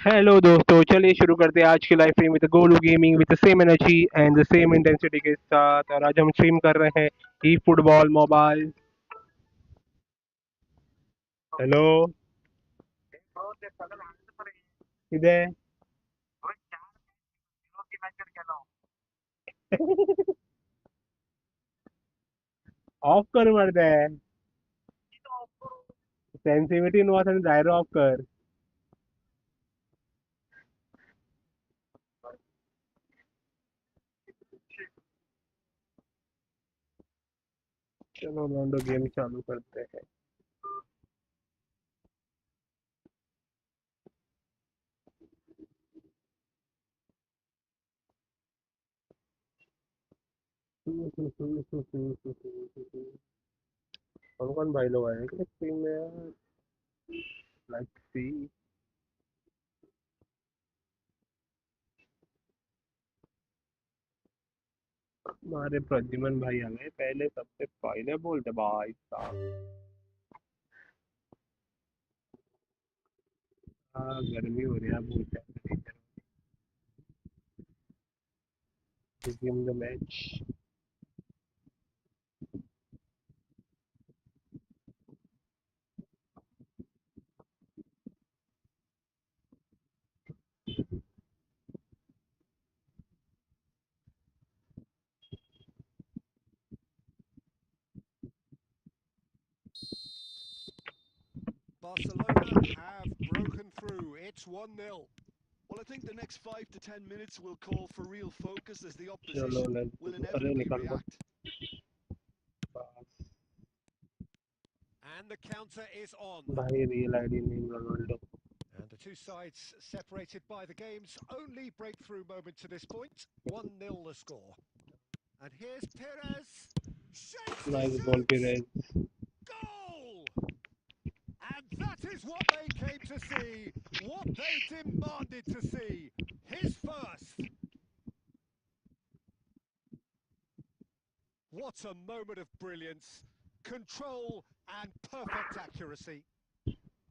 Hello दोस्तों, चलिए शुरू करते हैं आज की live stream with Golu gaming with the same energy and the same intensity के साथ। और आज हम स्ट्रीम कर रहे हैं ई फुटबॉल मोबाइल। हेलो, किधर ऑफ कर मरते हैं। सेंसिटिविटी नो आसन जायरो ऑफ कर। चलो रोनाल्डो गेम चालू करते हैं। कौन कौन भाई लोग आए हैं स्ट्रीम में यार? लाइक सी हमारे प्रद्युमन भाई आ गए पहले, सबसे पहले बोलते भाई साहब। हाँ, गर्मी हो रही है बहुत। Resume the match. Barcelona have broken through. It's 1-0. Well, I think the next 5 to 10 minutes will call for real focus as the चलो opposition will अरे inevitably निकाल दो। react. And the counter is on. भाई real ID नहीं Ronaldo. And the two sides separated by the game's only breakthrough moment to this point. 1-0 the score. And here's Perez. Shapes to nice ball पे shoot. रहे। Goal! And that is what they came to see, what they demanded to see. His first. What a moment of brilliance, control and perfect accuracy.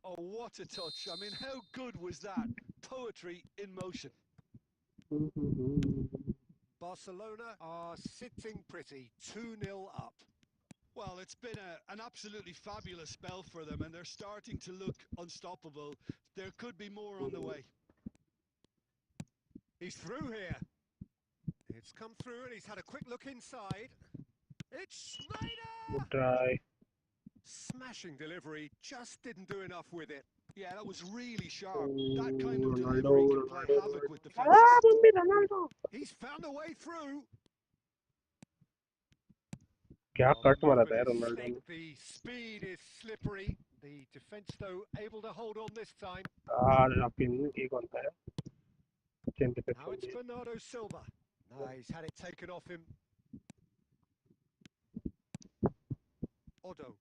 Oh, what a touch. I mean, how good was that? Poetry in motion. Barcelona are sitting pretty, 2-0 up. Well, it's been an absolutely fabulous spell for them, and they're starting to look unstoppable. There could be more on the way. He's through here. It's come through, and he's had a quick look inside. It's Schneider! Try Smashing delivery, just didn't do enough with it. Yeah, that was really sharp. That kind of Ronaldo delivery can play Ronaldo havoc with Ronaldo defences. Mummy Ronaldo. He's found a way through. क्या Well, the cut मारा था movement यार is Ronaldo slick, ने। the speed is slippery. The defence, though, able to hold on this time. और अपिन एक होता है। Change पे Now छोड़ it's दिया। Bernardo Silva. No, he's had it taken off him. Odo.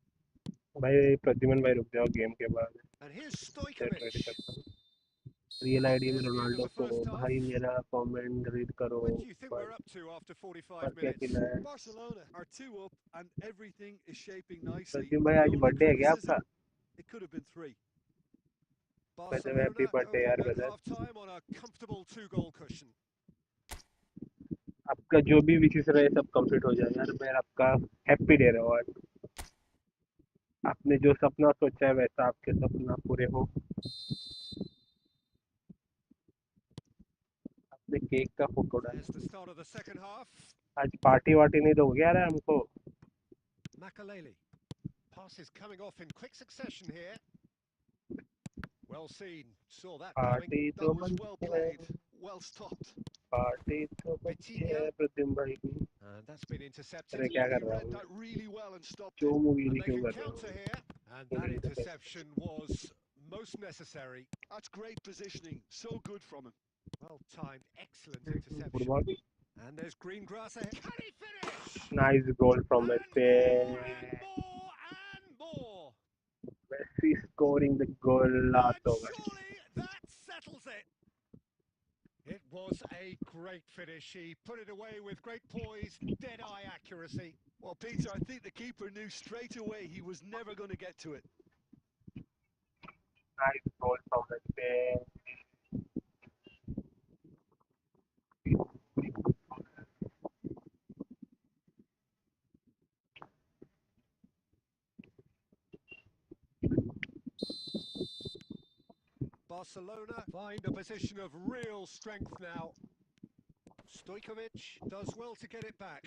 भाई प्रद्युमन भाई रुक जाओ गेम के बाद। And here's chat ready Stojkovic. करता हूँ। रियल Well, आईडी में there's the end of Ronaldo the को first half. भाई मेरा कमेंट रीड करो। Where do you think पर we're up to after 45 पर क्या minutes? खेला है? Barcelona are 2 up and everything is shaping nicely. Pradyuman भाई The आज only बर्थडे है क्या आपका? criticism, it could have been 3. वैसे हैप्पी Barcelona बर्थडे going यार at brother. half-time on a comfortable 2-goal cushion. आपका जो भी विशेष रहे सब कंप्लीट हो जाए यार। मैं आपका हैप्पी डे रहा हूँ आज। आपने जो सपना सोचा है वैसा आपके सपना पूरे हो। आपने केक का फोटो There's the डाला। start of the second half. आज पार्टी वार्टी नहीं दोगे यार हमको? Makaleli. Passes coming off in quick succession here. Well seen. Saw that coming. Party तो That was well बनती है। played. Well stopped. पार्टी तो बनती Vitinha. है प्रद्युमन भाई की। And that's been intercepted. अरे क्या He कर रहा read हूँ? that really well and stopped क्यों it. मूवी And नहीं they क्यों can कर रहा counter हूँ? here. And that interception was most necessary. That's great positioning. So good from him. Well timed. Excellent interception. Football. And there's green grass ahead. Can he finish? Nice goal from And Messi. more and more and more. Messi scoring the goal And last over. surely that settles it. It was a great finish. He put it away with great poise, dead-eye accuracy. Well, Peter, I think the keeper knew straight away he was never going to get to it. Nice goal from Messi. Barcelona find a position of real strength now. Stojkovic does well to get it back.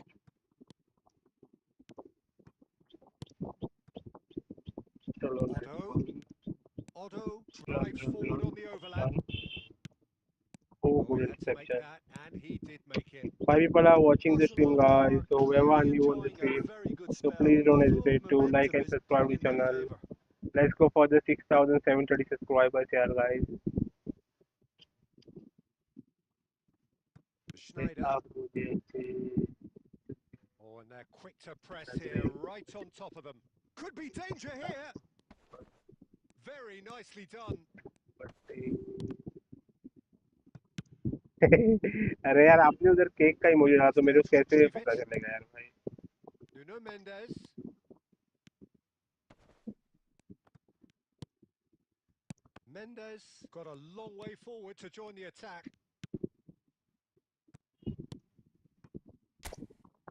Otto drives forward on the overlap. Oh, Oh, he good had to make reception. that, and he did make it. 5 people are watching the stream, Barcelona guys. are So whoever are clearly new on the enjoying a stream, very good so please spell. don't The forward hesitate to like momentum and is subscribe going to in the their channel. favour. Let's go for the 6,730 subscribers here, guys. Schneider. Oh, and they're quick to press here, right on top of them. Could be danger here. Very nicely done. अरे यार आपने उधर cake का emoji डाला तो मेरे There को to कैसे retrieve पता it. चलेगा यार भाई. Nuno Mendes. Mendes got a long way forward to join the attack.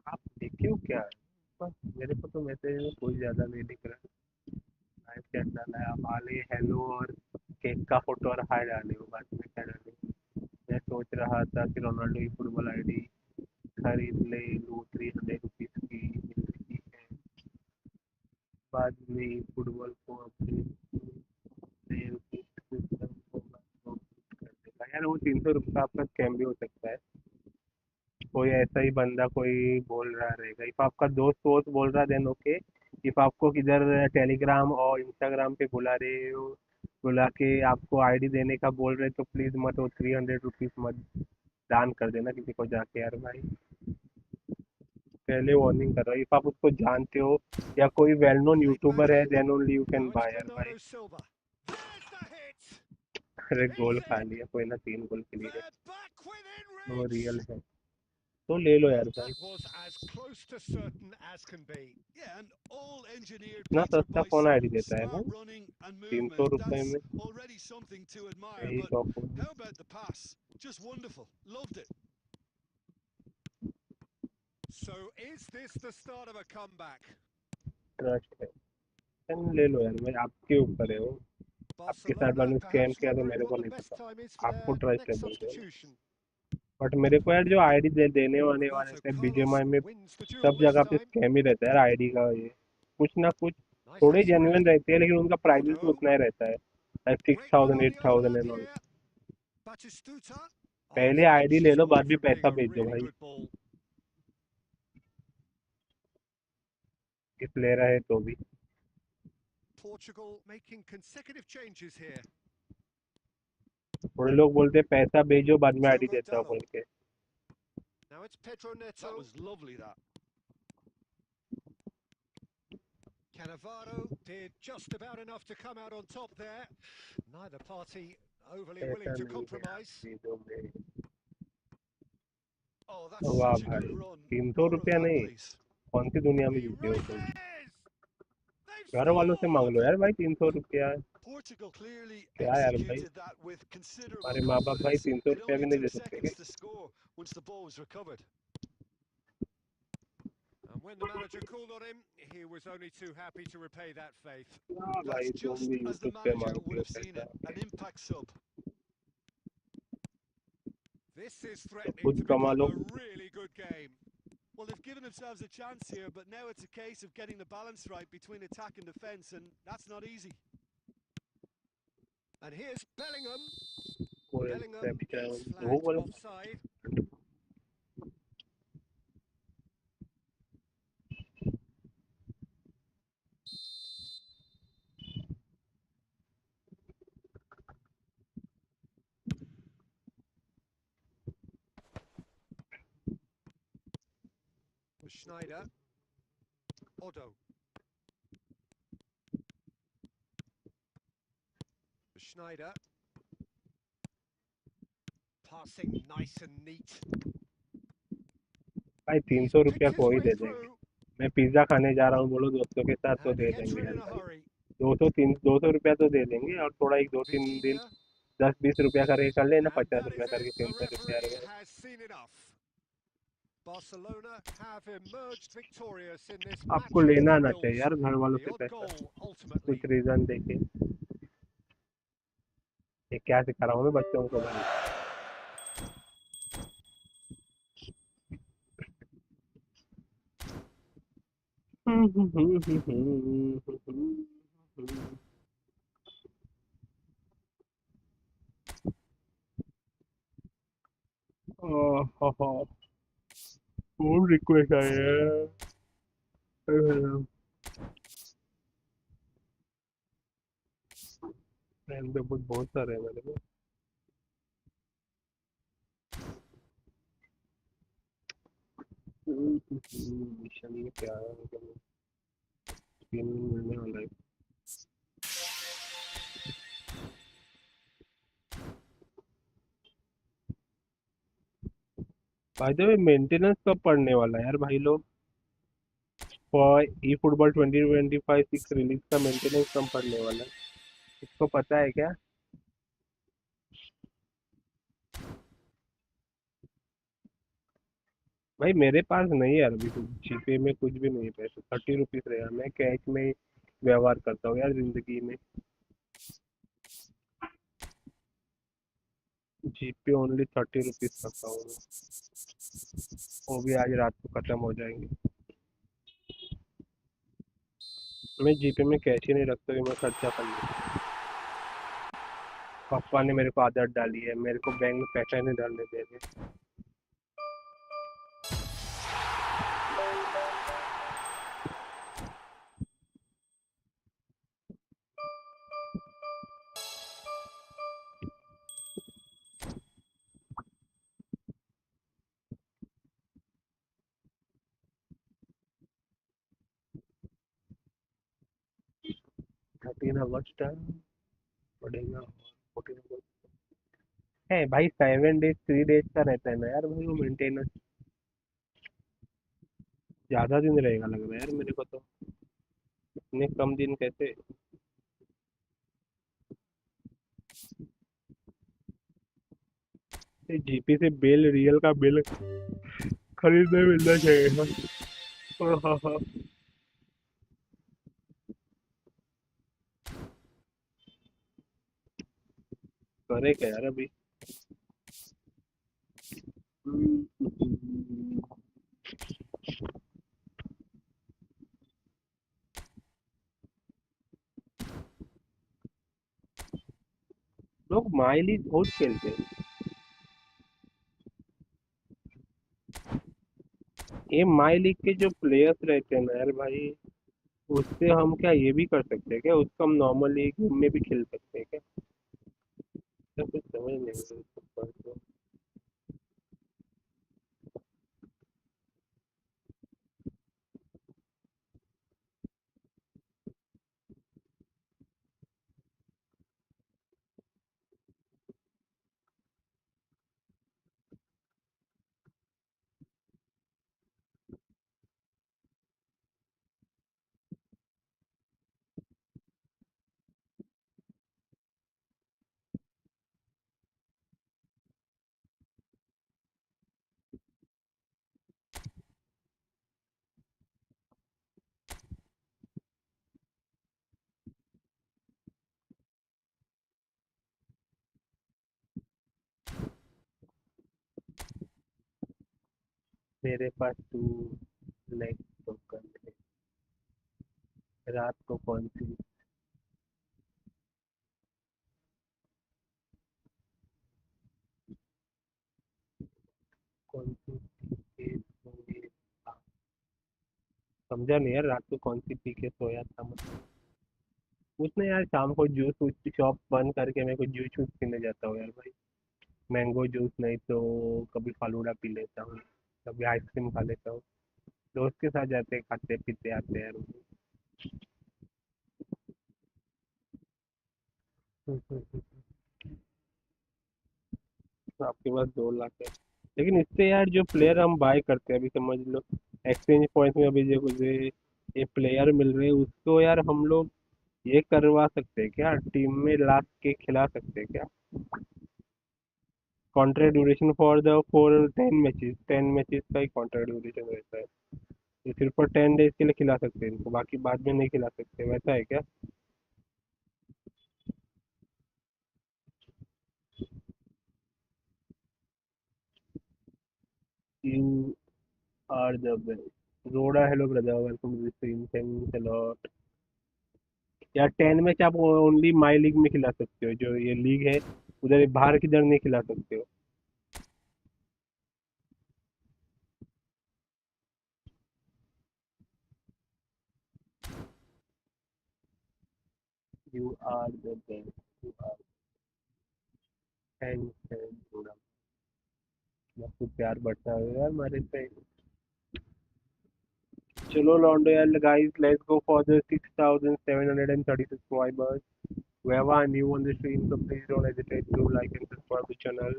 आप देखियो क्या मेरे को तो मैसेज में कोई ज्यादा नहीं दिख रहा. लाइव चैट डाला है आप आले हेलो और केक का फोटो और हाय डाले हो बाद में क्या डाले. मैं सोच रहा था कि रोनाल्डो की फुटबॉल आईडी खरीद ले लूँ 300 रुपीज की मिल रही है बाद में फुटबॉल को अपने 300 सिस्टम को कर देगा. यार वो 300 रुपये का आपका स्कैम भी हो सकता है. कोई ऐसा ही बंदा कोई बोल रहा रहेगा. इफ आपका दोस्त वोस्त बोल रहा देन ओके. इफ आपको किधर टेलीग्राम और इंस्टाग्राम पे बुला रहे हो बुला के आपको आईडी देने का बोल रहे तो प्लीज मत वो 300 रुपीज मत दान कर देना किसी को जाके यार भाई. पहले वार्निंग कर रहा हूँ. इफ आप उसको जानते हो या कोई well known Played back YouTuber है in. Then only you can Now it's bye यार भाई. Bernardo Silva. There's the hit. अरे गोल It's खा in. लिया कोई ना 3 गोल के लिए. They're back within वो रियल reach. है तो ले लो Well, यार भाई. that was as close to certain as can be. Yeah, and all engineered, इतना Peter, सस्ता by कौन some आईडी देता है वो smart running and 300 movement. रुपए That's में. already something to admire. यही But शौक how about the pass? Just wonderful. Loved it. So is this the start of a comeback? Trust है. ले लो यार मैं आपके ऊपर है वो. आपके साथ बाद Barcelona में स्कैम perhaps किया तो wondering मेरे को what the नहीं best पता. time is for आपको their ट्रस्ट है next बोल रहे हो. substitution. बट मेरे को यार जो आईडी देने वाने वाले Roberto थे Carlos बीजेएमआई में wins the duel सब this जगह पे time. स्कैम ही रहता है यार आईडी का. ये कुछ ना कुछ Nicely थोड़े spread. जेन्युइन रहते हैं लेकिन उनका प्राइजेस भी Otto. उतना ही रहता है. Like Great run 6,000 on the 8,000 overlap and all. here. Batistuta. Oh, पहले the आईडी bench ले is लो बाद awarded में for being पैसा a भेज दो really भाई. good ball. इफ ले रहा है तो भी. Portugal making consecutive changes here. थोड़े लोग बोलते हैं पैसा भेजो बाद में आईडी Diogo देता हूँ Dalot. बोल के. Now it's Pedro Neto. That was lovely, that. Cannavaro did just about enough to come out on top there. Neither party overly willing पैसा to नहीं है compromise. चीजों में. Oh, that's वाह such a भाई good run. 300 More of रुपया that, नहीं. please. कौन सी दुनिया में He जीते हो तुम. races! They've घर वालों से मांग scored! लो यार भाई 300 रुपया. Portugal clearly क्या यार भाई. executed that with considerable हमारे माँ बाप भाई confidence. 300 It रुपया only भी नहीं took दे सकते seconds क्या. to score once the ball was recovered. And when the manager called on him, he was only too happy to repay that faith. हाँ भाई That's तुम just भी as the यूट्यूब पे manager मांगते would हो have seen पैसा. it. An impact sub. This is तो threatening खुद to कमा become low. a really good game. Well, they've given themselves a chance here, but now it's a case of getting the balance right between attack and defence, and that's not easy. And here's Bellingham. कोई Bellingham Inception is वो flagged बोलो. offside. Schneider. Otto. Schneider. Passing nice and neat. भाई He's 300 picked रुपया his को ही way दे देंगे. through मैं pizza खाने जा रहा हूँ बोलो दोस्तों के साथ तो and दे gets देंगे rid यार in a भाई. hurry. 200 रुपया तो दे देंगे और थोड़ा एक 2-3 दिन Vitinha. 10-20 रुपया करके कर लेना And 50 that रुपया is it. करके The 300 रुपया referee यार. has seen enough. Barcelona have emerged victorious in this आपको match of लेना आना चाहिए thrills. यार घर वालों The से odd पैसा goal ultimately कुछ रीजन देके. ये क्या सिखा रहा हूँ मैं बच्चों को भाई? फोन रिक्वेस्ट आया है। फ्रेंड तो बहुत बहुत सारे हैं मेरे में। मिशन में क्या है मतलब, स्क्रीन में मिलने वाला है। बाय द वे मेंटेनेंस कब पड़ने वाला है यार भाई लोग? For E football 2025 six release का मेंटेनेंस कब पड़ने वाला है? इसको पता है क्या? भाई मेरे पास नहीं है यार अभी कुछ, जीपे में कुछ भी नहीं है पैसे। 30 रुपीज रहे, मैं कैश में ही व्यवहार करता हूँ यार जिंदगी में। जीपे ओनली 30 रुपीज करता हूँ मैं। वो भी आज रात को खत्म हो जाएंगे। मैं जीपे में कैश ही नहीं रखता कि मैं खर्चा कर लूँ। पापा ने मेरे को आदत डाली है, मेरे को बैंक में पैसा ही नहीं डालने दे रहे। 13 अगस्त पड़ेगा। 14 अगस्त है भाई, 7 डेज 3 डेज का रहता है ना यार भाई वो मेंटेनेंस। ज्यादा दिन रहेगा लग रहा है यार मेरे को तो। इतने कम दिन कैसे? जीपी से बिल, रियल का बिल खरीदने मिलना चाहिए था। हाँ हाँ हाँ। करे क्या यार अभी? लोग माइली बहुत खेलते हैं। ये माई लीग के जो प्लेयर्स रहते हैं ना यार भाई, उससे हम क्या ये भी कर सकते हैं क्या? उसको हम नॉर्मल लीग में भी खेल सकते हैं क्या? तो कुछ समझ नहीं आ रहा। मेरे पास टू लेग टोकन है। रात को कौन सी पीके सोए था? समझा नहीं यार, रात को कौन सी पीके सोया था मतलब? उसने यार शाम को जूस शॉप बंद करके मैं कुछ जूस वूस पीने जाता हूँ यार भाई। मैंगो जूस नहीं तो कभी फालूदा पी लेता हूँ, कभी आइसक्रीम खा लेता हूँ। दोस्त के साथ जाते खाते पीते आते हैं यार। तो आपके पास 2 लाख है, लेकिन इससे यार जो प्लेयर हम बाय करते हैं अभी समझ लो, एक्सचेंज पॉइंट में अभी जो मुझे ये प्लेयर मिल रहे हैं उसको यार हम लोग ये करवा सकते हैं क्या, टीम में ला के खिला सकते हैं क्या? कॉन्ट्रैक्ट ड्यूरेशन फॉर 10 मैचेस का ही कॉन्ट्रैक्ट ड्यूरेशन रहता है। तो सिर्फ for 10 डेज के लिए खिला सकते हैं इनको, बाकी बाद में नहीं खिला सकते, वैसा है क्या? You are the best. Zoda, hello brother, welcome to the stream. Thanks a lot. यार 10 मैच आप ओनली माई लीग में खिला सकते हो, जो ये लीग है उधर बाहर किधर नहीं खिला सकते हो. You are the best. You are. Thanks जोड़ा. आपको प्यार बढ़ता है यार हमारे पे. चलो लॉन्डो यार guys, let's go for the 6,730 subscribers. Whoever are new on the stream, so please don't hesitate to like and subscribe the channel.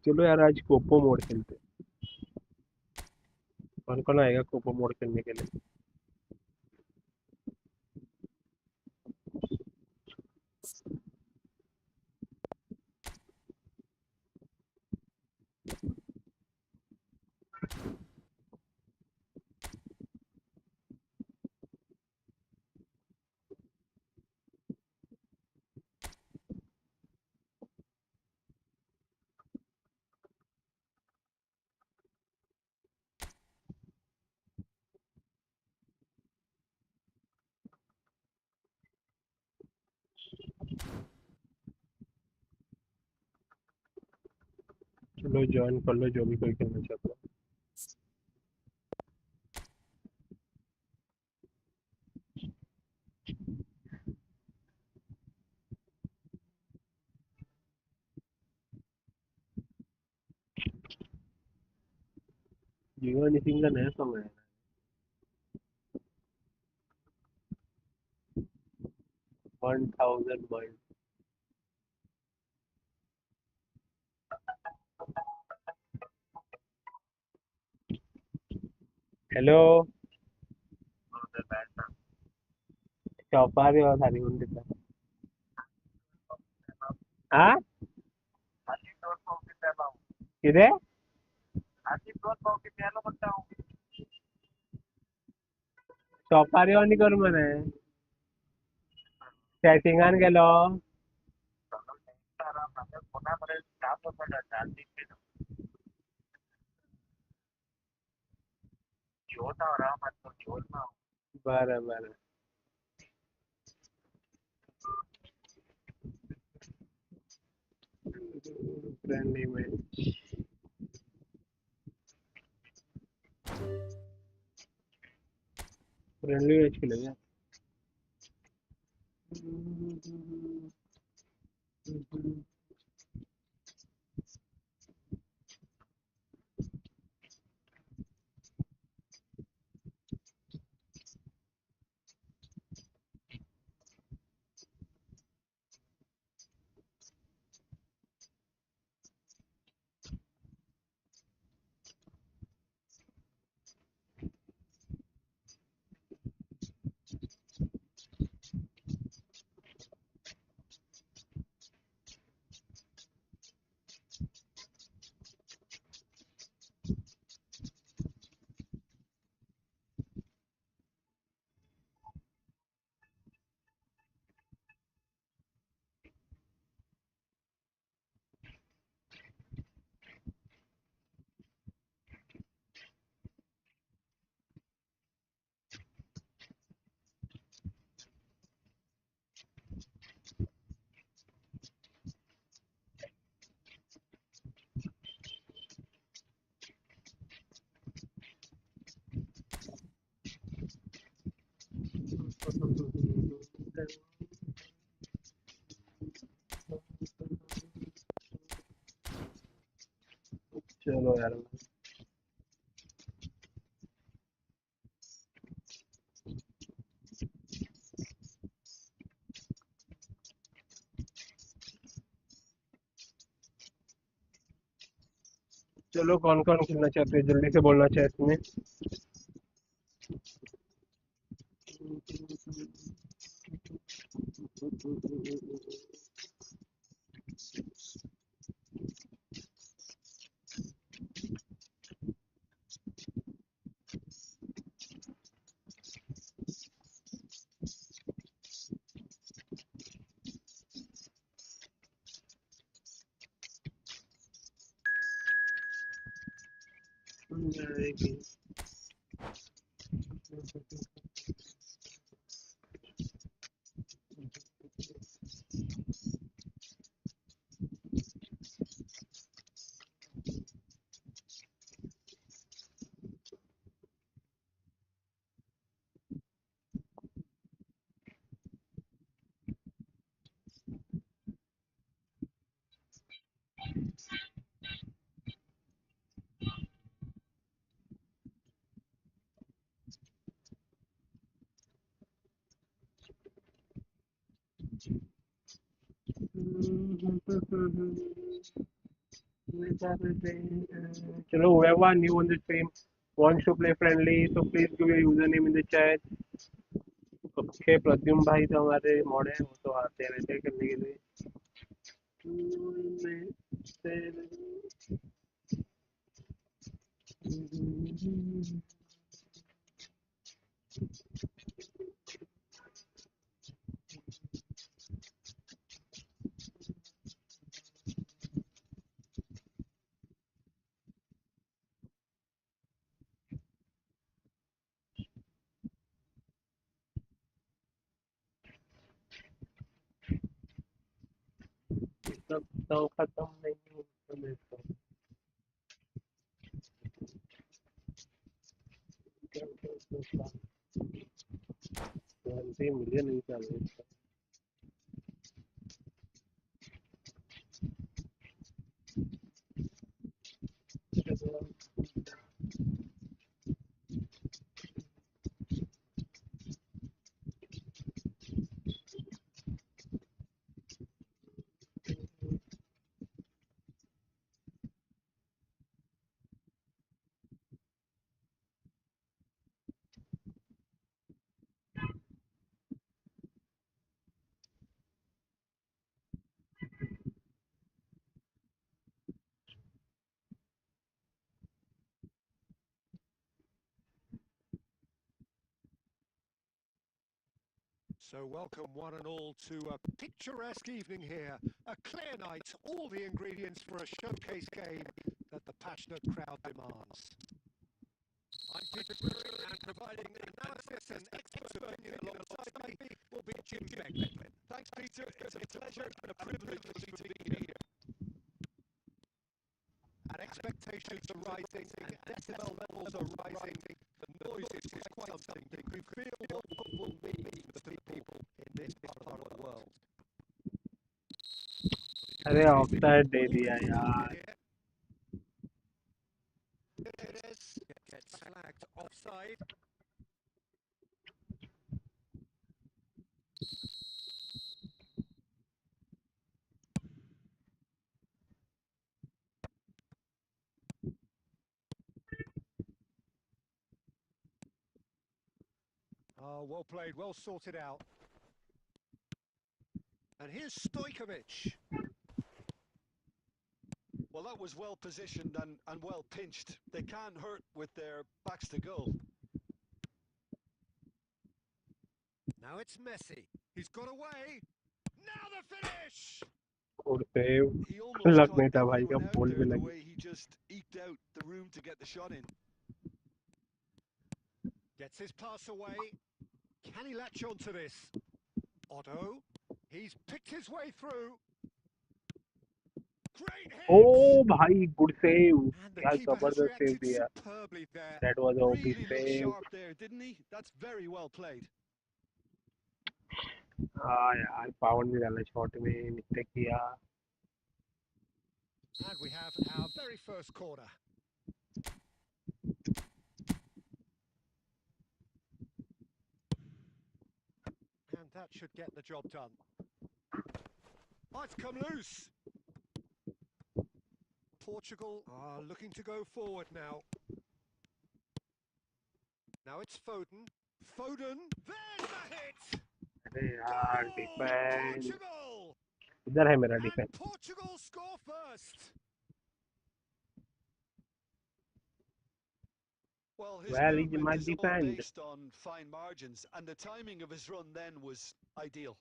चलो यार आज कोपो मोड खेलते हैं. कौन कौन आएगा कोपो मोड खेलने के लिए. चलो ज्वाइन कर लो जो भी कोई खेलना चाहता है. जीवन सिंह का नया सॉन्ग है. 1000 माइल. हेलो चौपा रहे हो सारी उनके साथ. हाँ किधे चौपा रहे हो नहीं करू मैंने सेटिंगान गेलो. बरं बरं. फ्रेंडली में फ्रेंडली मैच खेलेंगे. चलो यार चलो कौन कौन खेलना चाहते हैं जल्दी से बोलना चाहिए इसमें. जाएगी। Chalo, whoever new on the stream wants to play friendly, so please give your username in the chat. Okay Pradyumna भाई तो हमारे मॉड है, वो तो आते रहते हैं करने के लिए। तब तो खत्म नहीं होता। मुझे नहीं चाहिए। So welcome one and all to a picturesque evening here. A clear night, all the ingredients for a showcase game that the passionate crowd demands. I'm Peter Brewer, and providing analysis and expert opinion alongside me will be Jim Beglin. Thanks, Peter. It's a pleasure and a privilege for me to be here. And expectations are rising, and decibel levels are rising. The noise is quite something. We feel what will mean for the people in this part of the world. अरे offside दे दिया यार। It is. Gets flagged offside. Oh, well played, well sorted out. And here's Stojkovic. Well, that was well positioned and well pinched. They can't hurt with their backs to goal. Now it's Messi. He's got away. Now the finish! और save He almost लग caught नहीं था भाई का everyone out ball there पे the लगी। way he just eked out the room to get the shot in. Gets his pass away. Can he latch onto this? Otto. He's picked his way through. Great hit! ओ भाई good save, And the क्या keeper has जबरदस्त save reacted दिया। superbly there. That was OP Really looked save. sharp there, didn't he? That's very well played. हाँ यार पावन भी डाला shot में, मिस्टेक किया। And we have our very first corner. And that should get the job done. Oh, it's come loose. Portugal are looking to go forward now. Now it's Foden. Foden. There's the hit. अरे यार Goal! Defence Portugal! इधर है मेरा And defence. Portugal score first. Well, his Where is movement my is all defense? based on fine margins, and the timing of his run then was ideal.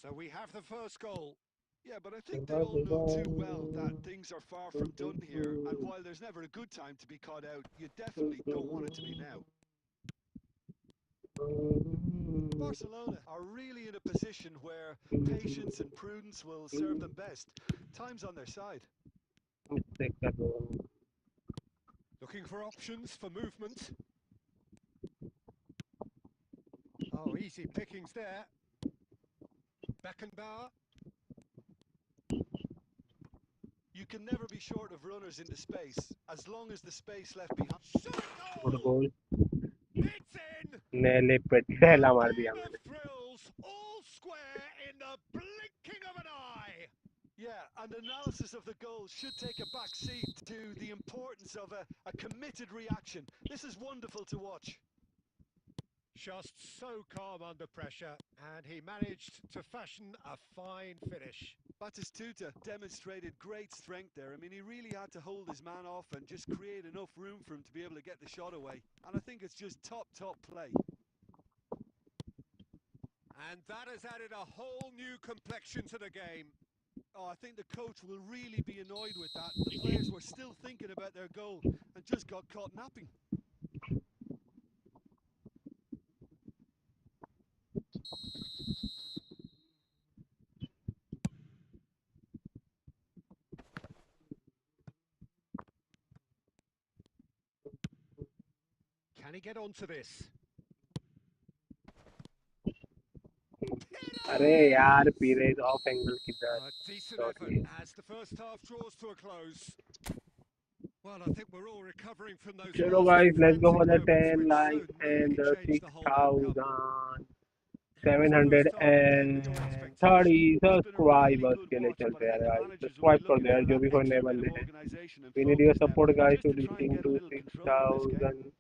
So we have the first goal. Yeah, but I think they all know too well that things are far from done here, and while there's never a good time to be caught out, you definitely don't want it to be now. Barcelona are really in a position where patience and prudence will serve them best. Time's on their side. Looking for options for movement. Oh, easy pickings there. Beckenbauer. You can never be short of runners into space, as long as the space left behind. Shot good goal! Goal It's in! नैले पे A ठेला मार दिया game of मैंने thrills, all square in the blinking of an eye! Yeah, and analysis of the goal should take a back seat to the importance of a committed reaction. This is wonderful to watch. Just so calm under pressure, and he managed to fashion a fine finish. Batistuta demonstrated great strength there. I mean, he really had to hold his man off and just create enough room for him to be able to get the shot away. And I think it's just top play. And that has added a whole new complexion to the game. Oh, I think the coach will really be annoyed with that. The players were still thinking about their goal and just got caught napping. Can he get onto this? अरे यार peerage of angle किधर A decent shot effort लिया as the first half draws to a close. Well, I think we're all recovering from those चलो last guys let's go frantic for the moments 10 which likes and certainly the changed the whole outcome. It was a first half ahead of your expectations. 630 It's been a really subscribers good के लिए watch, but चलते I हैं think the guys managers will be subscribe कर looking दो यार for जो that भी कोई नए extra bit of बंदे हैं organisation and we need your focus now, support guys just to to try and reaching get a to little control in this game.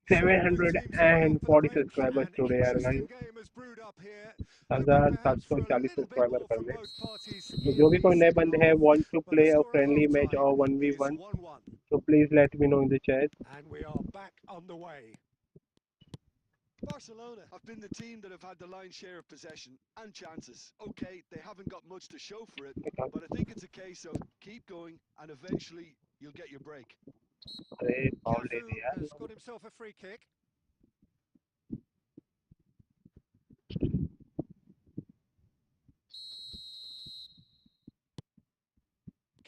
7 teams are well for the 6740 break. subscribers An today यार interesting guys game has brewed up here, hoping perhaps for a 1740 little bit subscriber more कर from they both parties तो in जो भी the कोई नए second बंदे हैं half. want to Well, the play a score at friendly match half-time or is 1v1 1-1. so please let me know in the chat And we are back on the way. Barcelona have been the team that have had the lion's share of possession and chances. Okay, they haven't got much to show for it, but I think it's a case of keep going and eventually you'll get your break. अरे foul ले Cafu दिया has got himself a free kick.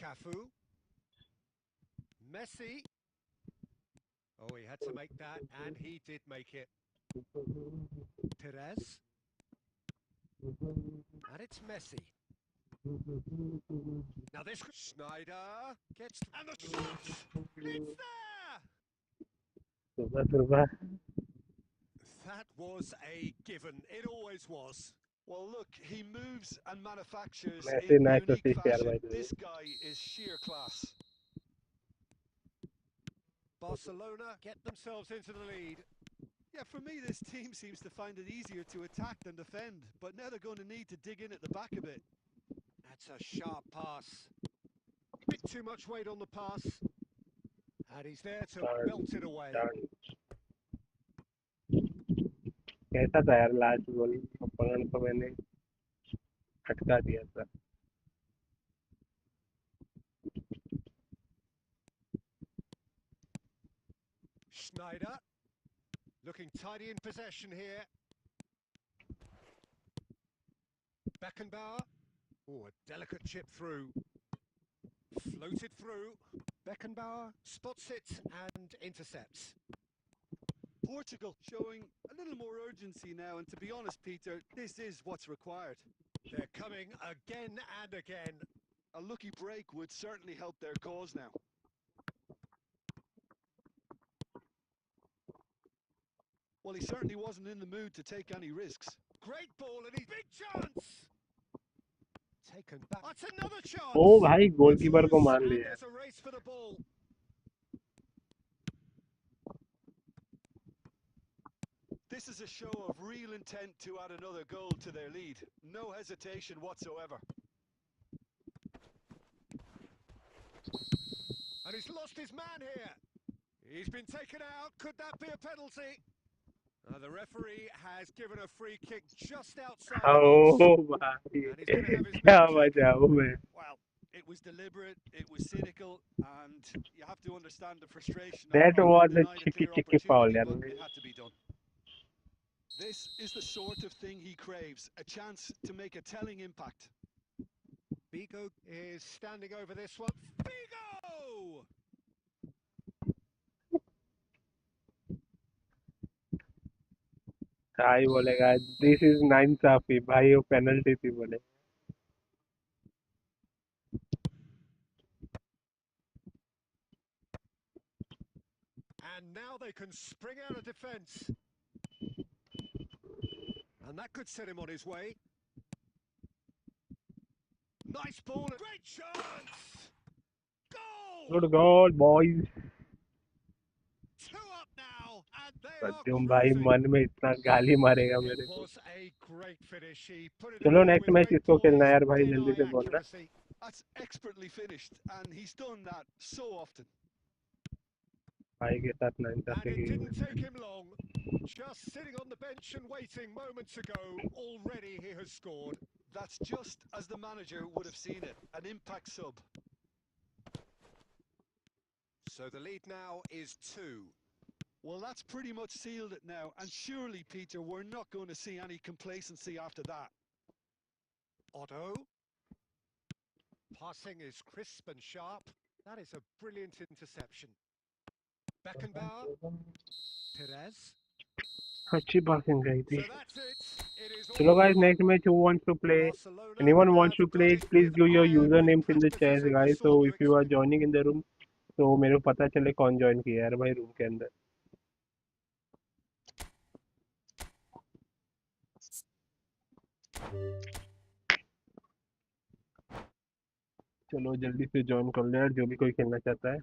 Cafu. Messi. Oh, he had to make that, and he did make it. Perez. And it's Messi. Now this Schneider gets and the shot. It's there. सुबह That was a given. It always was. Well, look, he moves and manufactures Messi in nice unique assist यार fashion. भाई This guy is sheer class. Barcelona get themselves into the lead. Yeah, for me, this team seems to find it easier to attack than defend, but now they're going to need to dig in at the back a bit. That's a sharp pass. Bit too much weight on the pass. And he's there to belt it away. कैसा था यार last गोल opponent को मैंने खटका दिया था Schneider looking tidy in possession here. Beckenbauer. Oh, a delicate chip through. Floated through. Beckenbauer spots it and intercepts. Portugal showing a little more urgency now, and to be honest, Peter, this is what's required. They're coming again and again. A lucky break would certainly help their cause now. Well, he certainly wasn't in the mood to take any risks. Great ball and he's big chance. Taken back. That's another chance. ओ भाई goalkeeper It's को loose मान and लिया there's a race for the ball. This is a show of real intent to add another goal to their lead. No hesitation whatsoever. And he's lost his man here. He's been taken out. Could that be a penalty? The referee has given a free kick just outside the box. ओ भाई And he's going to have his क्या men check. बजा हूँ मैं Well, it was deliberate, it was cynical, and you have to understand the frustration that of being was a denied a chicky clear chicky foul opportunity, यार but it had to be done. This is the sort of thing he craves, a chance to make a telling impact. Bigo is standing over this one. Bigo! भाई बोलेगा this is नाइंसाफी भाई वो penalty थी बोले And now they can spring out of defence. And that could set him on his way. Nice ball. Great chance! Goal! Good goal boys 2 up now, and they are सज्जुम भाई cruising. मन में इतना गाली मारेगा It मेरे को was a great finish. He put it चलो away next with match great इसको खेलना है poise, यार भाई जल्दी dead-eye से बोल रहा accuracy. That's expertly finished, and he's done that so often. भाई के साथ And नाइंसाफी it की didn't take him long. Just sitting on the bench and waiting moments ago, already he has scored. That's just as the manager would have seen it, an impact sub. So the lead now is 2. Well, that's pretty much sealed it now, and surely, Peter, we're not going to see any complacency after that. Otto. Passing is crisp and sharp. That is a brilliant interception. Beckenbauer. Perez. अच्छी passing गई थी So that's it. It is चलो all guys gone. next match who wants to play Barcelona anyone wants have to play done it please with give your iron, with usernames in the chat pragmatism, the guys so sort you if you are expect. joining in the room तो मेरे को पता चले कौन join किया यार भाई room के अंदर चलो जल्दी से ज्वाइन कर ले यार जो भी कोई खेलना चाहता है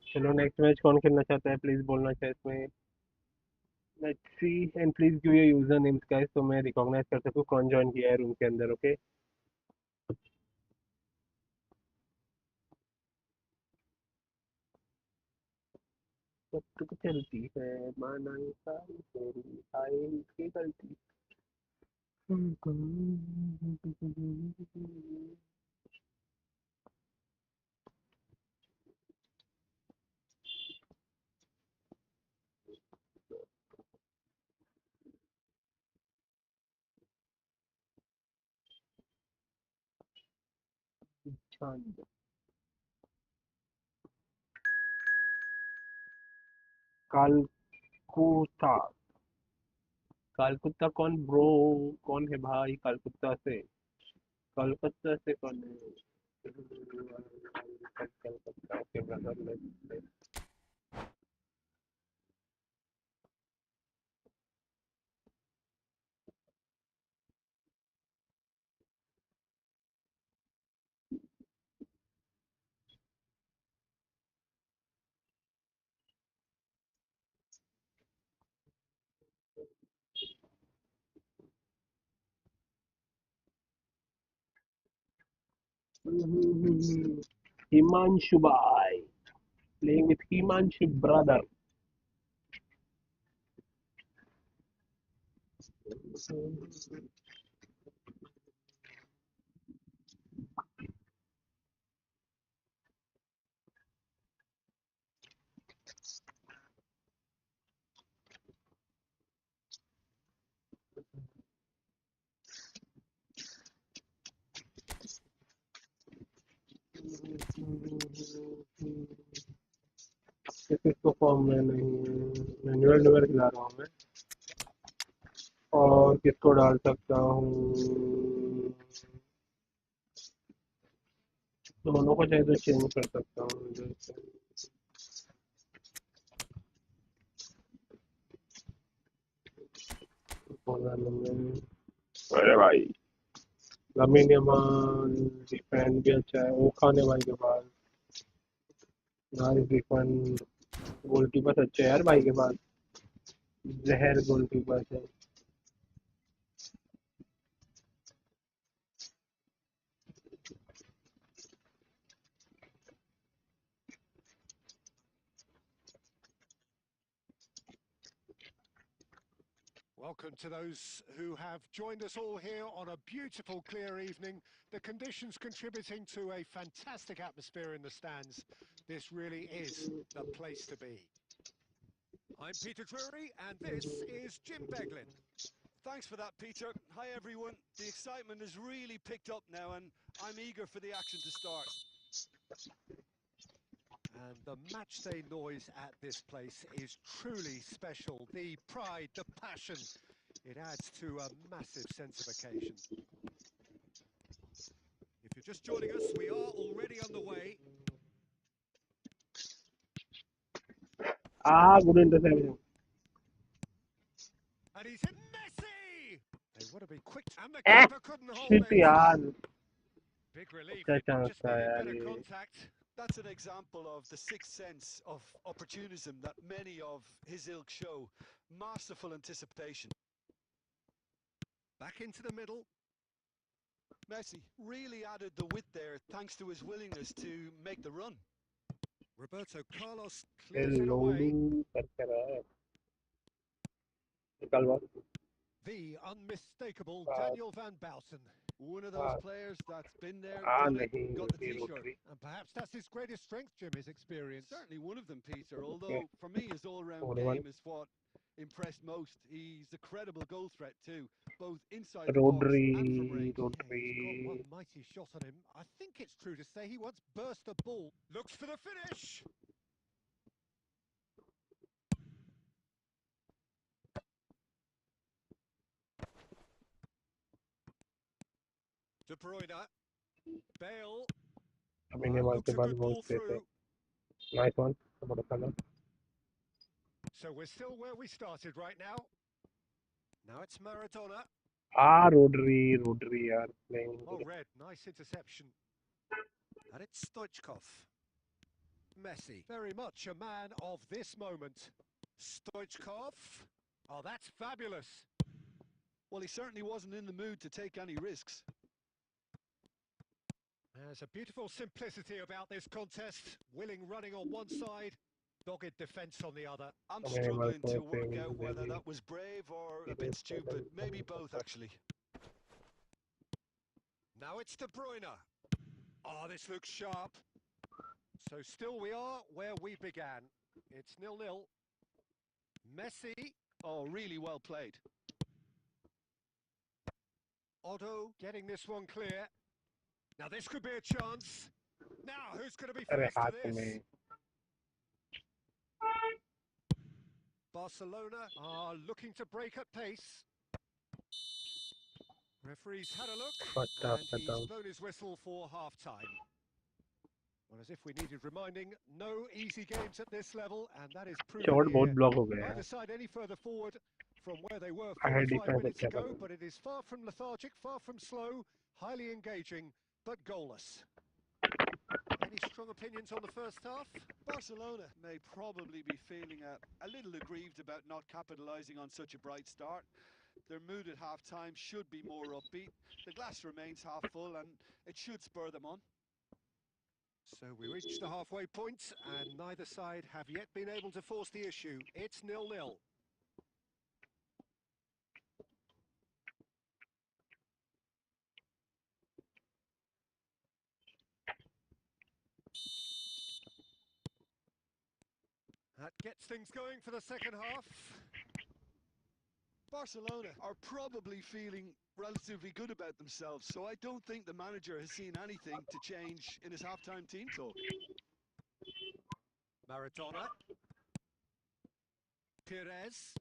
चलो नेक्स्ट मैच कौन खेलना चाहता है प्लीज बोलना चाहिए इसमें let's see and please give your user names guys तो मैं रिकॉग्नाइज कर सकूं कौन ज्वाइन किया है रूम के अंदर ओके सब कुछ चलती है माना सारी तेरी आए की गलती कालकुता कालकुत्ता कौन ब्रो कौन है भाई कालकुत्ता से कलकत्ता से कौन है कलकत्ता के ब्रदर में Himanshu Bhai playing with Himanshu brother. किसको फॉर्म में नहीं है, मैनुअल न्यूअर खिला रहा हूँ मैं। और किसको डाल सकता हूँ, दोनों को चाहे तो चेंज कर सकता हूँ इधर से। अरे भाई लमीन यमाल डिफेंड भी अच्छा है, वो खाने भाई के पास नाइस डिफेंड, गोलकीपर अच्छे है यार भाई के पास, जहर गोलकीपर है। Welcome to those who have joined us all here on a beautiful, clear evening. The conditions contributing to a fantastic atmosphere in the stands. This really is the place to be. I'm Peter Drury, and this is Jim Beglin. Thanks for that, Peter. Hi, everyone. The excitement has really picked up now, and I'm eager for the action to start. And the matchday noise at this place is truly special. The pride, the passion, it adds to a massive sense of occasion. If you're just joining us, we are already underway. Good interception. And he's hit Messi! They want to be quick, and the keeper couldn't hold Shit it. यार, Big relief, अच्छा it chance just था needed यार better ये। contact. That's an example of the sixth sense of opportunism that many of his ilk show. Masterful anticipation. Back into the middle. Messi really added the width there thanks to his willingness to make the run. Roberto Carlos clears it away. लोडू करके रहा है, निकाल बात। The unmistakable Daniel van Bouten. One of those players that's been there, done it, नहीं got the ये t-shirt. Rotary. And perhaps that's his greatest strength, Jim, his experience. Certainly one of them, Peter, Okay. although for me his all-round 4-1. game is what impressed most. He's a credible goal threat too, both inside the box रोडरी and from range. रोडरी। He's got one mighty shot on him. I think it's true to say he once burst a ball. Looks for the finish. De Bruyne. Bale. अभी Neymar Looks के a pass good बहुत ball space है। through. Nice one, बहुत अच्छा था। So we're still where we started right now. Now it's Maradona. रोडरी यार नहीं। Oh, red. Nice interception. And it's Stoichkov. Messi. Very much a man of this moment. Stoichkov. Oh, that's fabulous. Well, he certainly wasn't in the mood to take any risks. There's a beautiful simplicity about this contest. Willing running on one side, dogged defence on the other. I'm struggling to work out whether that was brave or a bit stupid. Maybe both, actually. Now it's De Bruyne. Oh, this looks sharp. So still we are where we began. It's 0-0. Messi. Oh, really well played. Otto getting this one clear. Now this could be a chance. Now who's going to be अरे first to हाथ this? में। Barcelona are looking to break at pace. Referee's had a look, and he's blown his whistle for half-time. Well, as if we needed reminding, no easy games at this level, and that is proven shot बहुत here. Block हो गया Neither है। side any further forward from where they were Ahead 45 defense minutes अच्छा ago, था। but it is far from lethargic, far from slow, highly engaging, but goalless. Any strong opinions on the first half? Barcelona may probably be feeling a little aggrieved about not capitalising on such a bright start. Their mood at half-time should be more upbeat. The glass remains half full and it should spur them on. So we reach the halfway point, and neither side have yet been able to force the issue. It's 0-0. That gets things going for the second half. Barcelona are probably feeling relatively good about themselves, so I don't think the manager has seen anything to change in his half-time team talk. Maradona. Perez.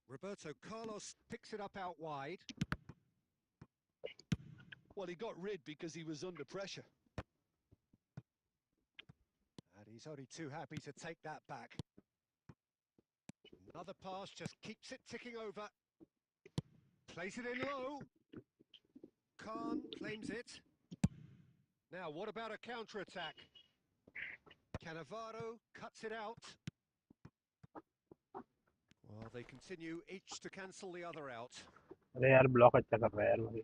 Roberto Carlos picks it up out wide. Well, he got rid because he was under pressure. And he's only too happy to take that back. Another pass just keeps it ticking over. Plays it in low. Khan claims it. Now, what about a counter-attack? Cannavaro cuts it out. Well, they continue each to cancel the other out. अरे यार block अच्छा कर रहा है यार भाई.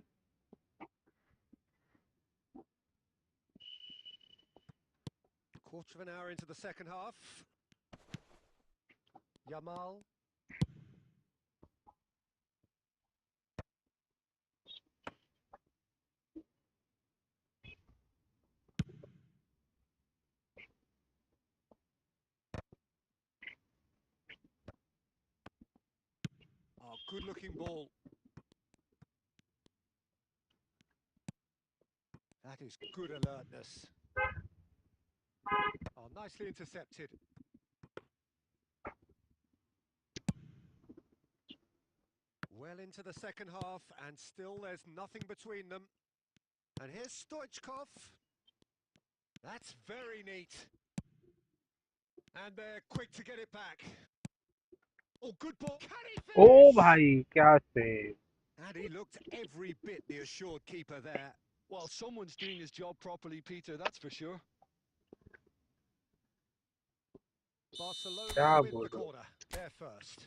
Quarter of an hour into the second half. Yamal. Oh, good-looking ball. That is good alertness. Oh, nicely intercepted. Well into the second half, and still there's nothing between them. And here's Stoichkov. That's very neat. And they're quick to get it back. Oh, good ball. Can he O finish? भाई क्या save. And he looked every bit the assured keeper there. Well, someone's doing his job properly, Peter, that's for sure. Barcelona क्या win बोल the रहे हो. corner. They're first.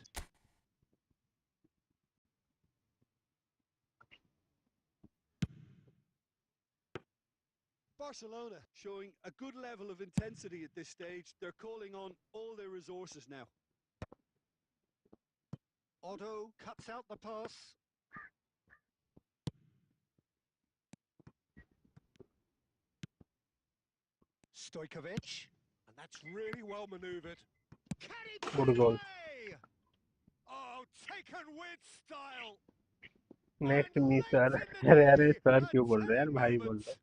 Barcelona showing a good level of intensity at this stage. They're calling on all their resources now. Otto cuts out the pass. Stojkovic. And that's really well manoeuvred. Can he put Good it goal. away? Oh, taken with style. Next And me late sir. in the अरे अरे day, sir a क्यों बोल रहे हैं यार telling भाई बोल moment. रहे.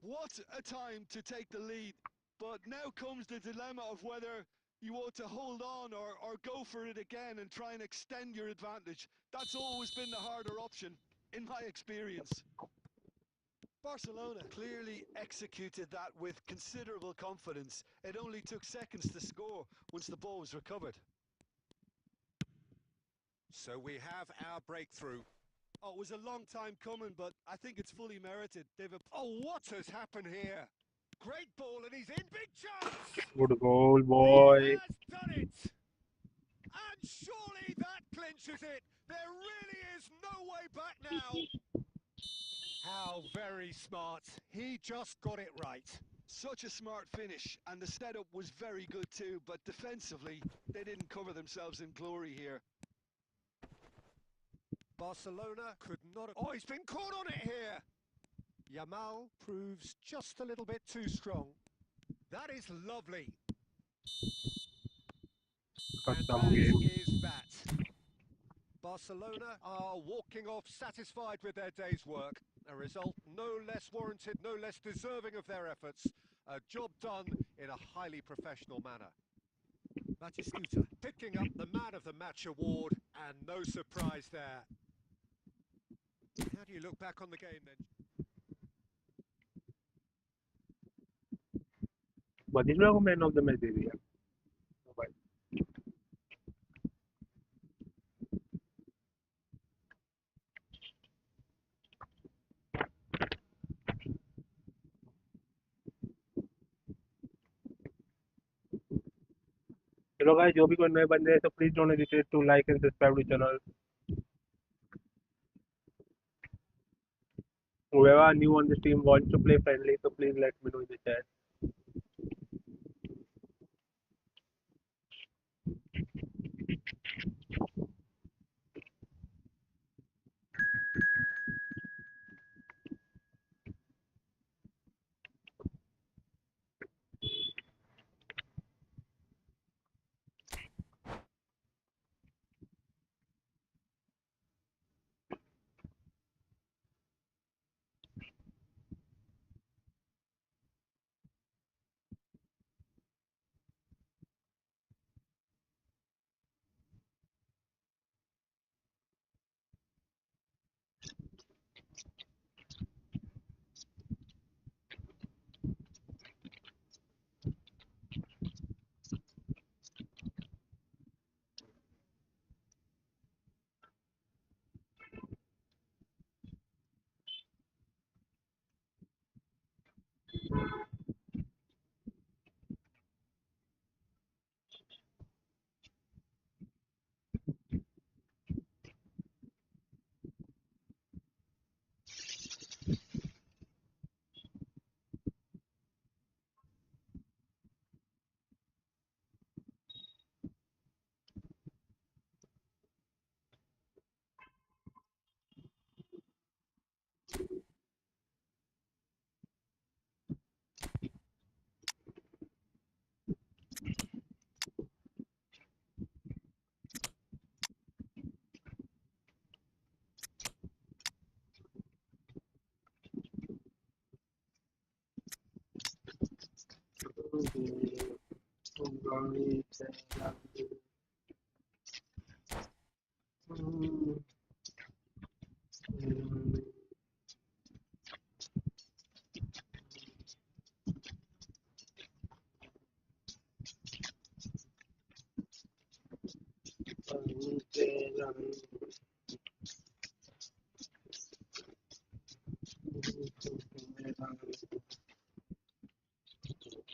What a time to take the lead. But now comes the dilemma of whether you want to hold on or go for it again and try and extend your advantage. That's always been the harder option, in my experience. Barcelona clearly executed that with considerable confidence. It only took seconds to score once the ball was recovered. So we have our breakthrough. Oh, it was a long time coming, but I think it's fully merited. Oh, what has happened here? Great ball, and he's in. Big chance! Good goal He boy. has done it! And surely that clinches it. There really is no way back now. How very smart. He just got it right. Such a smart finish, and the setup was very good too, but defensively, they didn't cover themselves in glory here. Barcelona could not have... Oh, he's been caught on it here. Yamal proves just a little bit too strong. That is lovely. And खत्म that game. is that. Barcelona are walking off satisfied with their day's work. A result no less warranted, no less deserving of their efforts. A job done in a highly professional manner. Batistuta picking up the Man of the Match award, and no surprise there. How do you look back on the game then? बदिशा को man of the match दे दिया. चलो guys, जो भी कोई नए बंदे हैं तो please don't hesitate to like and subscribe to channel. Whoever new on this team wants to play friendly, so please let me know in the chat.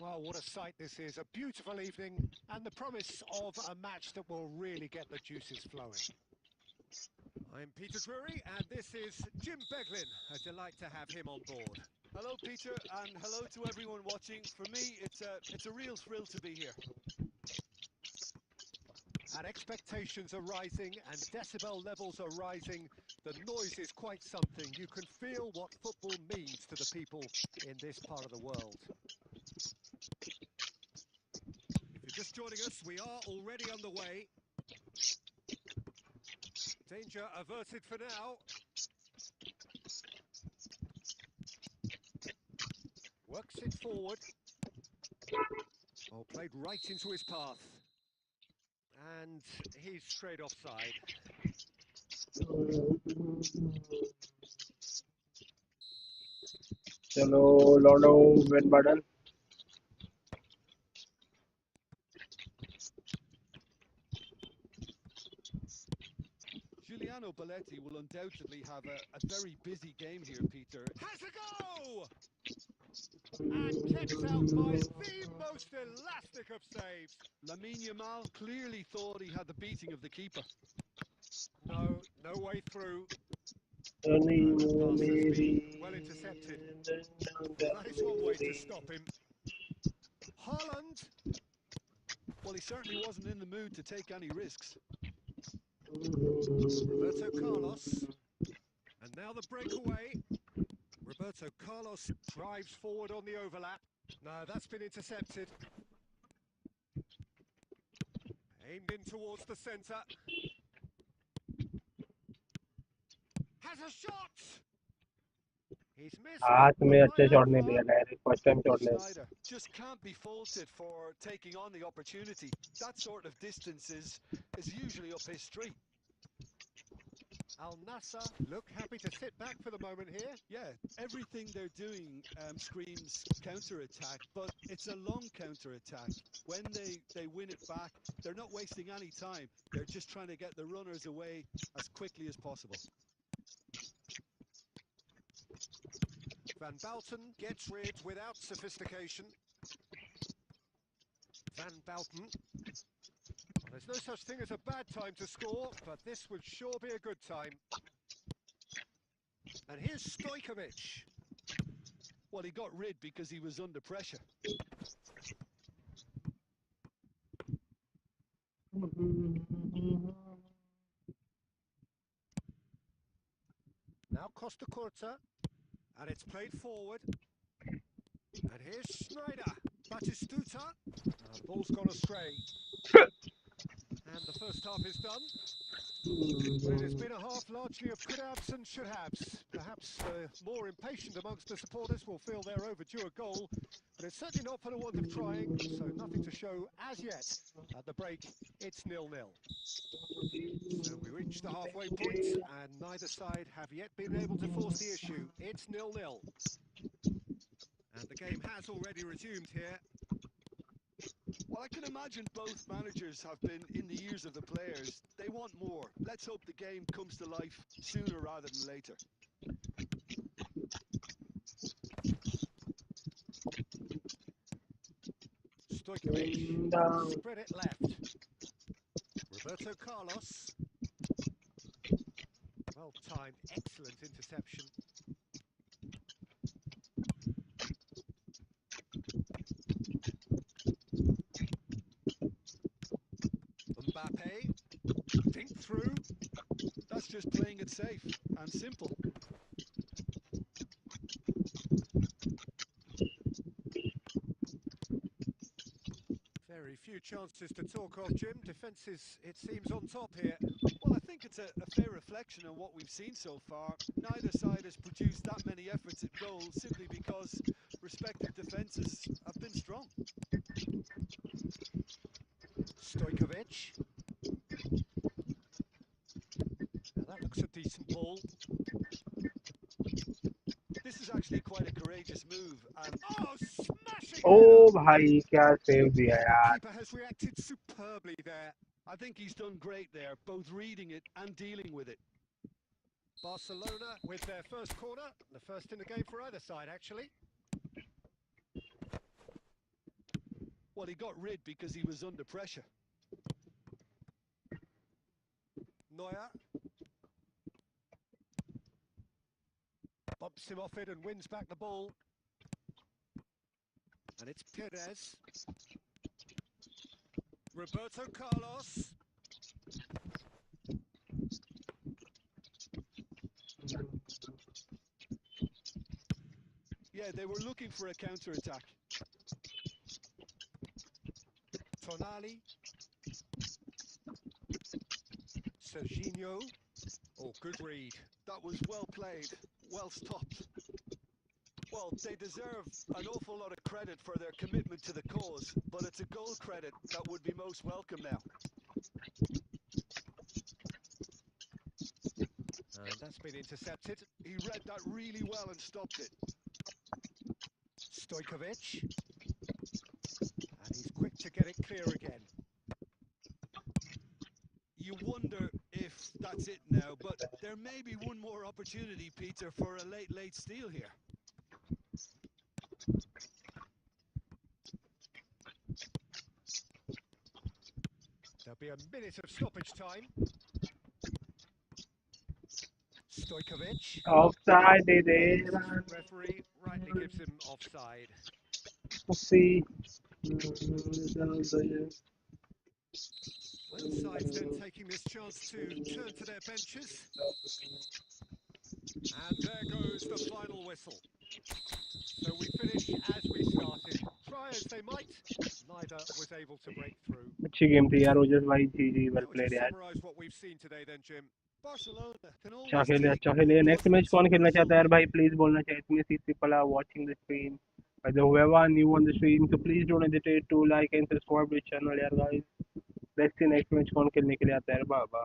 Well, what a sight this is. A beautiful evening and the promise of a match that will really get the juices flowing. I'm Peter Drury and this is Jim Beglin. A delight to have him on board. Hello, Peter, and hello to everyone watching. For me, it's a real thrill to be here. And expectations are rising and decibel levels are rising. The noise is quite something. You can feel what football means to the people in this part of the world. If you're just joining us, we are already underway. Danger averted for now. Works it forward. Oh, played right into his path. And he's straight offside. चलो लौटो win button Giuliano Belletti will undoubtedly have a very busy game here, Peter. Has a go! And kept out by the most elastic of saves. Lamine Yamal clearly thought he had the beating of the keeper. No way through. Well, That pass has been well intercepted. That is one way to stop him. Haaland. Well, he certainly wasn't in the mood to take any risks. Roberto Carlos. And now the breakaway. Roberto Carlos drives forward on the overlap. No, that's been intercepted. Aimed in towards the centre. Has a shot! He's missed. हाथ में अच्छे shot नहीं लिया direct first time shot लिया Schneider just can't be faulted for taking on the opportunity. That sort of distance is usually up his street. Al Nassr look happy to sit back for the moment here. Yeah, everything they're doing screams counter-attack, but it's a long counter-attack. When they win it back, they're not wasting any time. They're just trying to get the runners away as quickly as possible. Van Bouten gets rid without sophistication. Van Bouten. Well, there's no such thing as a bad time to score, but this would sure be a good time. And here's Stojkovic. Well, he got rid because he was under pressure. Now Costa Curta. And it's played forward. And here's Schneider. Batistuta. The ball's gone astray. And the first half is done. Well, it's been a half largely of could-haves and should-haves. Perhaps more impatient amongst the supporters will feel they're overdue a goal. But it's certainly not for the want of trying, so nothing to show as yet. At the break, it's 0-0. So we reach the halfway point, and neither side have yet been able to force the issue. It's 0-0. And the game has already resumed here. Well, I can imagine both managers have been in the ears of the players. They want more. Let's hope the game comes to life sooner rather than later. Stojkovic spread it left. Roberto Carlos. Well timed, excellent interception. Mbappe. Think through. That's just playing it safe and simple. Very few chances to talk of, Jim. Defence is, it seems, on top here. Well, I think it's a fair reflection on what we've seen so far. Neither side has produced that many efforts at goal simply because respective defences have been strong. Stojkovic. Now that looks a decent ball. This is actually quite a courageous move, and Oh, smashing ओ header! भाई क्या save दिया Yeah, the यार. keeper has reacted superbly there. I think he's done great there, both reading it and dealing with it. Barcelona with their first corner, the first in the game for either side, actually. Well, he got rid because he was under pressure. Neuer bumps him off it and wins back the ball. And it's Perez. Roberto Carlos. Yeah, they were looking for a counter-attack. Tonali. Serginho. Oh, good read. That was well played, well stopped. Well, they deserve an awful lot of credit for their commitment to the cause, but it's a goal credit that would be most welcome now. And that's been intercepted. He read that really well and stopped it. Stojkovic. And he's quick to get it clear again. You wonder if that's it now, but there may be one more opportunity, Peter, for a late steal here. There'll be a minute of stoppage time. Stojkovic. Offside they they. Referee rightly gives him offside. See. Both sides then taking this chance to turn to their benches. And there goes the final whistle. So we finish as we started. Try as they might, neither was able to break through. अच्छी game थी यार. ओजस भाई जी well How would you played यार. summarise what we've seen today then, Jim? Barcelona can अच्छा always खेले take अच्छा more खेले. Next match positives कौन from a खेलना चाहता है यार result. भाई? प्लीज बोलना चाहिए. इतनी सी people are watching the stream. By the whoever new on the stream, so please don't hesitate to like and subscribe to the channel यार guys. Let's see next match कौन खेलने के लिए आता है यार बाबा.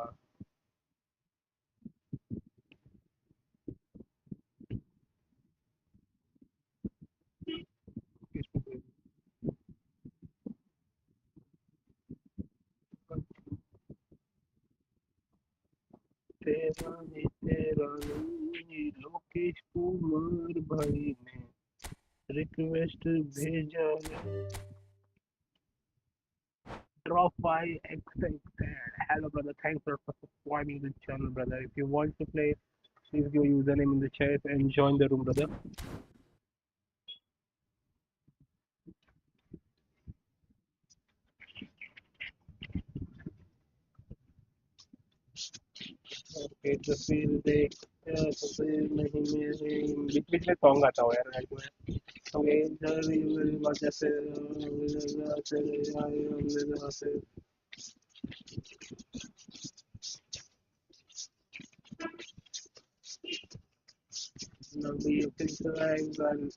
तेरा ही तेरा नहीं लोकेश कुमार भाई ने रिक्वेस्ट भेजा है. Drop by expected. Hello brother, thanks for subscribing the channel brother. If you want to play, please give your username in the chat and join the room brother. Okay तस्वीर देख तस्वीर नहीं मेरे बीच बीच में सॉन्ग आता हो यार राइट में. ओके जैसे नबी फिर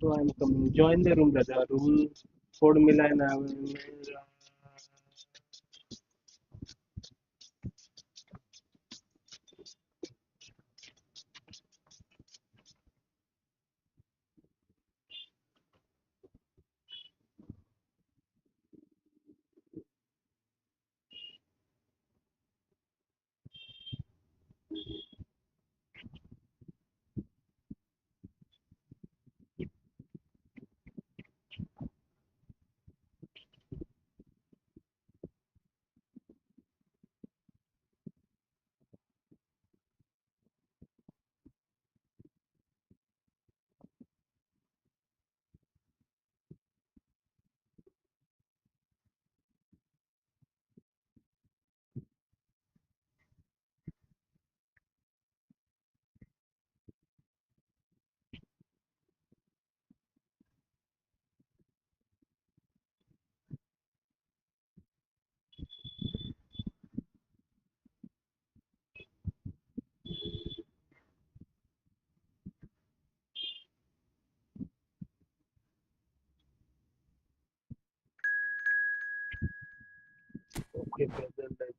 So I'm coming. Join the room, brother. Room code मिला है ना मेरा. के present है।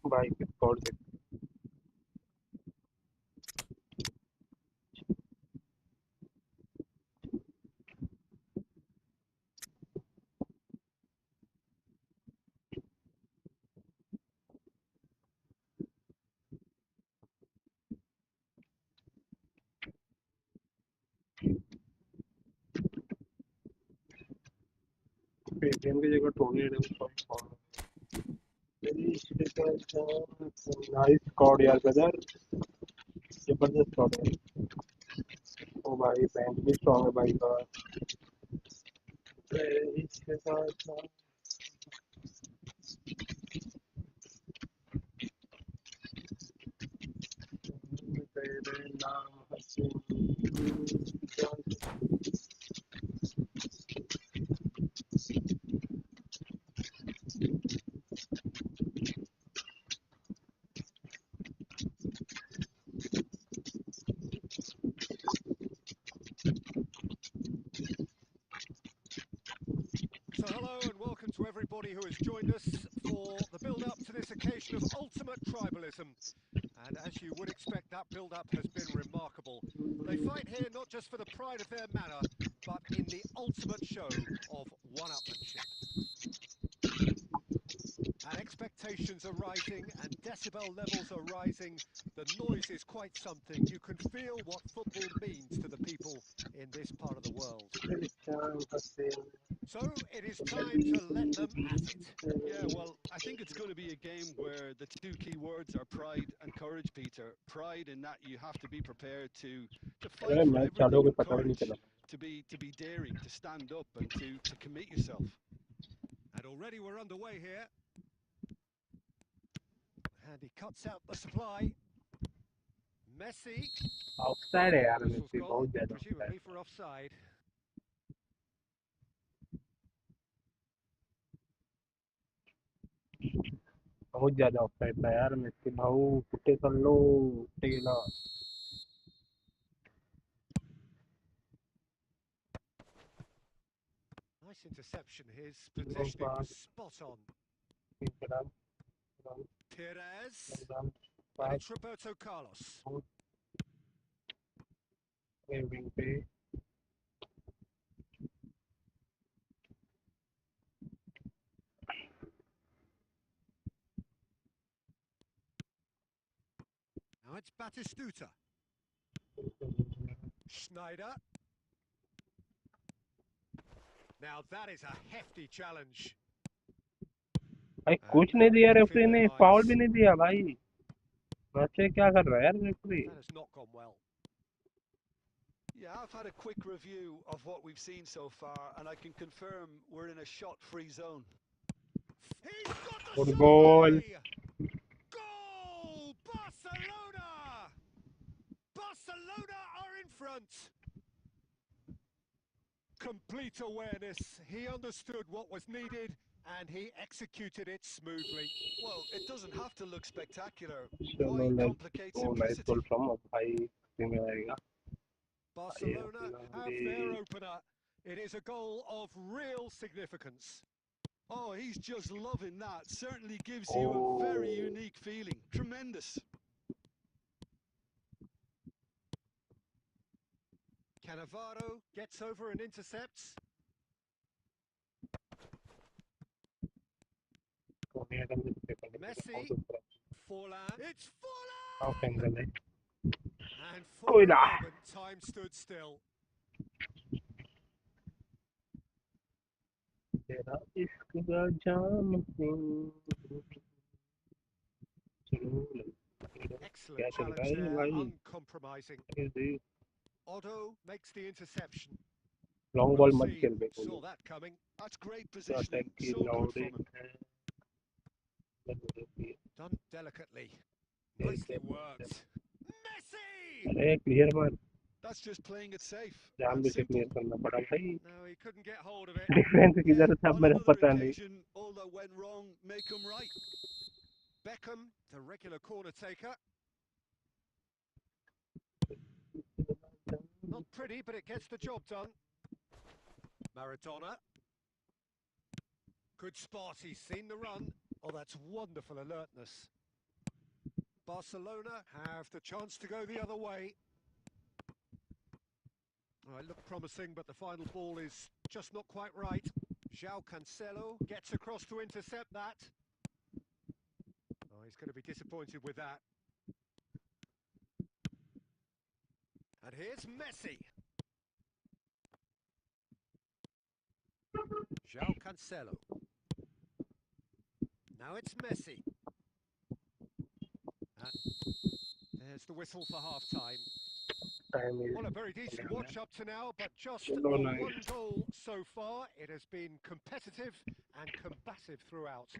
भाई स्कोर देख पेटीएम की जगह टोनी नाइस स्कोर यार ब्रदर, जबरदस्त स्कोर है। ओ भाई बैंक भी स्ट्रांग है भाई का। इसके साथ तेरे नाम हसीन। So hello and welcome to everybody who has joined us for the build-up to this occasion of ultimate tribalism. And as you would expect, that build-up has been remarkable. They fight here not just for the pride of their manor, but in the ultimate show of one-upmanship. And expectations are rising and decibel levels are rising. The noise is quite something. You can feel what football means to the people in this part of the world. So it is time to let them at it. Yeah, well, I think it's going to be a game where the two key words are pride and courage, Peter. Pride in that you have to be prepared to fight for match चालू everything, हो and गया पता भी नहीं courage चला। to be daring, to stand up and to commit yourself. And already we're underway here. And he cuts out the supply. Messi. Offside है यार, Whistle's Messi gone, बहुत ज्यादा ऑफसाइड। presumably for offside. बहुत ज्यादा offside था यार, Messi भाऊ कुत्ते चल लो कुत्ते गेला। Nice interception. His positioning was spot on. Perez. And it's Roberto Carlos. Wing पे Now it's Batistuta. Schneider. Now that is a hefty challenge. भाई कुछ नहीं दिया रेफरी ने, फाउल भी नहीं दिया भाई। मैच क्या कर रहा है यार referee. That has not gone well. Yeah, I've had a quick review of what we've seen so far, and I can confirm we're in a shot-free zone. He's got the Good shot goal. away! Goal! Barcelona! Barcelona are in front. Complete awareness. He understood what was needed and he executed it smoothly. Well, it doesn't have to look spectacular. चलो Why let's complicate go, nice simplicity? Goal from भाई में आएगा। Barcelona have their opener. It is a goal of real significance. Oh, he's just loving that. Certainly gives you a very unique feeling. Tremendous. Cannavaro gets over and intercepts. Messi Forlan. It's of Forlan! Angle है And for कोई a ना moment, time stood still. तेरा इश्क का जाम है Excellent क्या चल रहा challenge है there, भाई uncompromising. Easy Otto makes the interception. Long Well ball मत seen, खेल बे saw Kohli that coming. That's great तो positioning. अटैक की So good from loading him. है Done delicately. Nicely worked. Messi! अरे क्लियर मार That's just playing it safe जान and भी से simple. क्लियर करना पड़ा भाई No, he couldn't get hold of it. Defence Yeah, किधर था on मेरा another पता नहीं occasion, all that went wrong may come right. Beckham, the regular corner taker. Not pretty, but it gets the job done. Maradona. Good spot, he's seen the run. Oh, that's wonderful alertness. Barcelona have the chance to go the other way. Oh, it looked promising, but the final ball is just not quite right. João Cancelo gets across to intercept that. Oh, he's going to be disappointed with that. And here's Messi. João Cancelo. Now it's Messi. And there's the whistle for half-time. Time Well, a very decent watch up to now, but just Chalo, the nice. one goal so far. It has been competitive and combative throughout.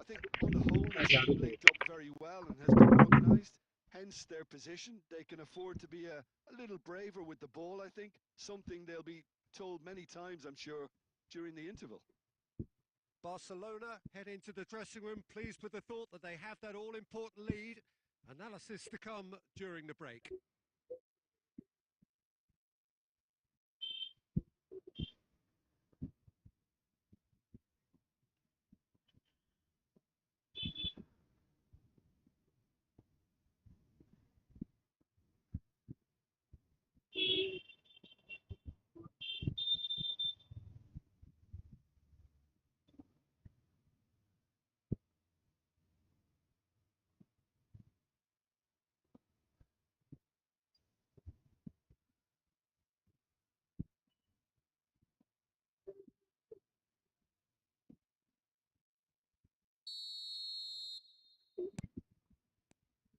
I think on the whole, the team linked up very well and has been organised. Hence their position. They can afford to be a little braver with the ball, I think. Something they'll be told many times, I'm sure, during the interval. Barcelona head into the dressing room pleased with the thought that they have that all-important lead. Analysis to come during the break.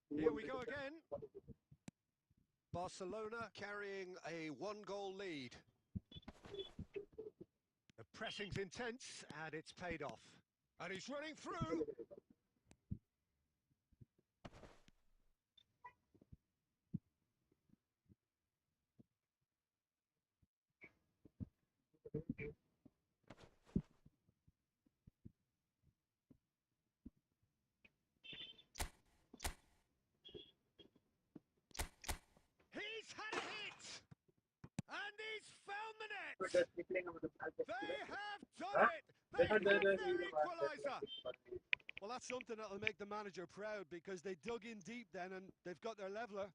Here we go again. Barcelona carrying a one-goal lead. The pressing's intense and it's paid off. And he's running through. He's had a hit! And he's found the net! They have done it! They have their equaliser! Well, that's something that'll make the manager proud because they dug in deep then and they've got their leveller.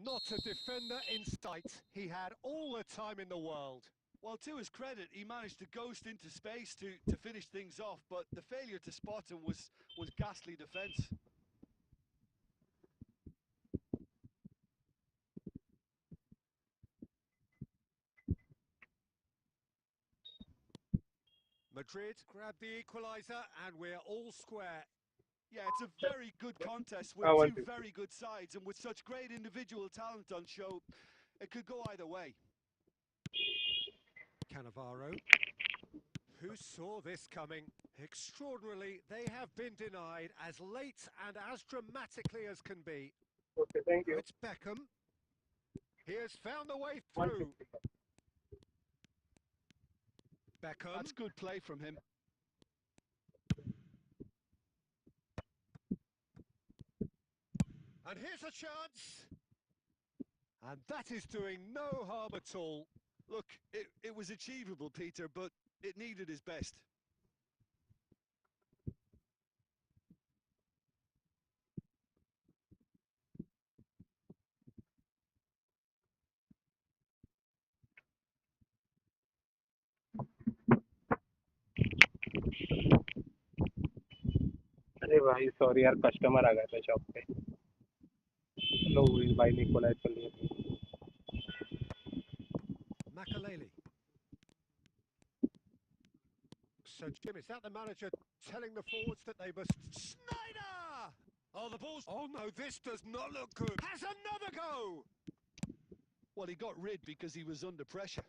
Not a defender in sight. He had all the time in the world. Well, to his credit, he managed to ghost into space to finish things off, but the failure to spot him was ghastly defence. Madrid grab the equaliser and we're all square. Yeah, it's a very good contest with I want two to. very good sides, and with such great individual talent on show, it could go either way. Cannavaro. Who saw this coming? Extraordinarily, they have been denied as late and as dramatically as can be. Okay, thank Now you. it's Beckham. He has found the way through. Beckham. That's good play from him. And here's a chance. And that is doing no harm at all. Look, it was achievable, Peter, but it needed his best. अरे भाई sorry यार customer आ गया था shop पे। लो इस भाई Nicola चलिए। Makaleli. So, Jim, is that the manager telling the forwards that they must... Snyder! Oh, the ball's... Oh, no, this does not look good. Has another go! Well, he got rid because he was under pressure.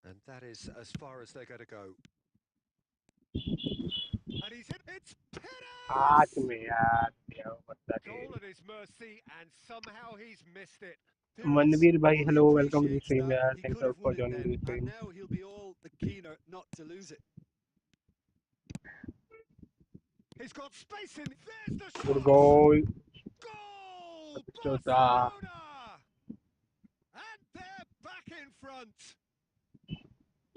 And that is as far as they're going to go. And he's hit. It's आज Peters! में यार क्या बता Goal के at his mercy, and somehow he's missed it. Perez Manveer भाई fully hello welcome to the appreciates stream that. यार He thanks could have for won it joining then, the and stream. now he'll be all the keener not to lose it. He's got space in. There's the good shot! Goal Goal! चौथा Barcelona! And they're back in front.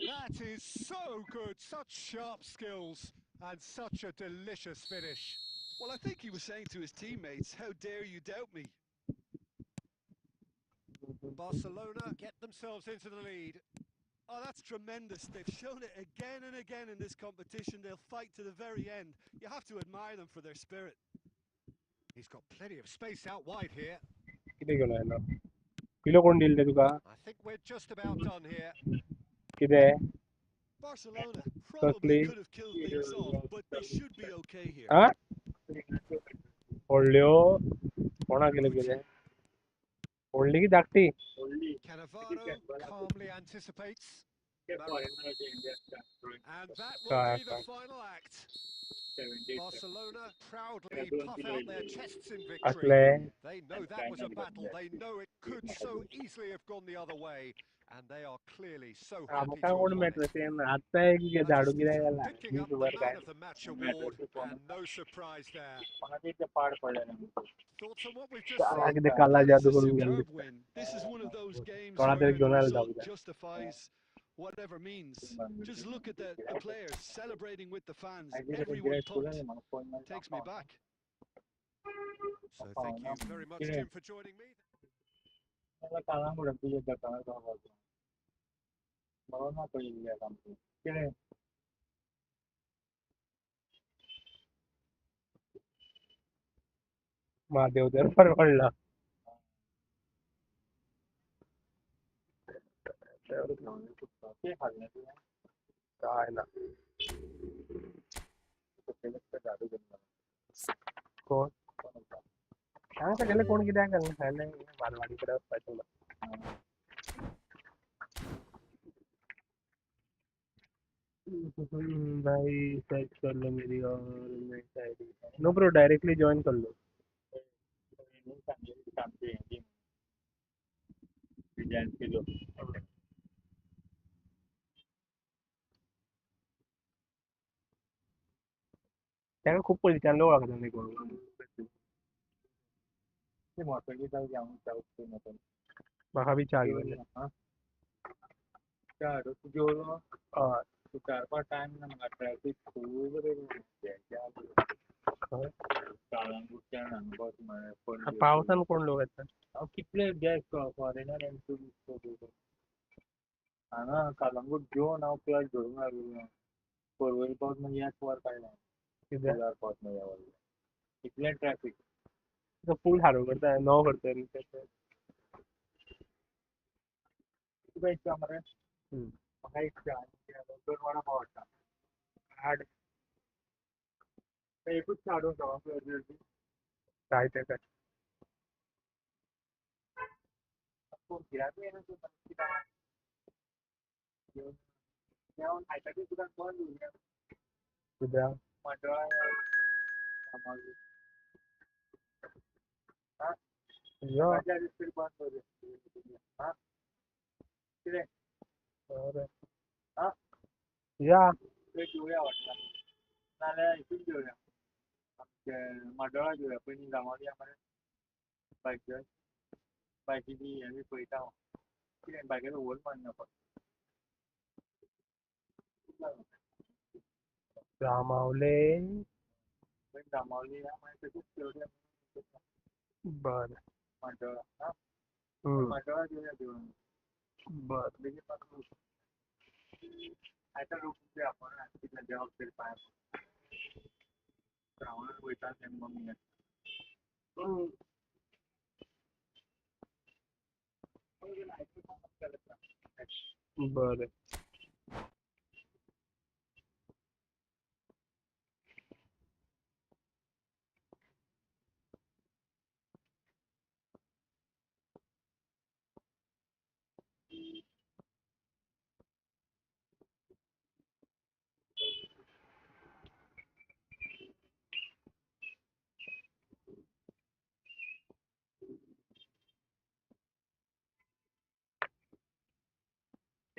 That is so good. Such sharp skills and such a delicious finish. Well, I think he was saying to his teammates, how dare you doubt me? Barcelona get themselves into the lead. Oh, that's tremendous. They've shown it again and again in this competition. They'll fight to the very end. You have to admire them for their spirit. He's got plenty of space out wide here. किती गेलो आहे ना kilo कोण दिल तुका I think we're just about done here. किती Barcelona probably कसली could have killed things off, but they should be okay here. हा ओढल्यो कोणा केलं किती ओढली की धाकटी Cannavaro calmly anticipates. And that will काय be the काय final act. Barcelona proudly puff out their chests in victory. असले They know that was a battle. They know it could so easily have gone the other way. And they are clearly so happy काय to कोण have won met it. रसेन आता है की झाडू गिरा याला Picking up the वर काय Man of the Match award, and no surprise there. Thoughts on what we've just काय seen? किती काला That is जादू a करून गेल superb दिसतं win. This is one of those games कोणा तरी where the घेऊन आला result जाऊ द्या justifies whatever means. Just look at the players celebrating with the fans. Everyone pumped. Takes me back. So thank you very much, Jim, for joining me. Mahadev तर परवडला काय ना कोण सांग सगळे कोण किती काय नाही मालवाडीकडे असतात भाई सर्च कर लो मेरी और मेरी ID no bro directly join कर लो त्यांना खूप पैशांना ओळखलं नाही कोण महा भी चाह गया पावसान कोण लोक येतात कितले गॅस फॉरेनर हांगा कालंगूट घेवन हांव प्लस धरून आयलो पर्वरी पावस म्हणजे याच वर काय ना कित्याक पावस म्हणजे इतलें ट्रॅफिक फूल हारो करता नो करता तुका इच्छा मरे म्हाका इच्छा 2 वरां पावता हाड एकूच हाडून काय ते काय गिरायक येना जेवण खायसाठी सुद्धा बंद होईल उद्या मंडळा बंद होईल हा किती हा या ते घेऊया वाटलं नाल्यार इथून घेऊया मंडळा घेऊया पयलीं गांवांतली आमच्या बायक बायकीची हे बी पळयता हांव कितें बायकेचो होल मारना रामावले रामावली मागीर तशीच घेवया बरें मंडळा हा मंडळा घेवया घेवन बरं आता रूप आपण तिला जबाबदारी पाहिजे श्रावणात वैताग मम्मी बरं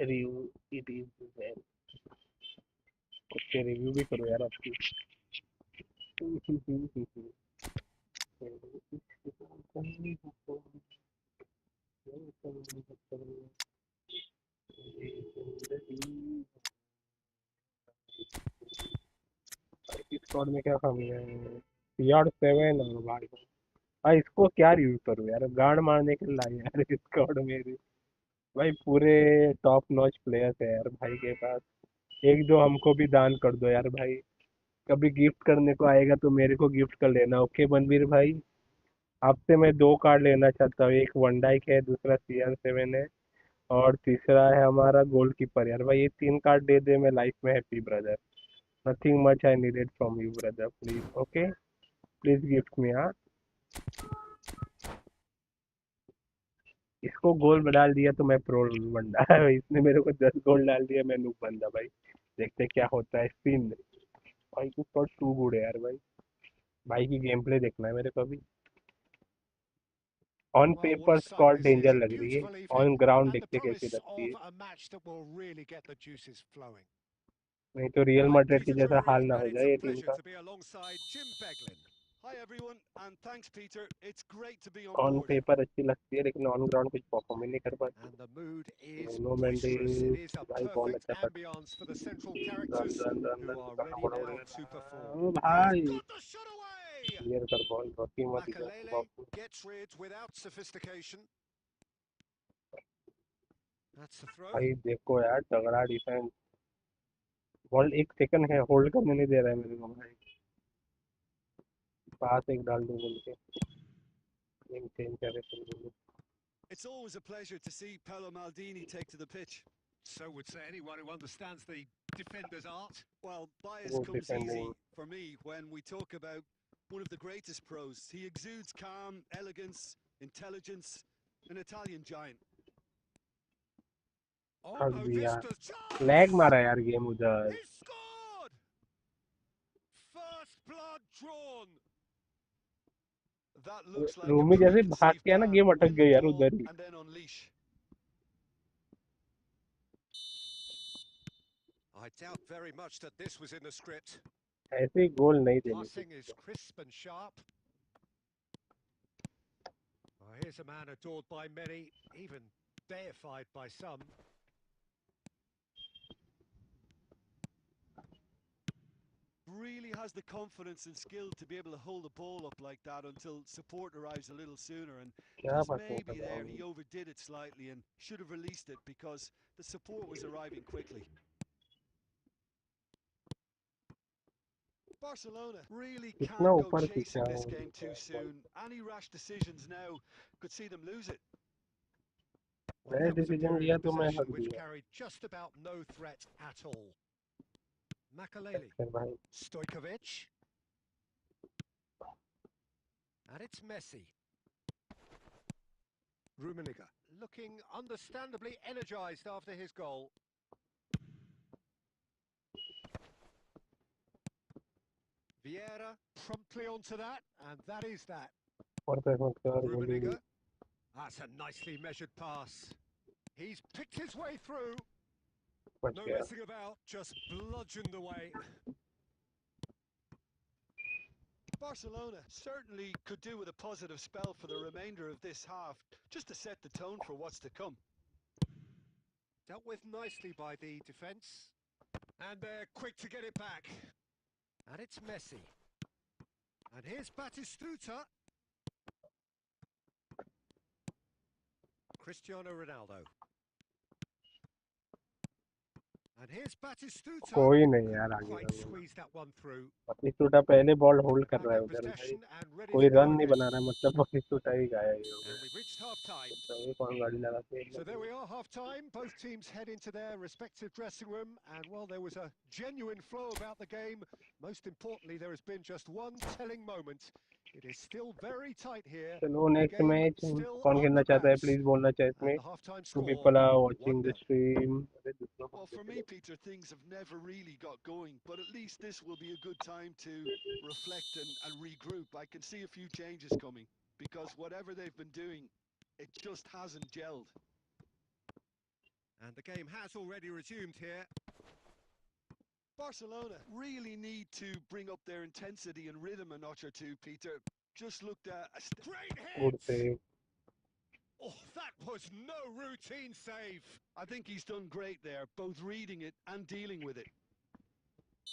रिव्यू इट इज वेल कुछ रिव्यू भी करो यार आपकी इस स्क्वाड में क्या कमी है यार 7 और भाई भाई इसको क्या रिव्यू करूँ यार गांड मारने के लिए लाए यार इस स्क्वाड में भी भाई पूरे टॉप नॉच प्लेयर्स है यार भाई के पास एक दो हमको भी दान कर दो यार भाई कभी गिफ्ट करने को आएगा तो मेरे को गिफ्ट कर लेना ओके बनवीर भाई आपसे मैं 2 कार्ड लेना चाहता हूँ एक वन डाइक है दूसरा CR7 है और तीसरा है हमारा गोलकीपर यार भाई ये 3 कार्ड दे दे मैं लाइफ में happy brother nothing much I needed from you brother please okay please gift me हाँ इसको गोल डाल दिया तो मैं प्रो बंदा इसने मेरे को 10 गोल डाल दिया मैं नूब बंदा भाई देखते क्या होता है स्पिन भाई की शॉट टू गुड है यार भाई की गेम प्ले देखना है मेरे को अभी on Well, what a paper sight Scott this is. Danger A लग रही है beautiful evening on ground and the देखते कैसी promise लगती है of a match that will really get the juices flowing. नहीं तो रियल I'm मैड्रिड की Peter जैसा Drury, हाल ना and हो it's जाए a ये टीम pleasure का to be alongside Jim Beglin. Hi everyone, and thanks Peter. It's great to be on on board. Paper अच्छी लगती है लेकिन ऑन ग्राउंड कुछ परफॉर्म ही नहीं कर पाती And the mood is no boisterous. It Mendis is a भाई बॉल perfect अच्छा था ambience for the central run characters run run who run are कहाँ ready बड़ा now to perform. उड़ेगा ओ He's भाई got the shot away! Clear कर ball रोटी मत दिया Makalele gets rid without sophistication. That's the throw. भाई देखो यार तगड़ा डिफेंस बॉल 1 सेकंड है होल्ड करने नहीं दे रहा है मेरे को भाई पास एक डाल दूं बोल के गेम चेंज करे तुम It's always a pleasure to see Paolo Maldini take to the pitch. So would say anyone who understands the defender's art. Well, bias वो comes defending easy for me when we talk about one of the greatest pros. He exudes calm, elegance, intelligence, an Italian giant. Oh हक no, दिया this does lag chance! मारा यार game उधर He scored! First blood drawn. That looks like a Rumi जैसे भाग preconceived के है ना plan. गेम अटक Win the गई यार ball उधर ही and then unleash. I doubt very much that this was in the script. ऐसे ही गोल नहीं देने Passing is चाहिए crisp and sharp. Oh, here's a man adored by many, even deified by some. Really has the confidence and skill to be able to hold the ball up like that until support arrives a little sooner. And क्या just passing कर maybe रहा there हूँ he overdid it slightly and should have released it because the support was arriving quickly. Barcelona really कितना can't go ऊपर chasing खींचा this हूँ game too soon. Any rash decisions now could see them lose it. Well, मैंने that was a decision period लिया of तो मैं possession हक which दिया carried just about no threat at all. Makaleli, फिर भाई Stojkovic, and it's Messi. Rummenigge, looking understandably energised after his goal. Vieira promptly onto that, and that is that. और पैसों के और गोली Rummenigge, that's a nicely measured pass. He's picked his way through. बच No गया messing about, just bludgeoned away. Barcelona certainly could do with a positive spell for the remainder of this half, just to set the tone for what's to come. Dealt with nicely by the defence. And they're quick to get it back. And it's Messi. And here's Batistuta. Cristiano Ronaldo. And here's Batistuta. कोई नहीं यार Couldn't आगे quite run बना। squeeze that one through. बतिस्टुटा पहले ball hold कर Back रहा है in उधर भाई, possession and ready कोई to go रन नहीं again. बना रहा है, मतलब बतिस्टुटा ही गायब हो And गया। we've reached half-time. तो ये कौन गाड़ी लगा के So there we are, half-time. Both teams head into their respective dressing room. And while there was a genuine flow about the game, most importantly, there has been just one telling moment. It is still very tight here. चलो The next game match still कौन up खेलना for चाहता है grabs. Please बोलना चाहे इसमें। And the half-time to score, people are watching the 1-0. Stream. अरे दूसरा Well, for me, Peter, things have never really got going, but at least this will be a good time to reflect and regroup. I can see a few changes coming because whatever they've been doing, it just hasn't gelled. And the game has already resumed here. Barcelona really need to bring up their intensity and rhythm a notch or two, Peter. Just looked at Great good hit! Save. Oh, that was no routine save. I think he's done great there, both reading it and dealing with it.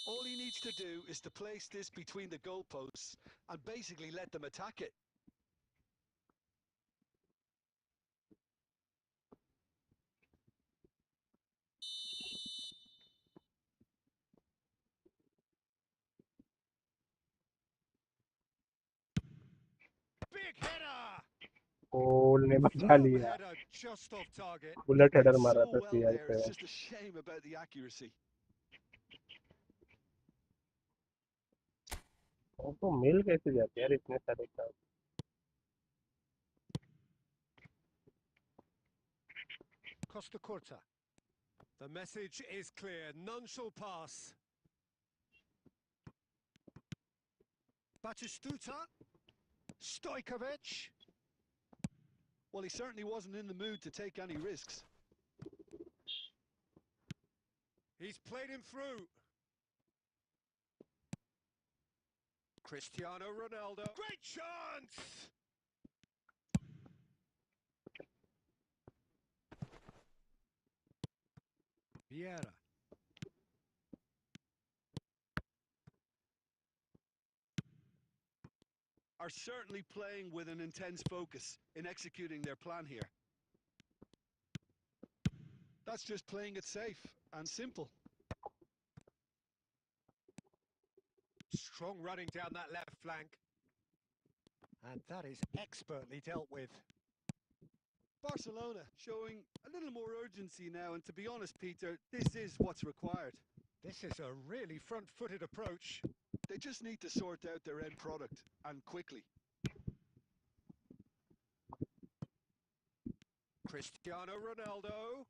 All he needs to do is to place this between the goalposts and basically let them attack it. Big header! गोल ने बचा Firm लिया। header just off target. He bullet did header मारा so था well CR there. पे। It's just a shame about the accuracy. तो मिल कैसे जाते हैं यार इतने सारे काम। Costa Curta. The message is clear. None shall pass. Batistuta. Stojkovic. Well, he certainly wasn't in the mood to take any risks. He's played him through. Cristiano Ronaldo. Great chance! Vieira. Are certainly playing with an intense focus in executing their plan here. That's just playing it safe and simple. Strong running down that left flank. And that is expertly dealt with. Barcelona showing a little more urgency now, and to be honest, Peter, this is what's required. This is a really front-footed approach. They just need to sort out their end product, and quickly. Cristiano Ronaldo.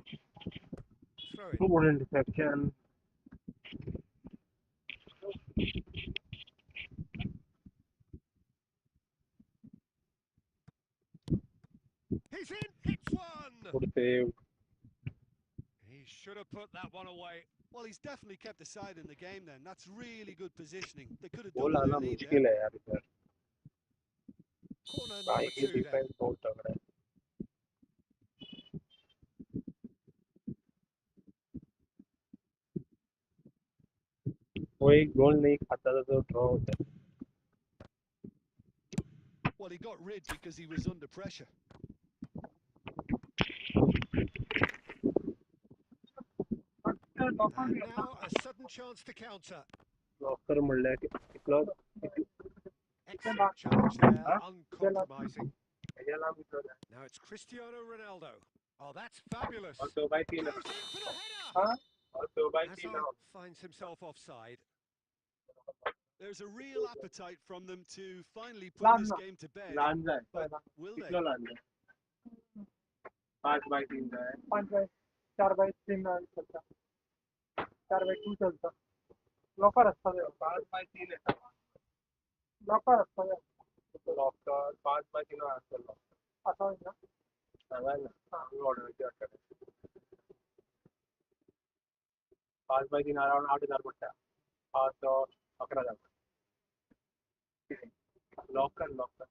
Throw it. Good interception. He's in. Hits one. Good save. He should have put that one away. Well, he's definitely kept the side in the game then. That's really good positioning. They could have goal doubled आना their lead there. मुश्किल है यार इधर। Corner भाई number की 2 then. Defence बहुत तगड़ा है। वो एक गोल नहीं खाता था तो ड्रॉ होता। Well, he got rid because he was under pressure. And now a sudden chance to counter. Locker म्हणलं की close. Excellent challenge there, uncompromising. Now it's Cristiano Ronaldo. Oh, that's fabulous. और तो भाई तीन। Goes in for the header. हाँ और तो भाई तीन। Hazard finds himself offside. There's a real appetite from them to finally put this game to bed. Lanja But will they? कितना लांजा 5/3 का है। 4/3 चलता। 4/2 चलता। लॉकर असता है 5/3 है। लॉकर असता है। लॉकर 5/3 असता लॉकर। असं आहे ना? सांगा ना। आम्ही ऑर्डर केली वाटतं। 5/3 अराउंड 8,000 पडता। 11,000। लॉकर लॉकर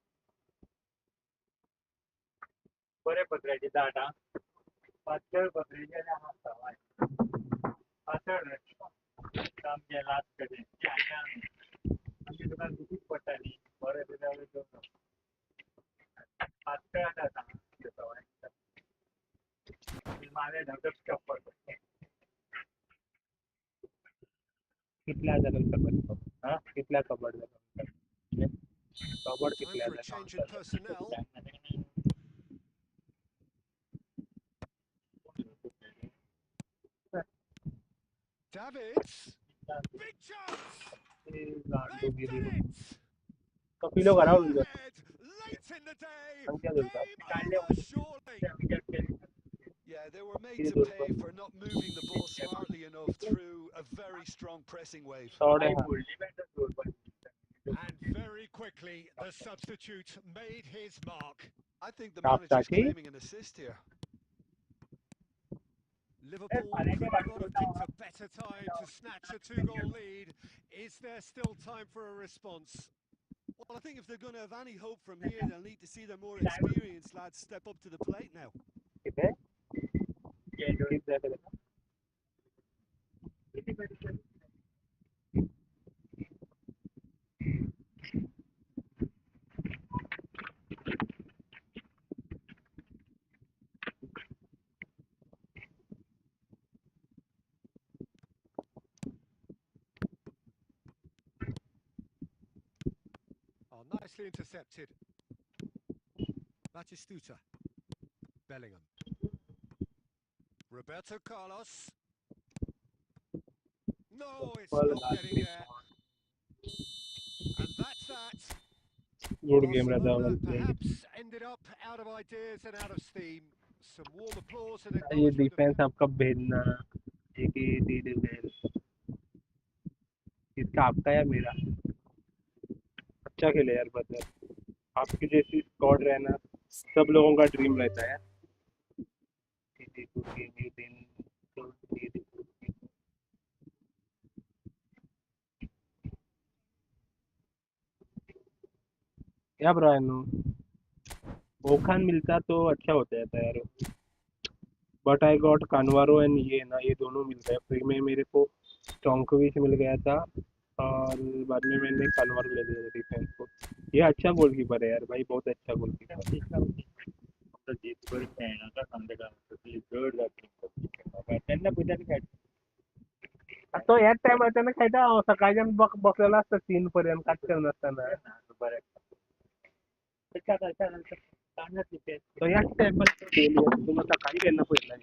बरे पत्र्याची दाटा पातळ पत्र्याची आसता पातळ काम केला कधी आमची दुकान दुखीच पडटाली बरे तुझ्या पातळ दाटा घेता. 妈的，两个小伙子。कितल्या जणांक सकट हा कितल्या कबड कबड Time कितल्या for a change in personnel. Davids. Big chance. They've done it. कपिलो Two घरावर ahead. Late in the day. सांगते Game over surely. Yeah, they were made to pay for not moving the ball smartly enough through a very strong pressing wave. And very quickly, the substitute made his mark. I think the Top manager's Taki. claiming an assist here. Liverpool could not have picked a better time to snatch a two-goal lead. Is there still time for a response? Well, I think if they're going to have any hope from here, they'll need to see their more experienced lads step up to the plate now. कितने Oh, nicely intercepted. Batistuta. Bellingham. Roberto Carlos. No, it's not getting there. And that's that. Good game रहता Barcelona है perhaps ended up out of ideas and out of steam. Some warm applause and ये acknowledgement of defence आपका भेजना एक ही defence इसका आपका या मेरा अच्छा खेले यार बदर आपकी जैसी स्क्वाड रहना सब लोगों का ड्रीम रहता है क्या ब्रायन ओखान मिलता तो अच्छा होता है यार बट आई गॉट कानवारो एंड ये ना ये दोनों मिल गए फ्री में मेरे को टोंकोविच मिल गया था और बाद में मैंने कानवारो ले लिया डिफेंस को ये अच्छा गोलकीपर है यार भाई बहुत अच्छा गोलकीपर तो याच टाइम त्यानं खायचा सकाळच्या बसलेला असतं 3 पर्यंत काच करत असताना तो याच टाइम तुम्हाला सकाळी त्यांना पहिला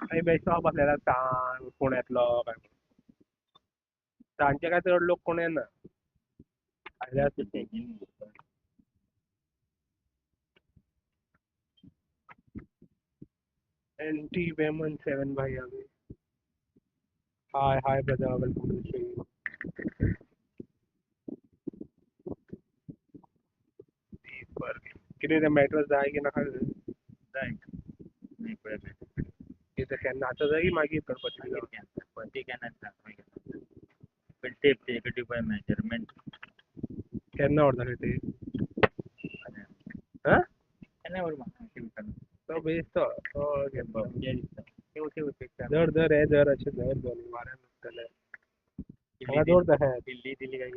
काही बेस्ट बसलेला ताण पुण्यातलं काय ताणचे काय तर लोक कोण आहे ना आले असते एंटी वेमन 7 भाई अभी hi brother welcome to the stream पर किती मॅटर्स जाय की नका इथं त्यांना आता जाई मागे गणपती मेजरमेंट त्यांना order ते हा तो बेस्ट दर है दर अच्छे दर दोन मारे चले मला जोर है दिल्ली काय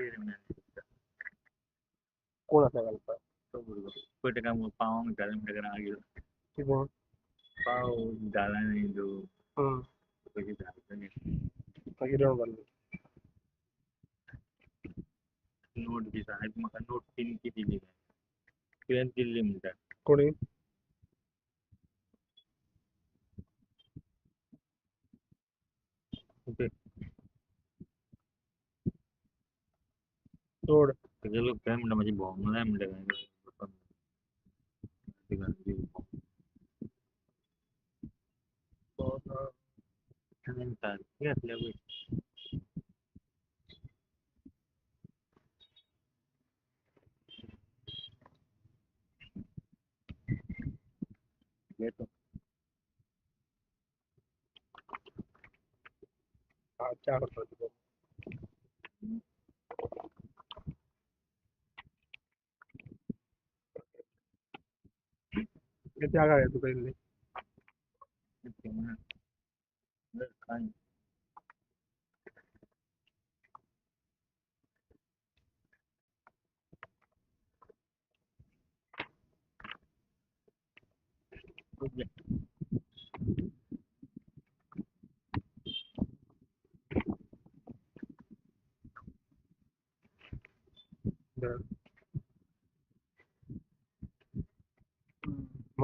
कोण असा गल्पा कुठे काम पाव गरम वगैरे आगे की बोल पाव डाला नहीं जो कहीं डालते नहीं कहीं डाल बोल नोट की साइड में नोट 3 की दिल्ली है किरण दिल्ली में कोणी ओके सोड सगळे लोक काय म्हणतात माझी बॉम्ब नाही म्हणतात हे असल्या येतो अच्छा होतो क्या कर तू पहले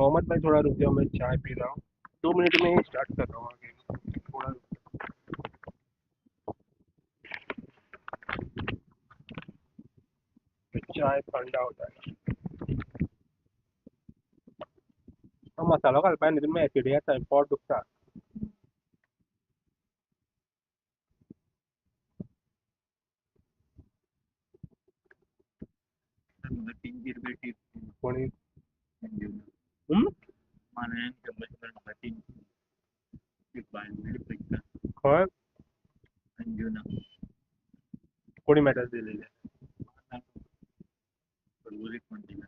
मोहम्मद भाई थोड़ा रुक जाओ, मैं चाय पी रहा हूँ, 2 मिनट में ही स्टार्ट कर रहा हूँ आगे, थोड़ा चाय ठंडा हो जाएगा। तो मसाला का पानी तो मैं एसिड है, पॉट दुखता कोणी mana yang gambar-gambar batin di balik periksa खर anjuna कोणी मॅटर दिलेले mana berulik mandila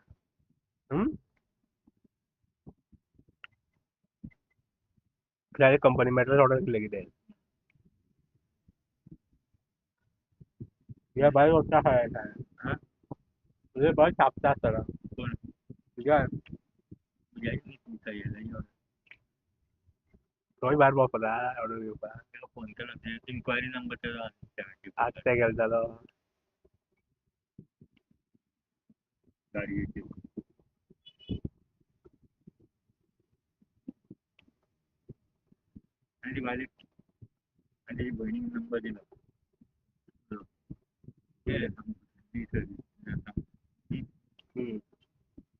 direct company matter order केले की ते या भाई होता है ha तुझे भाई छापता सर pun ठीक है jadi kita ya lah yo कोई बार बहुत पता है ऑर्डर के ऊपर telepon kalau dia inquiry number tu lah आज से गल चलो dari itu nanti balik nanti burning number dia lah ya di service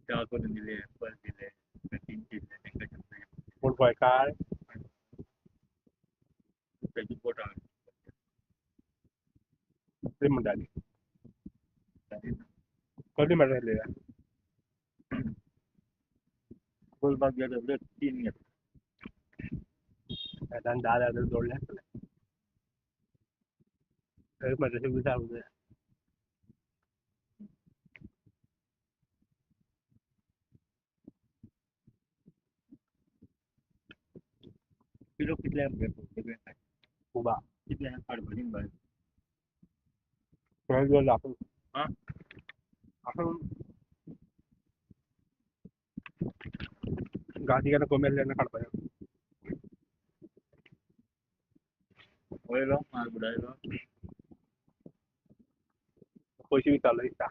क्या को दिले पर दिले तीन चीज देंगे जब फोन कोई कार पेज फोटो सिम डाली कभी मॅटर ले फुल बाग गया तो तीन है dan दादा तो जोड़ले एक मॅटर से गुजार हो गया किलो कितने हम गए उबा कितने हैं हर भरी बार मैं जो लाखों हाँ आपण गाड़ी का कोमेल लेना काढ पाहिजे ओए लो मार बुढ़ाई लो पैसे भी चालू इच्छा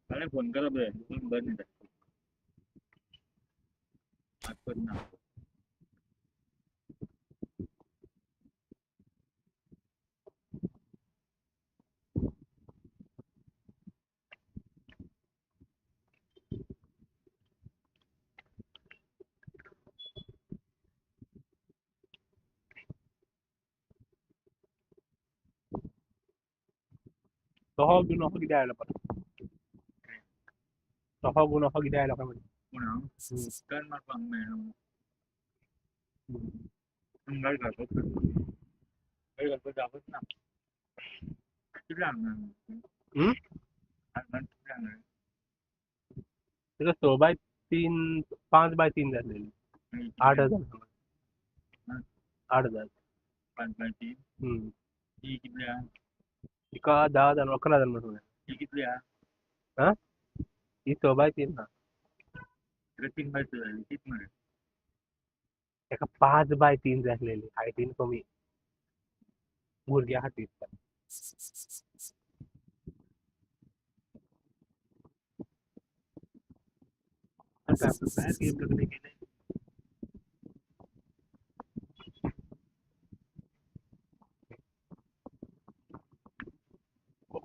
अरे फोन करो बे फोन बंद नहीं था आज पर ना toho guno ko gidaya pa toho guno ko gidaya ka man पुन्हा कर मार पांग में हम घर का तो घर का तो जावत ना कितना ना कितना त्याला 100/3 5/3 झालेली 8,000 8,000 5/3 ये कितना एका 10,000 11,000 म्हणून ये कितना हा ही 100/3 ना तीन बाय कितना एका 5/3 झालेली हायटीन कमी भुरग्या हातीत आता बाहेर गेम लग्न केले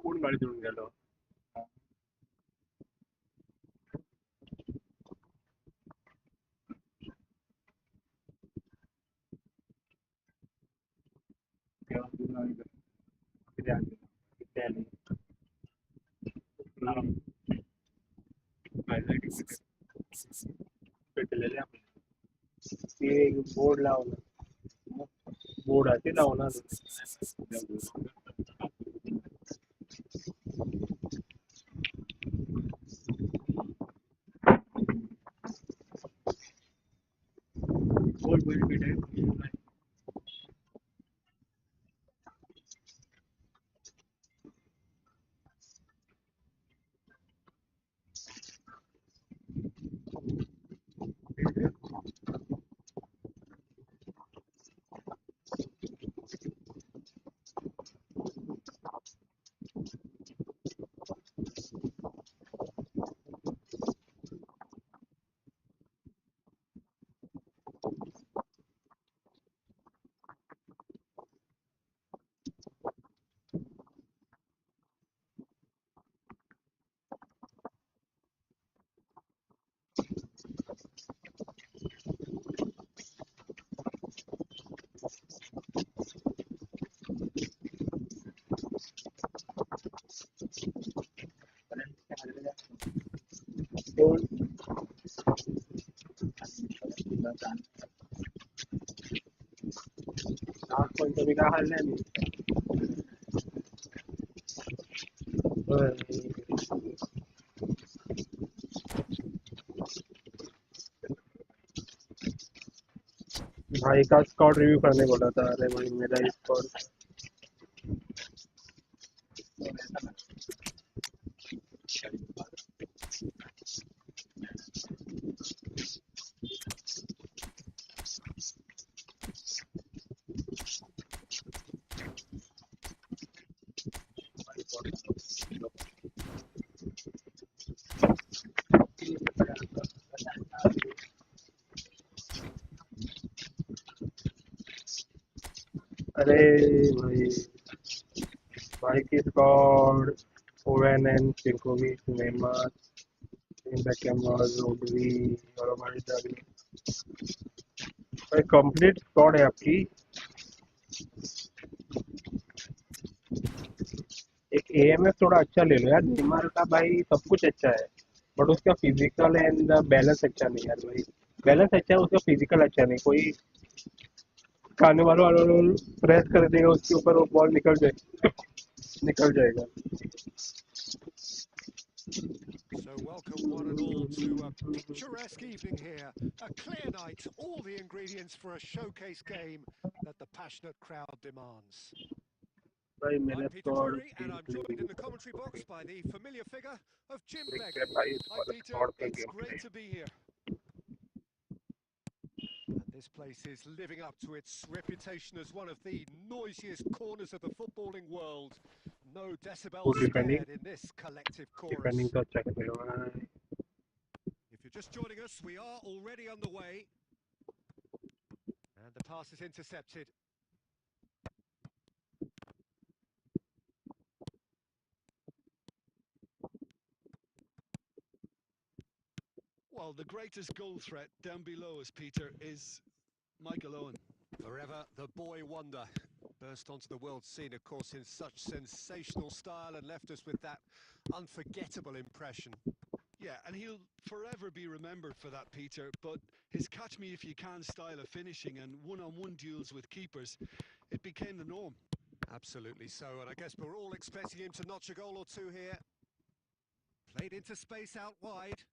कोण गाडी देऊन गेलो क्या दूसरा किती आली किती आली भेटलेले आपण ते बोर्ड लावलं बोर्ड ते लावणार और बेनिफिट है goal. Last point अभी का हाल है नहीं. भाई का स्क्वाड रिव्यू करने बोला था. अरे भाई मेरा स्क्वाड अरे भाई भाई की स्क्वाड ओवेन एंड चिंकोविच Neymar in the camera Rodri और हमारी जागी भाई कंप्लीट स्क्वाड है आपकी. एक एएमएफ थोड़ा अच्छा ले लो यार. नेमार का भाई सब कुछ अच्छा है बट उसका फिजिकल एंड बैलेंस अच्छा नहीं यार भाई. बैलेंस अच्छा है उसका फिजिकल अच्छा नहीं. कोई खाने वालों वालों प्रेस कर देगा उसके ऊपर वो बॉल निकल जाएगा. So welcome one and all to a picturesque evening here. A clear night, all the ingredients for a showcase game that the passionate crowd demands. भाई मैंने I'm Peter squad Drury and I'm joined in the commentary box by the familiar figure of Jim Beck. भाई Hi, Peter. Squad का It's game great play. to be here. And this place is living up to its reputation as one of the noisiest corners of the footballing world. No decibels good defending. spared in this collective defending chorus. तो अच्छा कर रहे हो भाई. If you're just joining us, we are already on the way. And the pass is intercepted. Well, the greatest goal threat down below us, Peter, is Michael Owen. Forever the boy wonder. Burst onto the world scene, of course, in such sensational style and left us with that unforgettable impression. Yeah, and he'll forever be remembered for that, Peter, but his catch-me-if-you-can style of finishing and one-on-one duels with keepers, it became the norm. Absolutely so, and I guess we're all expecting him to notch a goal or two here. Played into space out wide.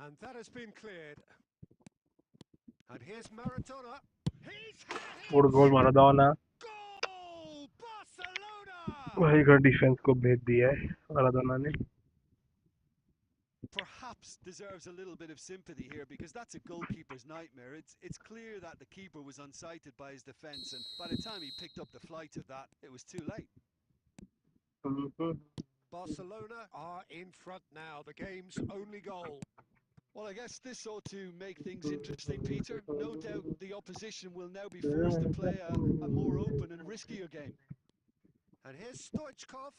And that has been cleared. And here's Maradona. He's had it! Good goal Maradona. Goal! Barcelona! भाई का defence को भेज दिया है Maradona ने. Perhaps deserves a little bit of sympathy here because that's a goalkeeper's nightmare. It's clear that the keeper was unsighted by his defence, and by the time he picked up the flight of that, it was too late. Barcelona are in front now, the game's only goal. Well, I guess this ought to make things interesting, Peter. No doubt the opposition will now be forced to play a more open and riskier game. And here's Stoichkov.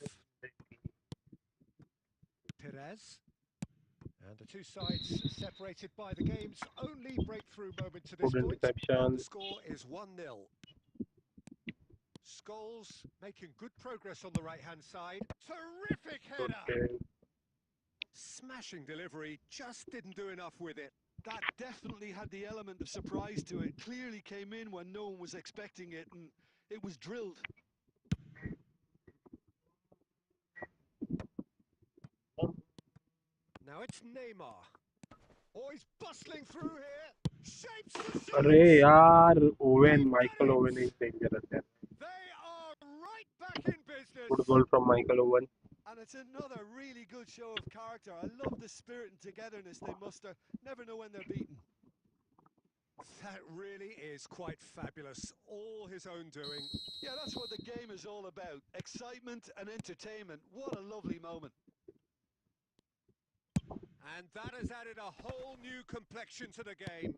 Perez. And the two sides separated by the game's only breakthrough moment to this good point. Interception. And the score is 1-0. Scholes making good progress on the right-hand side. Terrific header! Smashing delivery, just didn't do enough with it. That definitely had the element of surprise to it. Clearly came in when no one was expecting it, and it was drilled. Now it's Neymar. Oh, he's bustling through here. Shapes the shot. अरे यार Owen They've Michael done Owen it. Is dangerous है. They are right back in good business. Goal from Michael Owen. And it's another really good show of character. I love the spirit and togetherness they muster. Never know when they're beaten. That really is quite fabulous. All his own doing. Yeah, that's what the game is all about. Excitement and entertainment. What a lovely moment. And that has added a whole new complexion to the game.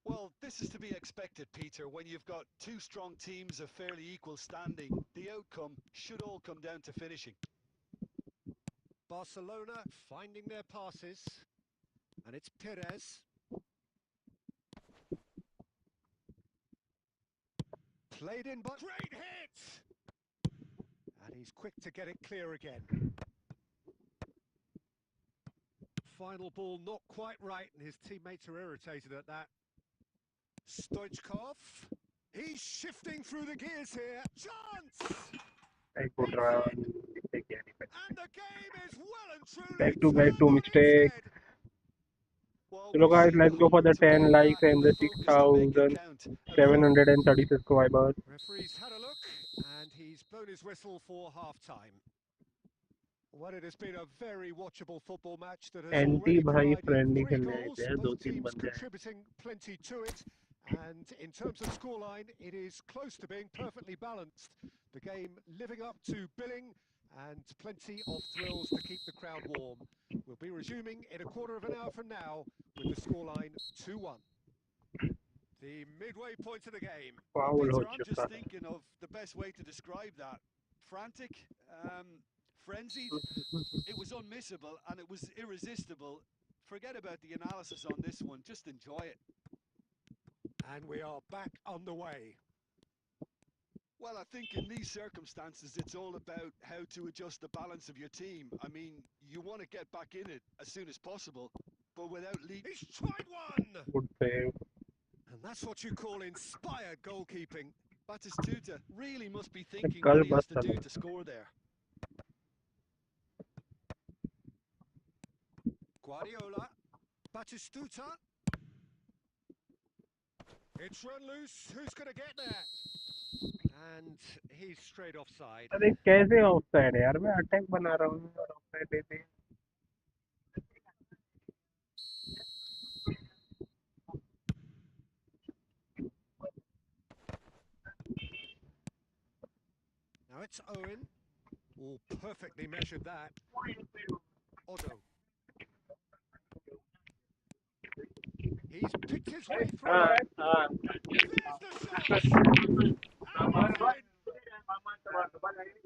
Well, this is to be expected, Peter. When you've got two strong teams of fairly equal standing, the outcome should all come down to finishing. Barcelona finding their passes. And it's Perez. Played in, but great hit! And he's quick to get it clear again. final ball not quite right, and his teammates are irritated at that. Stoichkov. He's shifting through the gears here. Chance! एक good run mistake किया defense And the game is well and truly back to back turned two on its mistake. head. Well, Chalo we've guys, seen the let's go for hunger the to 10 play likes back and and the the focus to make it count. And for 6,730 subscribers. Referee's had a look, and he's blown his whistle for half-time. Well, it has been a very watchable football match that has anti already भाई provided friendly 3 खेलने आए goals, थे यार, दो both तीन teams बंदे आए. contributing plenty to it. And in terms of scoreline, it is close to being perfectly balanced. The game living up to billing and plenty of thrills to keep the crowd warm. We'll be resuming in a quarter of an hour from now with the scoreline 2-1. The midway point of the game. Well, foul हो Peter, I'm चुका just है. thinking of the best way to describe that. Frantic, frenzied. It was unmissable and it was irresistible. Forget about the analysis on this one. Just enjoy it. And we are back underway. Well, I think in these circumstances, it's all about how to adjust the balance of your team. I mean, you want to get back in it as soon as possible, but without leading. He's tried one! Good save. And that's what you call inspired goalkeeping. Batistuta really must be thinking कल what he बस has to do चला. to score there. Guardiola, Batistuta. It's run loose. Who's going to get there? And he's straight offside. अरे कैसे offside है यार, मैं attack बना रहा हूँ और ऑफसाइड देते हैं. Now it's Owen. Oh, perfectly measured that. Otto. He's picked his way through. हाँ. There's the shot! And it's in!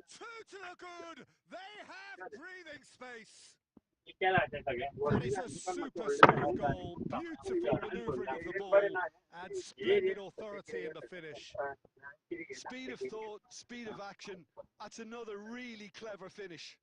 Two to the good! They have breathing space! That is a super smooth goal, beautiful manoeuvring of the ball, and splendid authority in the finish. Speed of thought, speed of action. That's another really clever finish.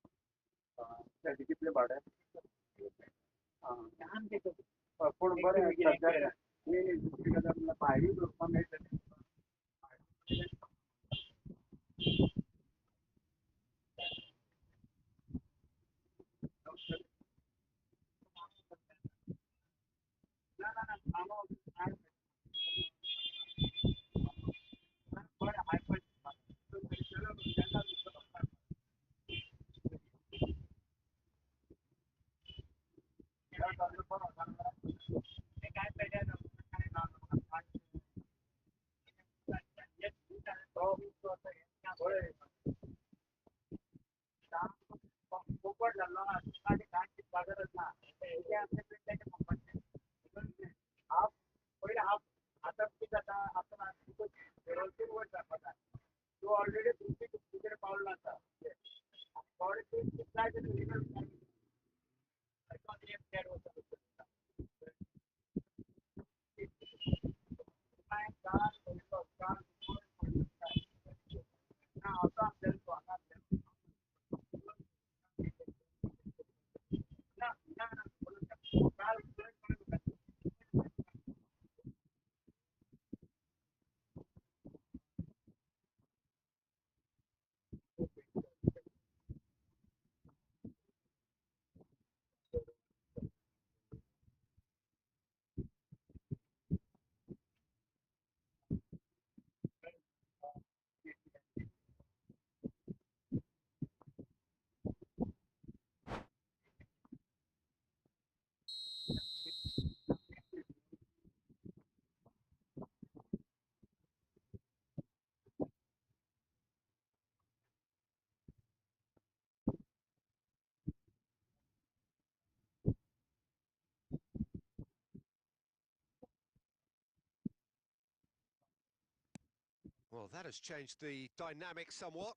Well, that has changed the dynamic somewhat.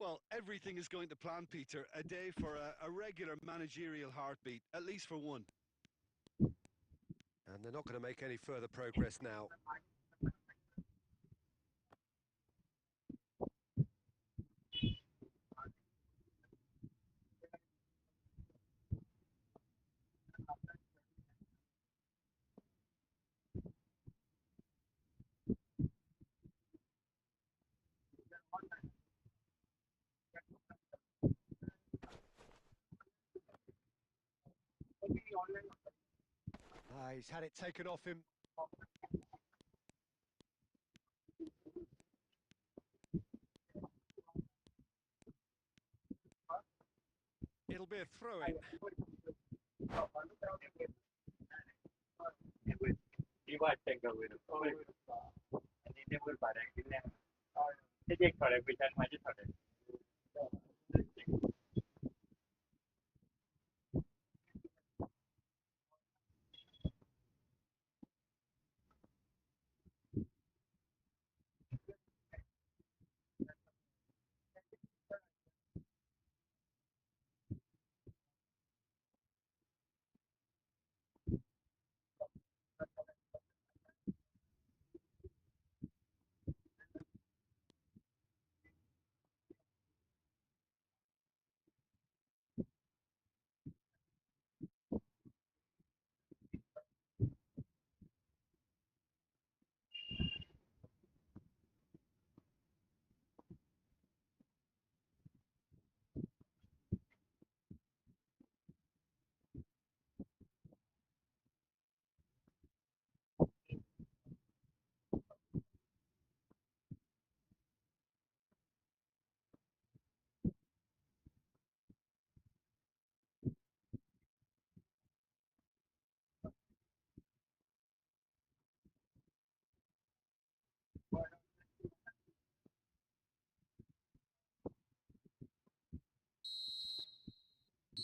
Well, everything is going to plan, Peter. A day for a regular managerial heartbeat, at least for one. And they're not going to make any further progress now. He's had it taken off him. It'll be a throw-in.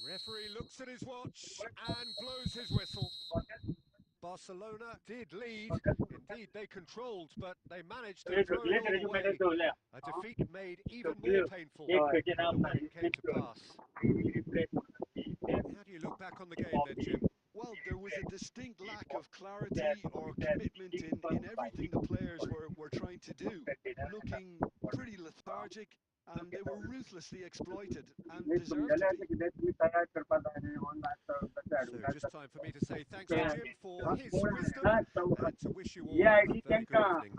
Referee looks at his watch and blows his whistle. Barcelona did lead. Indeed, they controlled, but they managed to throw it all away. A defeat made even more painful than the one that came to pass. How do you look back on the game then, Jim? Well, there was a distinct lack of clarity or commitment in everything the players were trying to do. Looking pretty lethargic, and they were ruthlessly exploited and deserved to be. So just time for me to say thanks to Jim for his wisdom and to wish you all a very good evening.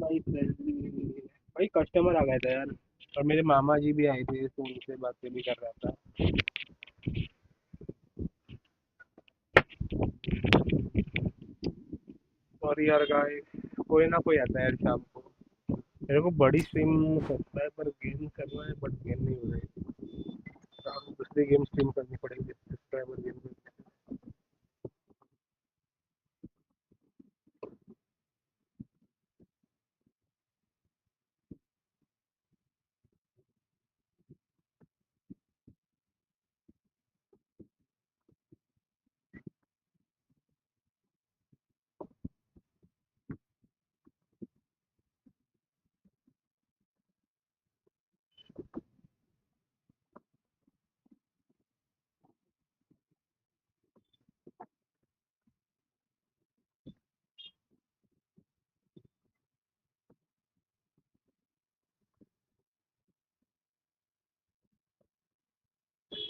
भाई friendly भाई customer आ गए थे यार। और मेरे मामा जी भी आए थे तो उनसे बातें भी कर रहा था। और यार गाइस कोई ना कोई आता है यार शाम को। मेरे को बड़ी स्ट्रीम करना है पर गेम करना है बट गेम नहीं हो रहा है। शाम दूसरी गेम स्ट्रीम करनी पड़ेगी सब्सक्राइबर गेम में।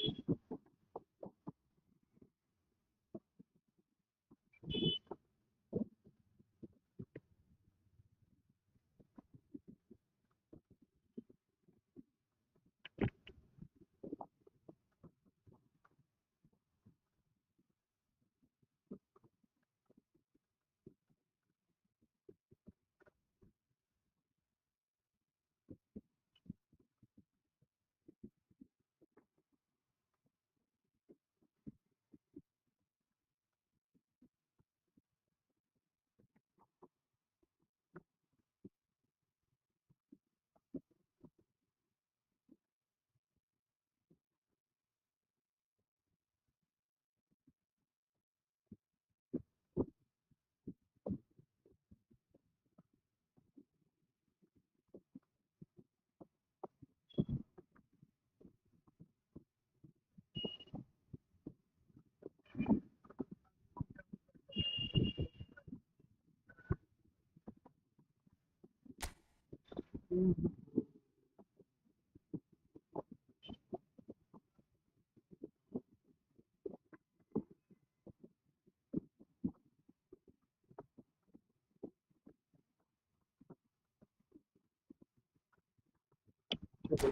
चलो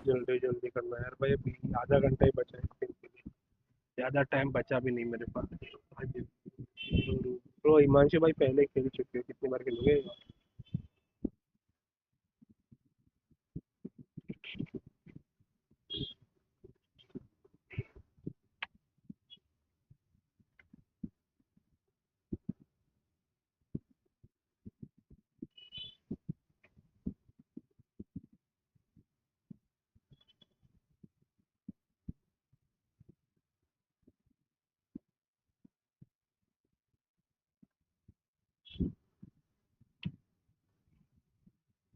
जल्दी जल्दी करना यार भाई, अभी आधा घंटा ही बचा है खेल के लिए। ज्यादा टाइम बचा भी नहीं मेरे पास। हाँ जी। ब्रो हिमांशु भाई पहले खेल चुके हो, कितनी बार खेलोगे?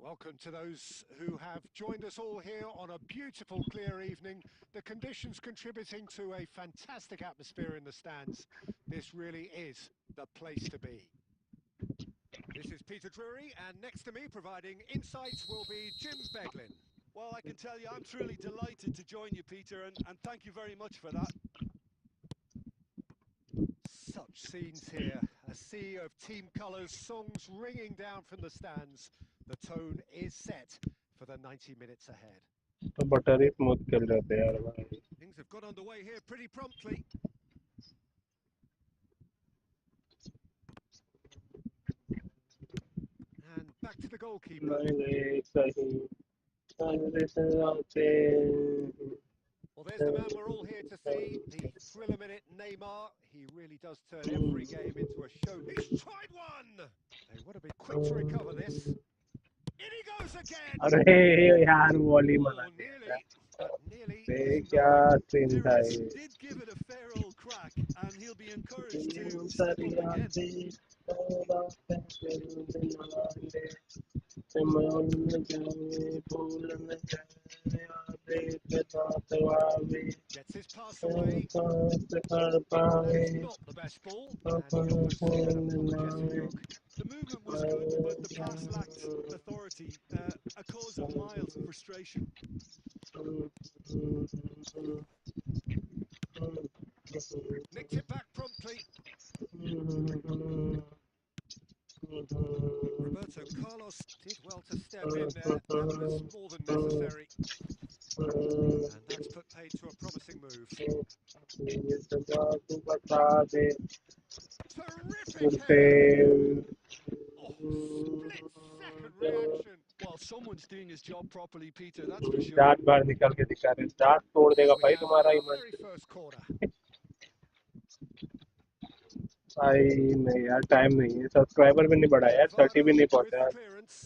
Welcome to those who have joined us all here on a beautiful, clear evening. The conditions contributing to a fantastic atmosphere in the stands. This really is the place to be. This is Peter Drury, and next to me providing insights will be Jim Beglin. Well, I can tell you I'm truly delighted to join you, Peter, and thank you very much for that. Such scenes here, a sea of team colours, songs ringing down from the stands. The tone is set for the 90 minutes ahead. तो butter ही smooth खेल रहे थे यार भाई। Things have got underway here pretty promptly. And back to the goalkeeper. Well, there's the man we're all here to see, the thriller-minute Neymar. He really does turn every game into a show. He's tried one! They would have been quick to recover this. In he goes again! अरे यार volley Oh, बना दिया nearly, but nearly ये is क्या nothing. Scene था Pires ये? did give it a fair old crack, and he'll be encouraged to step up again. Gets his pass away. Well, that is not the best ball, and he offers an apologetic hug. The movement was good, but the pass lacked authority, a cause of mild frustration. Nicked it back promptly. Roberto Carlos did well to step in there. That was more than necessary. And that's put paid to a promising move. Terrific header. Oh, split-second reaction. Well, someone's doing his job properly, Peter, that's for sure. दांत बाहर निकाल के दिखा रहे, दांत तोड़ देगा We भाई have तुम्हारा our Iman. very first corner. भाई नहीं यार, टाइम नहीं है, सब्सक्राइबर भी नहीं बढ़ा यार, 30 भी Alvaro नहीं with पहुंचा the यार। clearance.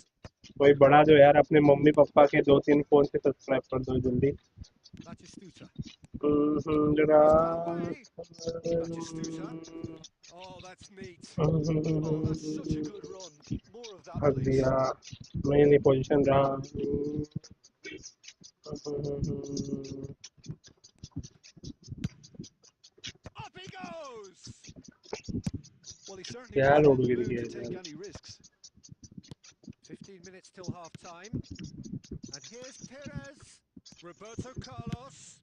कोई बढ़ा दो यार, अपने मम्मी पापा के 2-3 फोन से सब्सक्राइब कर दो जल्दी। Batistuta. जरा He's got away. Batistuta. Oh, that's neat. Oh, that's such a good run. More of that, हक please. दिया, मैं नहीं पोजीशन रहा। Up he goes! Well, he certainly क्या wasn't लोड in the गिर mood गया to take यार। any risks. 15 minutes till half-time. And here's Perez. Roberto Carlos.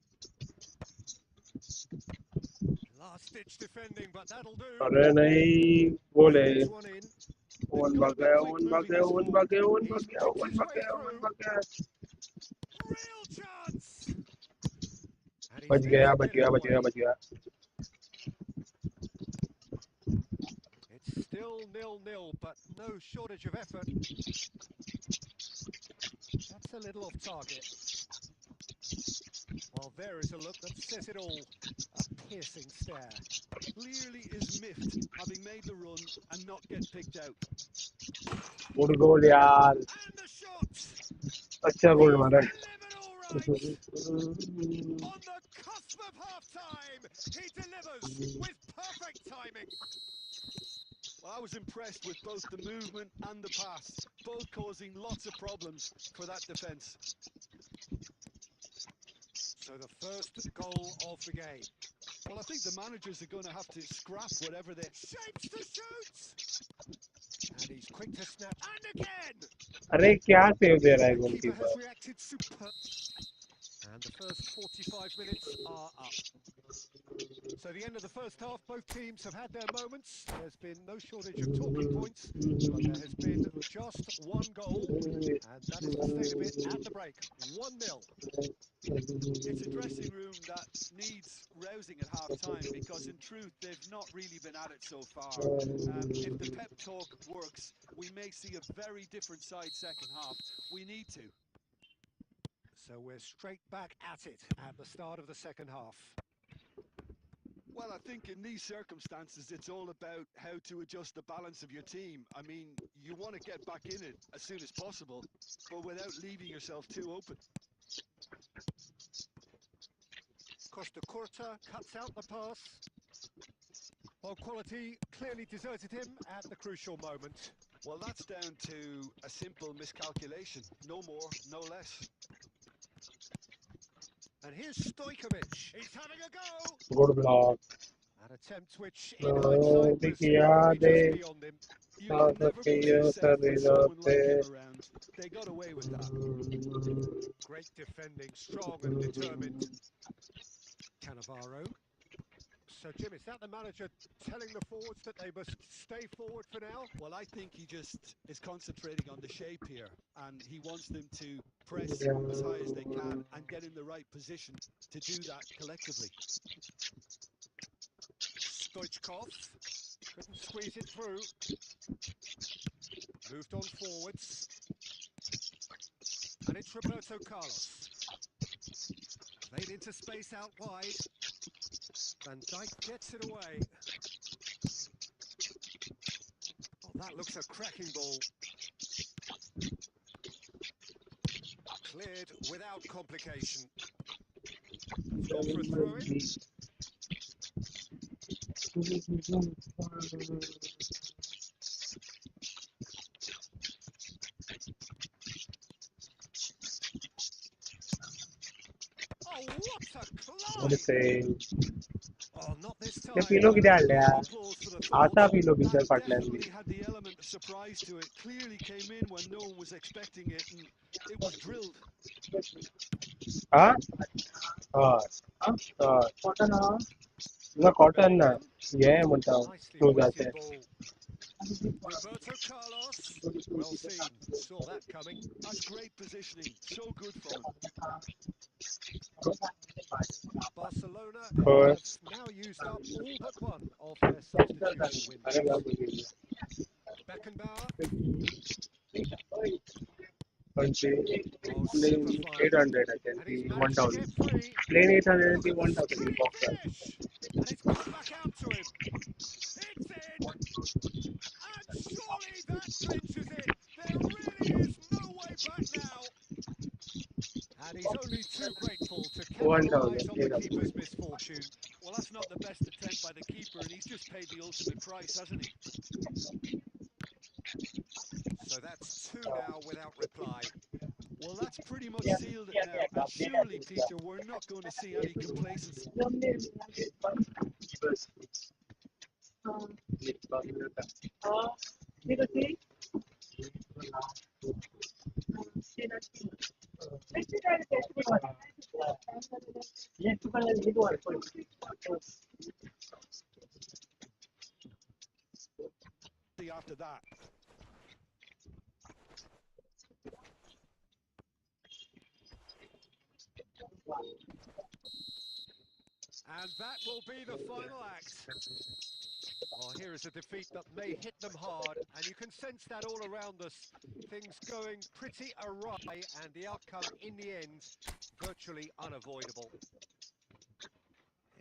last-ditch defending, but that'll do. अरे नहीं बोले Heads one in. One They've got भाग to be गया quick one भाग moving गया this वन forward. भाग गया वन भाग He's गया picked वन his भाग way गया वन through. भाग गया Real chance. And he's बच managed गया to बच get it गया बच गया away. बच गया It's still 0-0, but no shortage of effort. That's a little off target. Well, there is a look that says it all. A piercing stare. Clearly is miffed, having made the run and not get picked out. Good goal यार And the shot! अच्छा गोल He's मारा delivered all right! On the cusp of half-time, he delivers with perfect timing. Well, I was impressed with both the movement and the pass, both causing lots of problems for that defence. So the first goal of the game. Well, I think the managers are going to have to scrap whatever they... Shapes to shoot! And he's quick to snap. And again! अरे क्या save दे रहा है The keeper has goalkeeper reacted superb. And the first 45 minutes are up. So the end of the first half, both teams have had their moments. There's been no shortage of talking points, but there has been just one goal, and that is the state of it at the break. 1-0. It's a dressing room that needs rousing at half-time because, in truth, they've not really been at it so far. If the pep talk works, we may see a very different side second half. We need to. So we're straight back at it at the start of the second half. Well, I think in these circumstances, it's all about how to adjust the balance of your team. I mean, you want to get back in it as soon as possible, but without leaving yourself too open. Costa Curta cuts out the pass. While quality clearly deserted him at the crucial moment. Well, that's down to a simple miscalculation. No more, no less. And here's Stojkovic. He's having a go. Good block An attempt which, in hindsight, was probably just beyond him. You can never push yourself with someone like him around. They got away with that. Great defending, strong and determined. Cannavaro. So, Jim, is that the manager telling the forwards that they must stay forward for now? Well, I think he just is concentrating on the shape here, and he wants them to press as high as they can and get in the right position to do that collectively. Stoichkov couldn't squeeze it through. Moved on forwards. And it's Roberto Carlos. Played into space out wide. Van Dijk gets it away. Oh, that looks a cracking ball. Cleared without complication. That's gone for a throw-in. Oh, what a climb! Oh, not this time. पीलो की डाल यार Applause for the thought. आता पीलो की That चल फट definitely लेंगे had the element of surprise to it. Clearly came in when no one was expecting it, and it was drilled. हाँ हाँ हाँ कॉटन हाँ ना कॉटन ना ये मतलब Nicely क्लोज आते weighted ball. Roberto Carlos. Well seen. Saw that coming. That's great positioning. So good from him. Barcelona have now used up all but one of their substitution windows. Beckenbauer. Oh, super fine. 800 I can And he's see managed to 1000 get free. plain 800 Look की at the 1000 की stunning box finish. And it's got back out to him. It's in. And surely that clinches it. There really is no way back now. And he's only too grateful to 1000 capitalise on the keeper's misfortune. Well, that's not the best attempt by the keeper, and he's just paid the ultimate price, hasn't he? So that's two now without reply. Well, that's pretty much sealed it now. And surely, Peter, we're not going to see any complacency. penalty after that. And that will be the final act. Well, here is a defeat that may hit them hard, and you can sense that all around us. Things going pretty awry, and the outcome in the end, virtually unavoidable.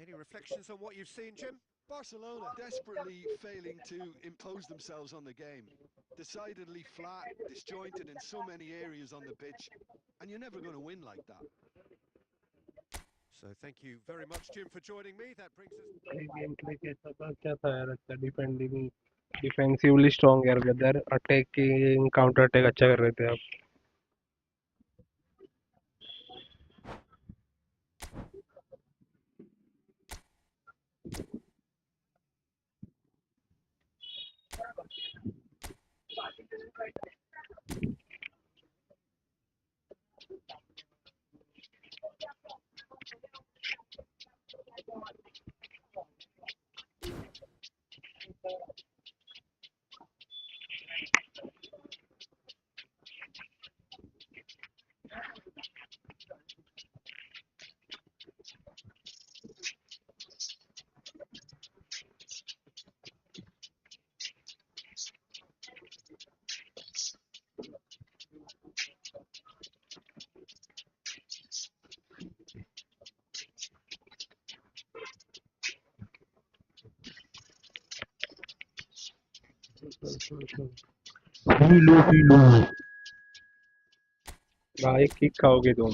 Any reflections on what you've seen, Jim? Barcelona desperately failing to impose themselves on the game. Decidedly flat, disjointed in so many areas on the pitch, and you're never going to win like that. So thank you very much, Jim, for joining me. That brings us... game play कैसा था क्या था यार अच्छा defending defensively strong यार weather attacking counter attack अच्छा कर रहे थे आप हीलो भाई किक खाओगे तुम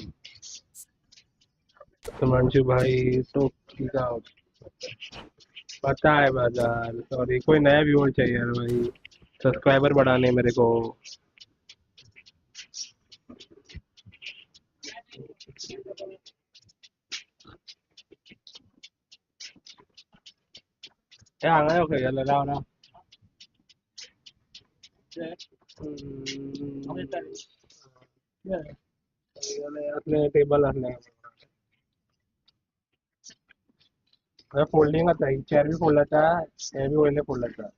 हिमांशु भाई तो किक आउट पता है बाजार सॉरी कोई नया व्यूअर चाहिए यार भाई सब्सक्राइबर बढ़ाने मेरे को क्या आ गए हो क्या लगा ना अपने टेबल रखने मैं फोल्डिंग का था चेयर भी खोल लेता है चेयर भी वही खोल लेता है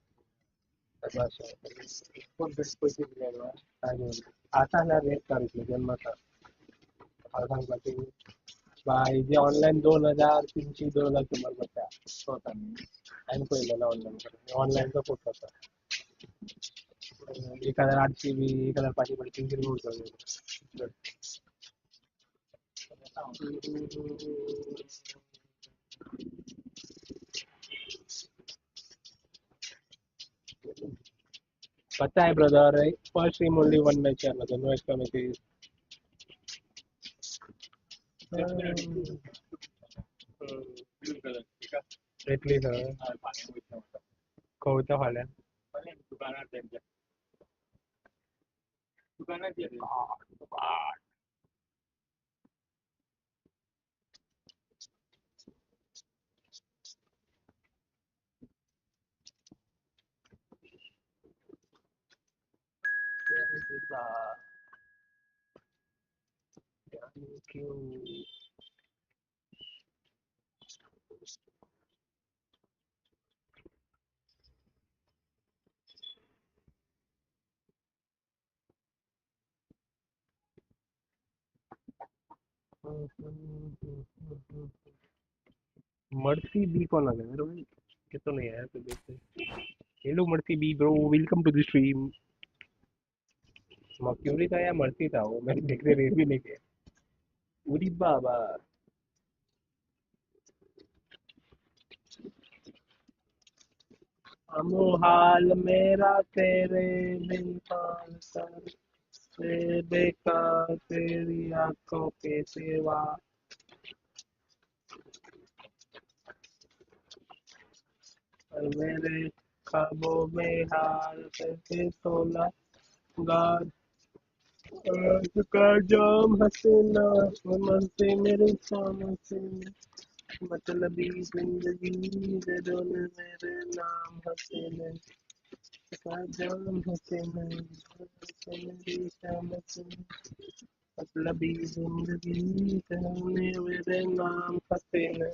बस आता है रेट कर जन्म था सांगते भाई जे ऑनलाइन 2000 300 2000 तुम्हाला बघा होता आणि पहिल्याला ऑनलाईन चा फोटो होता 1800 बी 1500 बी 300 बी होता पता है brother first team only one match है मतलब नो एक्स्ट्रा मैचेस एटली कोणत्या फाल्या मर्सी बी कौन आ गया मेरे भाई ये तो नहीं आया तो देखते hello Mercy B bro welcome to the stream मक्यूरी था या मर्सी था वो मैंने देखने रेट भी नहीं किया उरी बाबा अमो हाल मेरा तेरे बिन हाल कर से बेकार तेरी आंखों के सिवा और मेरे ख्वाबों में हाल करके सोना गाज का जाम हसीना मन से मेरे सामने मतलबी जिंदगी दे दो मेरे नाम हसीने का जाम हसीने मेरी शाम से मतलबी जिंदगी दे मेरे नाम हसीने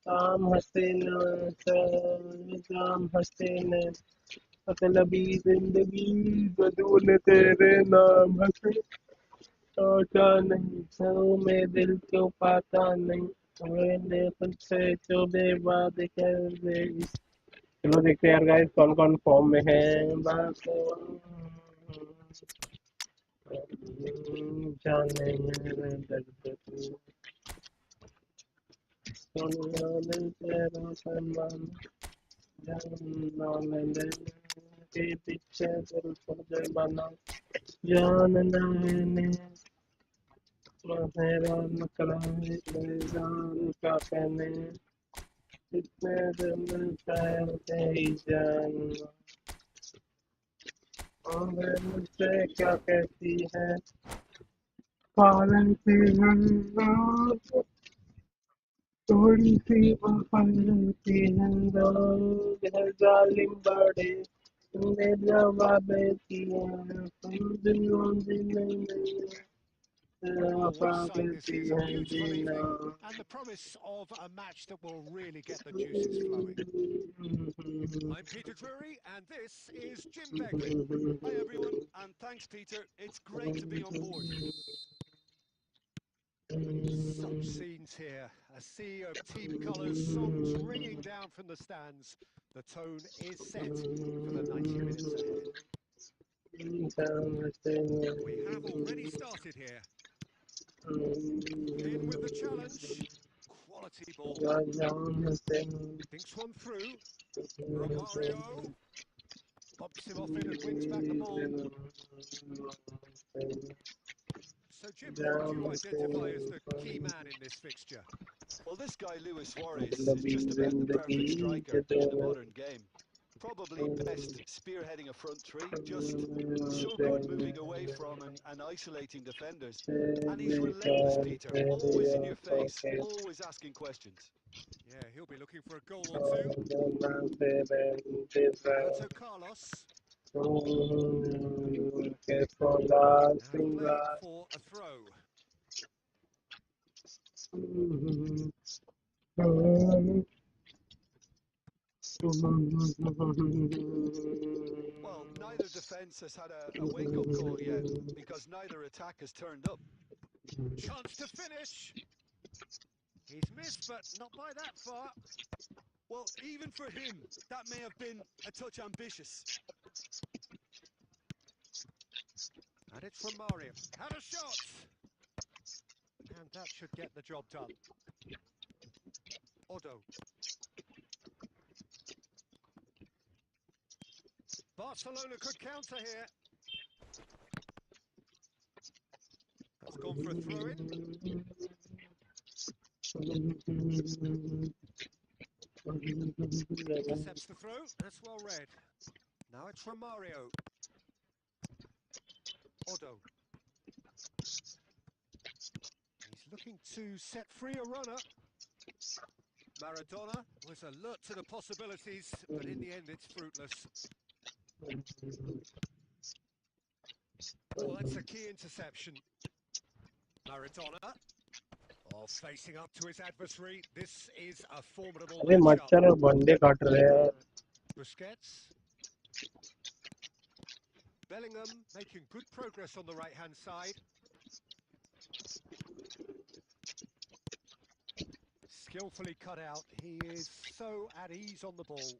काम हसीना काम हसीने मतलबी जिंदगी बदूल तेरे नाम हंसे सोचा नहीं सो में दिल क्यों पाता नहीं मैंने खुद से जो बेवाद कर दे चलो देखते हैं यार गाइस कौन कौन फॉर्म में है बात जाने दर्द सुनने तेरा फरमान जानना के पीछे दिल पर बना जानना है हैरान कराए जान का कहने कितने दिल चाहते ही जानना और मुझसे क्या कहती है पालन की है थोड़ी सी वफाती है लोग है जालिम बड़े तुमने जवाब दिया तुम दिलों दिल Oh, what a sight this देती is. A है beautiful Jeena evening and the promise of a match that will really get the juices flowing. I'm Peter Drury and this is Jim Begley. Hi everyone, and thanks Peter. It's great to be on board. Such scenes here. A sea of team colours, songs ringing down from the stands. The tone is set for the 90 minutes ahead. We have already started here. In with the challenge. Quality ball. Thinks one through. Romario bumps him off it and wins back the ball. So Jim, who would you identify as the key man in this fixture? Well, this guy Luis Suarez is just about the perfect striker in the modern game. Probably best spearheading a front three, just so good moving away from and isolating defenders. And he's relentless, Peter, always in your face, always asking questions. Yeah, he'll be looking for a goal or two. Roberto Carlos. Now to play for a throw. Well, neither defence has had a wake-up call yet, because neither attack has turned up. Chance to finish. He's missed, but not by that far. Well, even for him, that may have been a touch ambitious. And it's from Mario. Had a shot. And that should get the job done. Odo. Barcelona could counter here. That's gone for a throw-in. Intercepts the throw. That's well read. Now it's from Mario. Odo. He's looking to set free a runner. Maradona was alert to the possibilities, but in the end it's fruitless. Oh, that's a key interception. Maradona. Oh, facing up to his adversary. This is a formidable अरे मच्छर और बंदे काट रहे हैं Busquets. Bellingham making good progress on the right-hand side. Skillfully cut out. He is so at ease on the ball.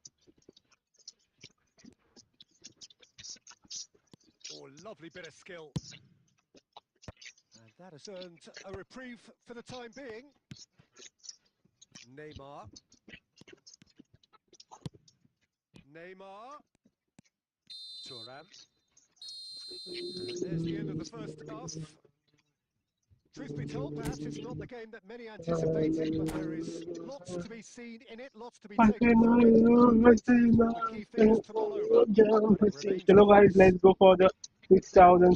Oh, lovely bit of skill. And that has earned a reprieve for the time being. Neymar. Thuram. And there's the end of the first half. Truth be told, perhaps it's not the game that many anticipated, but there is lots to be seen in it, lots to be taken from it. Plenty of key figures to mull over. But it remains चलो guys goalless. let's go for the Well, we have the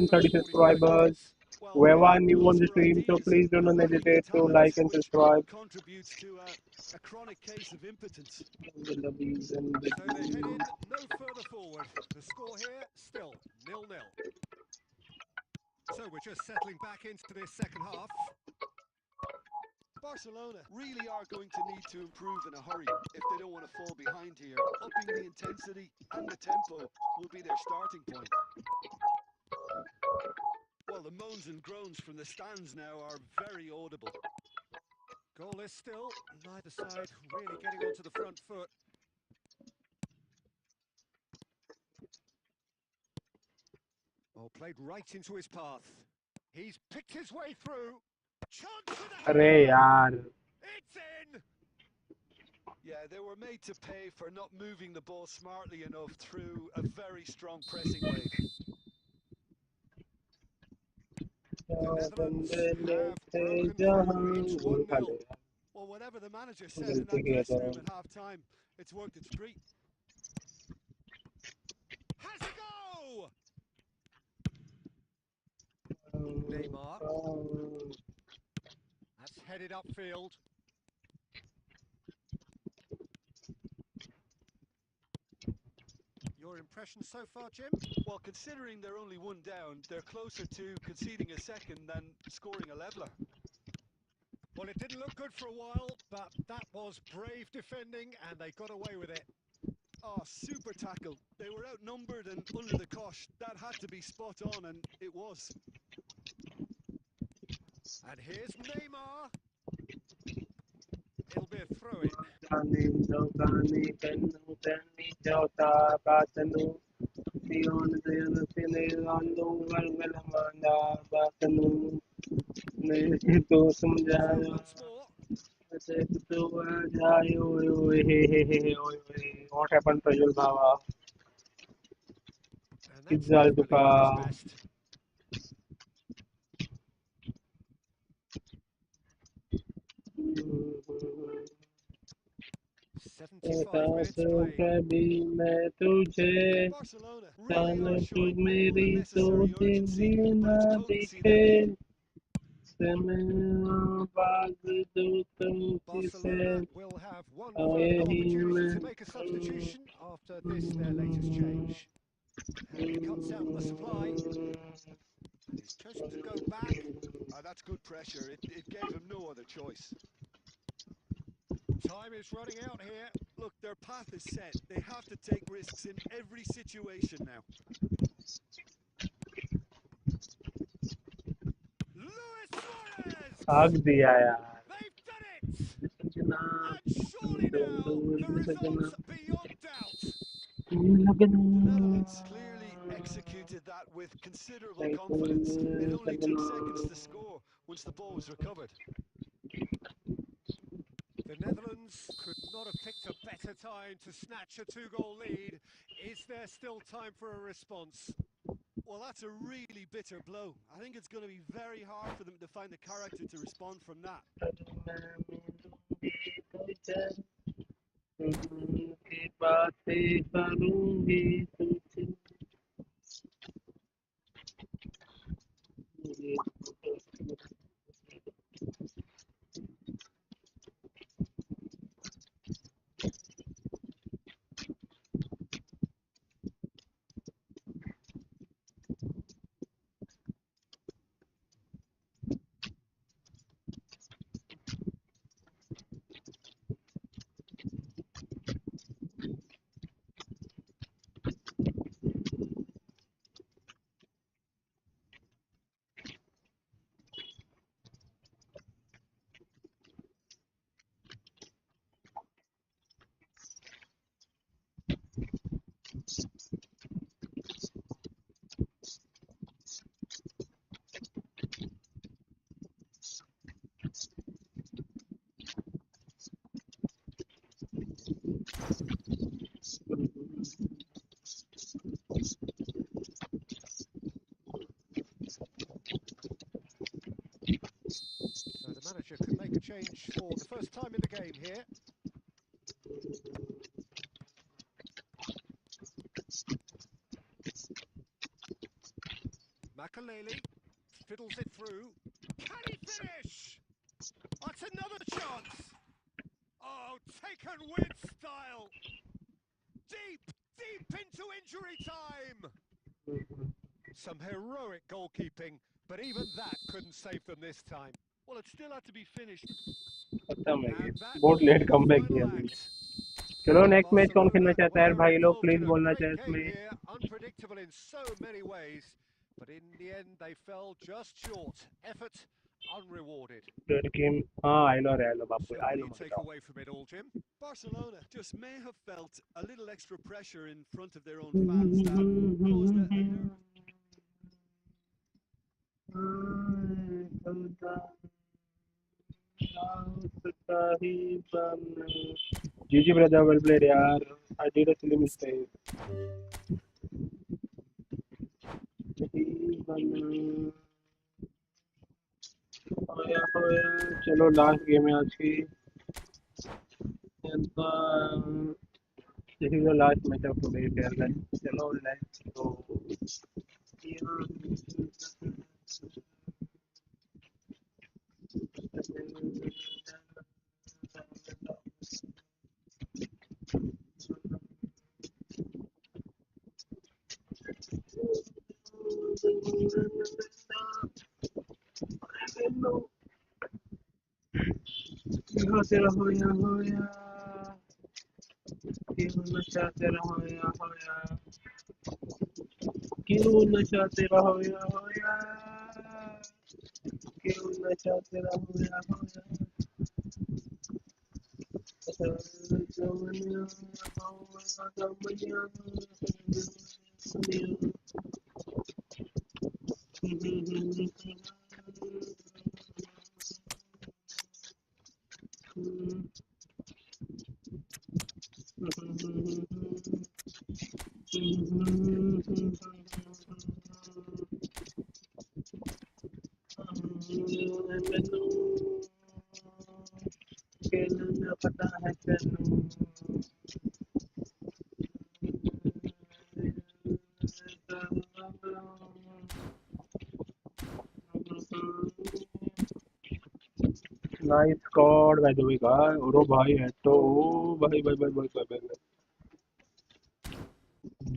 6,730 first 45 subscribers minutes. Well, whoever in new on the oscar stream so ideas please do and not lacking in hesitate to talent, like and which subscribe contributes to a chronic case of impotence. So they head in no further forward. The score here, still 0-0. just settling back into this second half. Barcelona really are going to need to improve in a hurry if they don't want to fall behind here. Upping the intensity and the tempo will be their starting point. Well, the moans and groans from the stands now are very audible. Goalless still, neither side really getting onto the front foot. Oh, played right into his path. He's picked his way through. Chance for the अरे header! यार It's in! Yeah, they were made to pay for not moving the ball smartly enough through a very strong pressing wave. The Netherlands बंदे have थे broken जहां through. It's गोल 1-0. खा ले यार Well, whatever the manager said in गलती that किया dressing था room at half-time, it's worked its treat. Has a go! Neymar. That's headed upfield. Your impression so far, Jim? Well, considering they're only one down, they're closer to conceding a second than scoring a leveller. Well, it didn't look good for a while, but that was brave defending, and they got away with it. Oh, super tackle. They were outnumbered and under the cosh. That had to be spot on, and it was. And here's Neymar. It'll be a throw-in. जाने दो गाने कन्नू करनी जोता बातनू सियोन then सिने आंदो गलगल मांदा बातनू नहीं तो Through समझायो once more. ऐसे तो आ जायो ओए हे ओए what happened to Yul Baba And that's Izzal definitely Duka not his best. 75 minutes played. कभी मैं तुझे Barcelona really जाने are तुझ showing all the मेरी तो necessary दिन urgency, भी but ना it's potency दिखे they're needing. समय बाग दूतों की से Barcelona will have one और further यही opportunity मैं to make a substitution after this, their latest change. And he cuts out the supply, and he's chosen to go back. That's good pressure. It gave him no other choice. Time is running out here. Look, their path is set. They have to take risks in every situation now. Luis Suarez! भाग दिया यार They've done it! सजना And surely now, the सजना result's beyond doubt. The Netherlands clearly executed that with considerable confidence. It only took seconds to score once the ball was recovered. The Netherlands could not have picked a better time to snatch a two-goal lead. Is there still time for a response? Well, that's a really bitter blow. I think it's going to be very hard for them to find the character to respond from that. की बातें करूंगी तुझे So the manager could make a change for the first time in the game here. Makaleli fiddles it through. Can he finish? That's another chance. Oh, taken with style. Deep into injury time. Some heroic goalkeeping, but even that couldn't save them this time. Well, it still had to be finished. खत्म है And game that बहुत will late be the comeback final किया मैंने act. चलो next match कौन खेलना Barcelona चाहता है यार were भाई लोग involved प्लीज in a बोलना great चाहे game इसमें here, unpredictable in so many ways, but in the end they fell just short. Effort unrewarded. Dead game हाँ आई लो बापू So I what do low you मत take जाओ away from it all, Jim? Barcelona just may have felt a little extra pressure in front of their own fans that caused a nerve. जीजी brother well played यार I did a silly mistake होया होया चलो last game है आज की this is the last match of today fair guys चलो let's go यहाँ तेरा होया होया क्यों नशा तेरा होया होया क्यों नशा तेरा होया होया क्यों नशा तेरा होया होया पता है तेनू nice squad by the way guys और भाई है तो भाई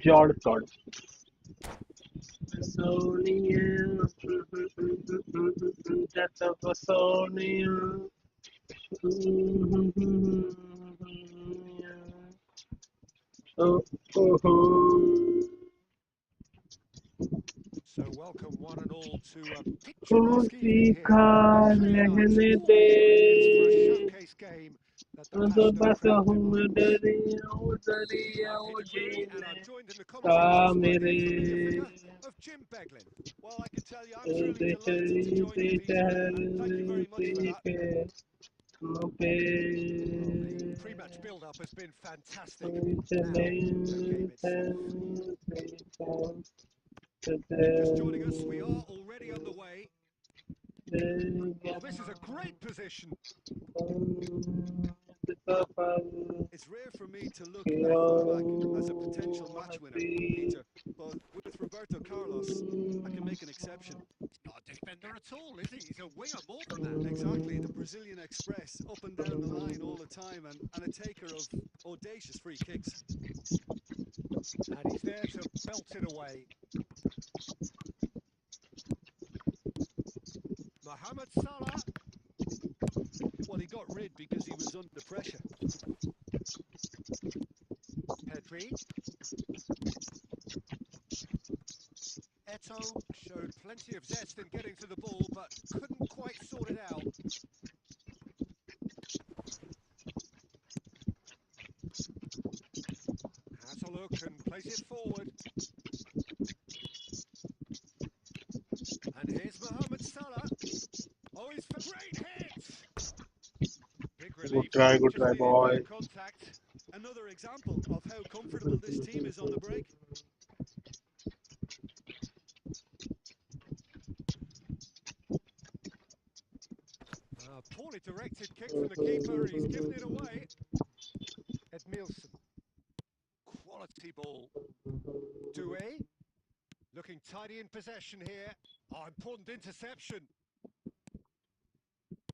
जॉर्ड squad Sonia, just of a Sonia. Oh, oh, oh. So welcome one and all to a picturesque evening खुशी here. का A clear night, रहने all they the ingredients for a showcase game that the तो passionate बस crowd हूँ मैं demands. दरिया I'm Peter Drury, and I'm जीने joined in the commentary का box by the मेरे familiar figure of Jim Beglin. Well, I can tell you, I'm truly चलते delighted to join चलते you, Peter, and thank you very much for that. चलते पे Well, the pre-match build-up has been fantastic. Now, the game itself. चले If you're just joining us, we are already underway. Oh, this is a great position. It's rare for me to look at a fullback as a potential match winner, Peter, but with Roberto Carlos, I can make an exception. He's not a defender at all, is he? He's a winger more than that. Exactly, the Brazilian Express, up and down the line all the time, and a taker of audacious free kicks. And he's there to belt it away. Mohamed Salah. Well, he got rid because he was under pressure. Pedri. Eto'o showed plenty of zest in getting to the ball, but couldn't quite sort it out. Has a look and plays it forward. And here's Mohamed Salah. Oh, he's for great hit! Big relief. good Just try, needed better boy. contact. Another example of how comfortable this team is on the break. Poorly directed kick from the keeper. He's given it away. Edmilson. Quality ball. Doué. Looking tidy in possession here. Oh, important interception.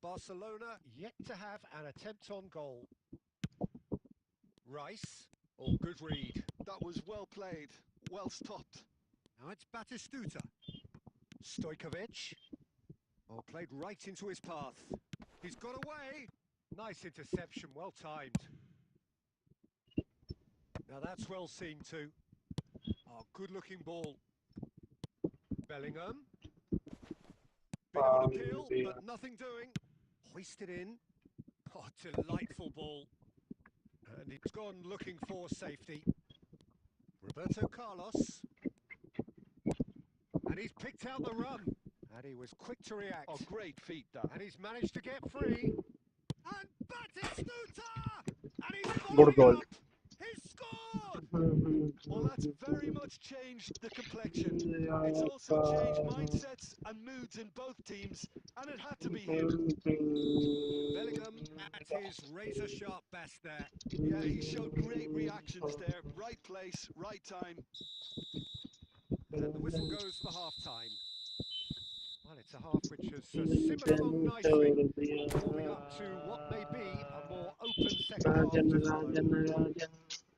Barcelona yet to have an attempt on goal. Rice. Oh, good read. That was well played, well stopped. Now it's Batistuta. Stojkovic. Oh, played right into his path. He's got away. Nice interception, well timed. Now that's well seen too. Oh, good looking ball. Bellingham. Bit of an appeal, but nothing doing. Hoisted in. Oh, delightful ball. And he's gone looking for safety. Roberto Carlos. And he's picked out the run. And he was quick to react. Oh, great feat that. And he's managed to get free. And Batistuta! And he's Good following goal. up. He's scored! Well, that's very much changed the complexion. It's also changed mindsets and moods in both teams, and it had to be him. Bellingham at his razor-sharp best there. Yeah, he showed great reactions there. Right place, right time. And the whistle goes for half-time. Well, it's a half which has simmered along nicely, warming up to what may be a more open second half to follow.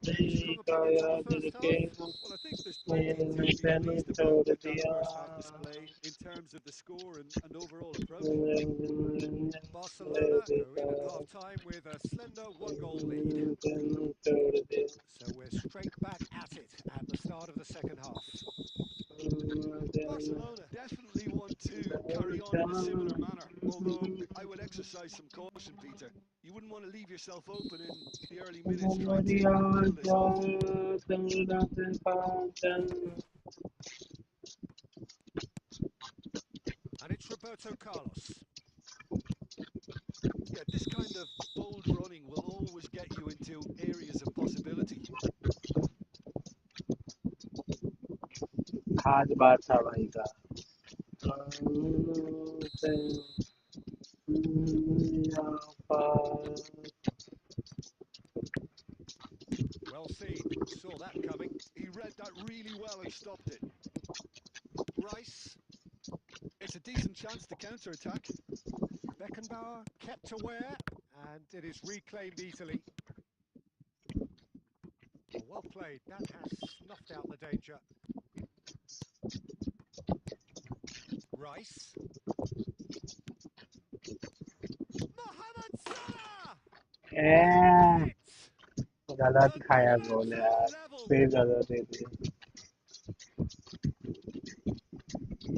Strong opinions on the first half? Well, I think there's plenty to be pleased about with that first half display in terms of the score and overall approach. Barcelona go in at half-time with a slender one-goal lead. So we're straight back at it at the start of the second half. Barcelona definitely want to carry on in a similar manner, although I would exercise some caution, Peter. You wouldn't want to leave yourself open in the early minutes trying to kill this off. And it's Roberto Carlos. Yeah, this kind of bold running will always get you into areas of possibility. आज बात था भाई का Well seen, saw that coming. He read that really well and stopped it. Rice, It's a decent chance to counter-attack. Beckenbauer kept aware, and it is reclaimed easily. Well played, that has snuffed out the danger. Rice. Mohamed Salah! गलत खाया गोल यार फिर गलत दे दिया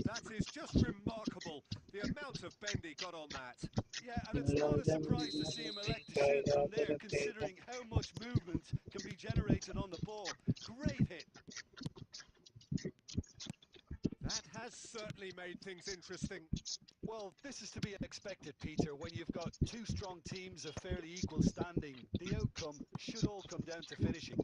That is just remarkable, the amount of bend he got on that. Yeah, and it's not a surprise to see him elect to shoot from there, considering how much movement can be generated on the ball. Great hit. That has certainly made things interesting. Well, this is to be expected, Peter. When you've got two strong teams of fairly equal standing, the outcome should all come down to finishing.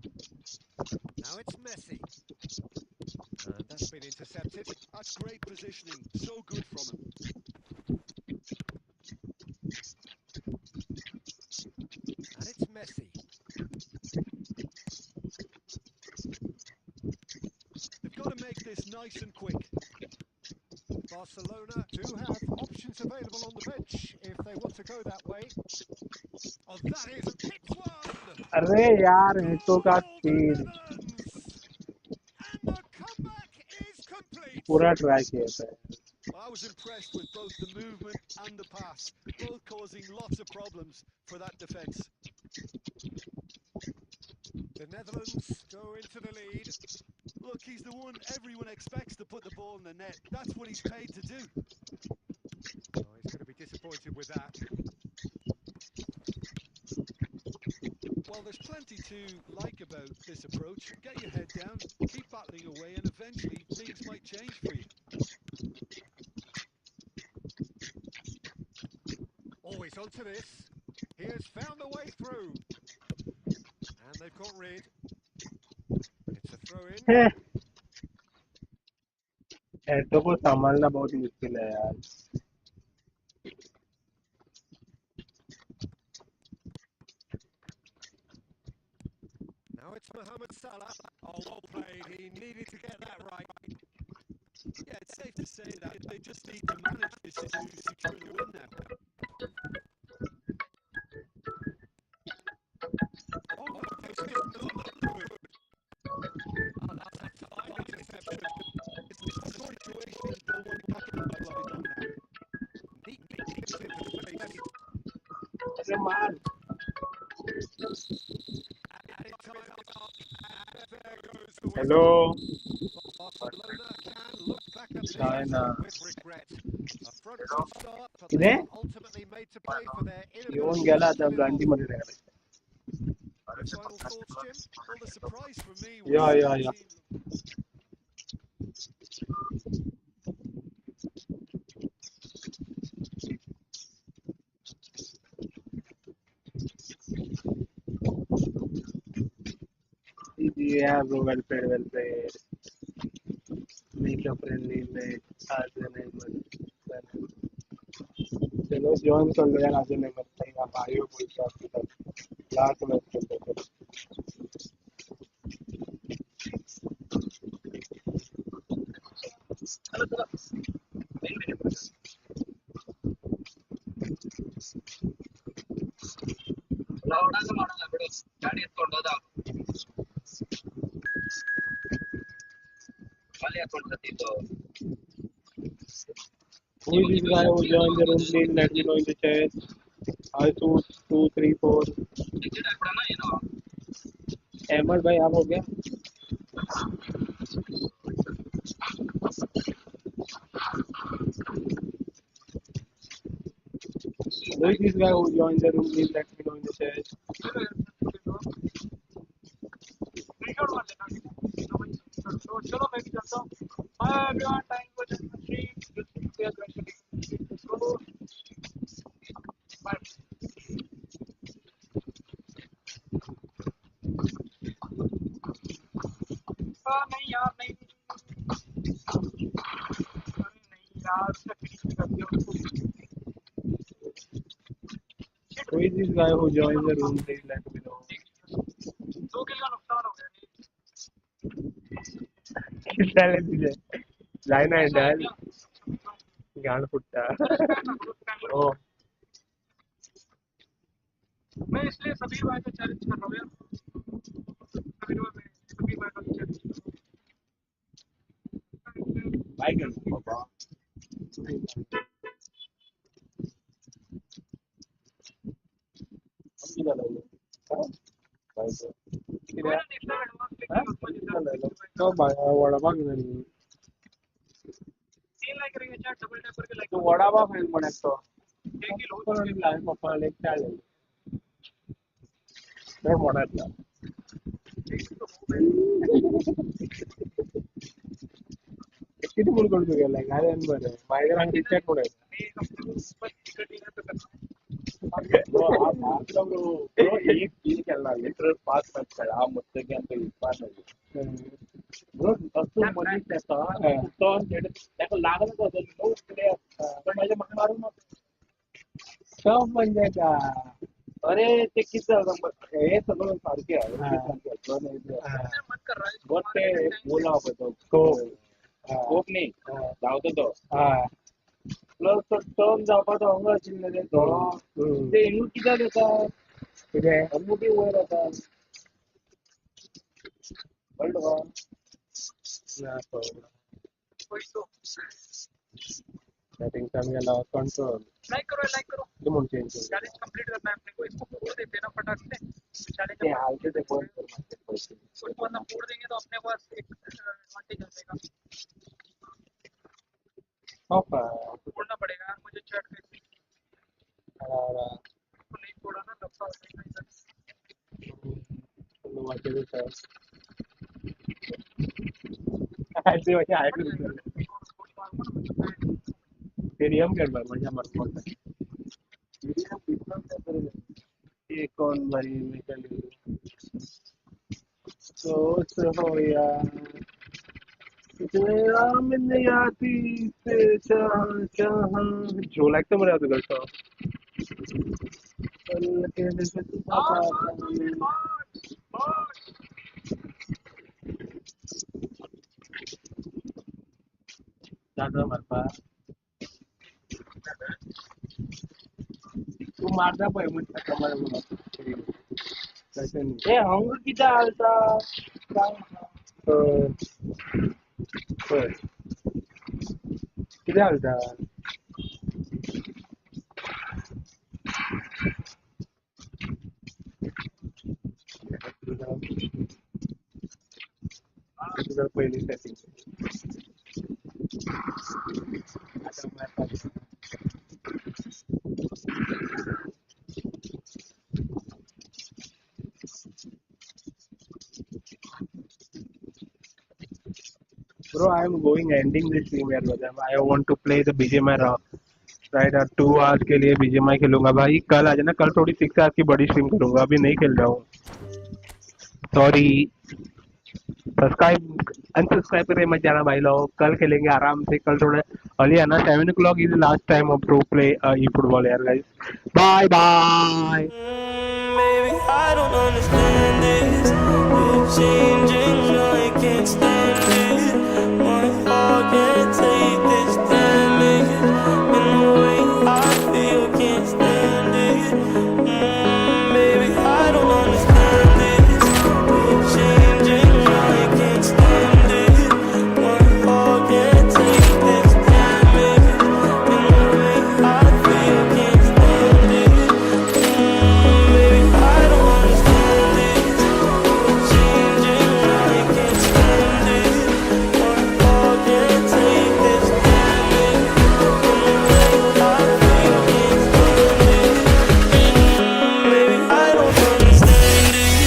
Now it's Messi. And that's been intercepted. That's great positioning. So good from him. And it's Messi. They've got to make this nice and quick. Barcelona do have options available on the bench if they want to go that way. Oh, that is a hit one! अरे यार हेटो का Goal, the speed Netherlands! And the comeback is complete. पूरा try किया था Well, I was impressed with both the movement and the pass, both causing lots of problems for that defence. The Netherlands go into the lead. Look, he's the one everyone expects to put the ball in the net. That's what he's paid to do. Oh, he's going to be disappointed with that. Well, there's plenty to like about this approach. Get your head down, keep battling away, and eventually things might change for you. Oh, he's onto this. He has found a way through. And they've got rid. It's a throw-in. हेटो को संभालना बहुत मुश्किल है यार Now it's Mohamed Salah. Oh, well played. He needed to get that right. Yeah, it's safe to say that they just need to manage this to secure the win now. मार hello Barcelona can look back at this China with regret. A front-foot start, but they किने were ultimately made to pay for their येऊन inability गेला to आता pull it brandy off. मध्ये राहिला Your final thoughts, Jim? Well, the surprise for me was या seeing या the या team. yeah bro well played make a friendly match आज नहीं मत चलो ज्वाइन कर लो यार आज नहीं मत नहीं आप आयो कोई आपके साथ लास्ट मैच खेलते हैं ಗಾಡಿ ಎತ್ಕೊಂಡು ಹೋದ ಖಾಲಿ ಹಾಕೊಂಡು ಸತ್ತಿದ್ದು who is this guy who joined the room please let me know in the chat I 2 2 3 4 ticket ಹಾಕ್ಬಿಡೋಣ ಏನೋ अहमद भाई आप हो गया who is this guy who joined the room please let me know in the chat चलो मैं भी चलता हूँ हाय एवरीवन टाइम फॉर नहीं यार नहीं यार who is this guy who joined the room please let me know 2 kilo का नुकसान हो गया डाले तुझे लाइन है डाल गांड फुटता ओ मैं इसलिए सभी भाई को चैलेंज कर रहा हूँ यार सभी भाई को चैलेंज भाई कर पापा हम किधर लगे भाई को कोई ना नेक्स्ट टाइम एडवांस हाँ किधर लगे तो वड़ा पाव किधर है सीन लाइक करेंगे चैट डबल टैप करके लाइक तो वड़ा पाव फ्रेंड बने तो एक ही लो तो लाइन पापा लेके चाले मैं बना था किती मूल करतो गेला गाडी अनबर माझ्या रंग रिचार्ज पडे वो आप लोग वो एक चीज खेलना लिटरल 5 मैच खेला आप मुझसे क्या तो 5 मैच ब्रो असं मध्ये त्याचा तो त्याला लागलं होतं नो प्लेयर पण माझ्या मागे मारून सब म्हणजे का अरे ते किती हे सगळं सारखे आहे मत कर रहा है बहुत ते बोला होता तो स्कोप नाही धावतो तो प्लस तो टर्न जावपाचो हंग आशिल्ले तो ते हिंग कित्याक येता कितें अनमुटी वयर येता कळ्ळें तुका ना कोई तो सेटिंग्स में लॉस कंट्रोल लाइक करो ये मुझे चेंज चैलेंज कंप्लीट करना है अपने को इसको फोड़ देते हैं ना फटाक से चैलेंज ये हाल से तो बहुत उसको अंदर फोड़ देंगे तो अपने पास एक एडवांटेज आ जाएगा ओपा फोड़ना पड़ेगा यार मुझे चैट पे तो नहीं फोड़ा ना दफा हो जाएगा इधर तो वाचे तो ऐसे वैसे हाइट स्टेडियम के बारे में मत बोल ये कौन भाई निकल सोच हो यार मैंने आती से चाह जो लगता मेरे आते करता दादा मरपा तू मारता पाय मुझे कमर में कैसे नहीं ए हंग की डालता किती डालता जर पहिली सेटिंग आता मैं Bro, I am going ending this stream यार बता I want to play the BGMI right 2 hours के लिए BGMI खेलूंगा भाई कल आ जाना कल थोड़ी 6 आवर्स की बड़ी स्ट्रीम करूंगा अभी नहीं खेल रहा हूँ सॉरी सब्सक्राइब अनसब्सक्राइब करे मत जाना भाई लोग कल खेलेंगे आराम से कल थोड़ा अर्ली आना 7 o'clock is last time of to play ई फुटबॉल यार guys bye bye Maybe I don't understand this. You're changing, I can't stand it. My heart can't take this damage. And the way I feel, can't stand it. Maybe I don't understand this. You're changing, I can't stand it. My heart can't take this damage. And the way I feel, can't stand it. Maybe I don't understand this. You're changing, I can't stand it. My heart can't take this damage. And the way I feel, can't stand it. Maybe I don't understand it.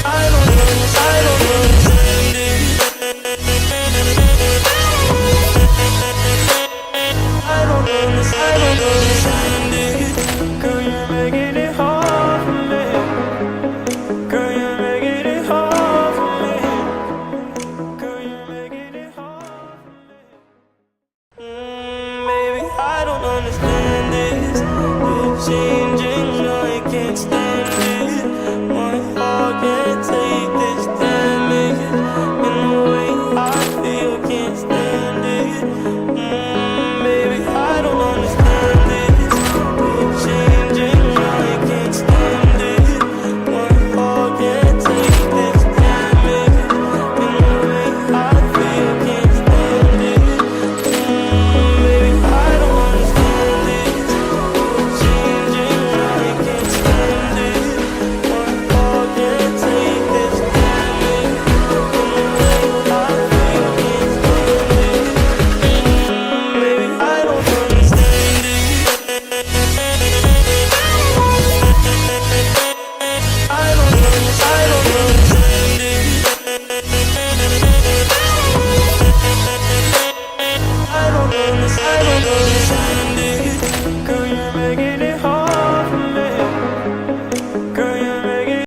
I don't understand it. I don't understand it. Girl, you're making it hard for me. Girl, you're making it hard for me. Girl, you're making it hard for me. Maybe I don't understand this. You're changing.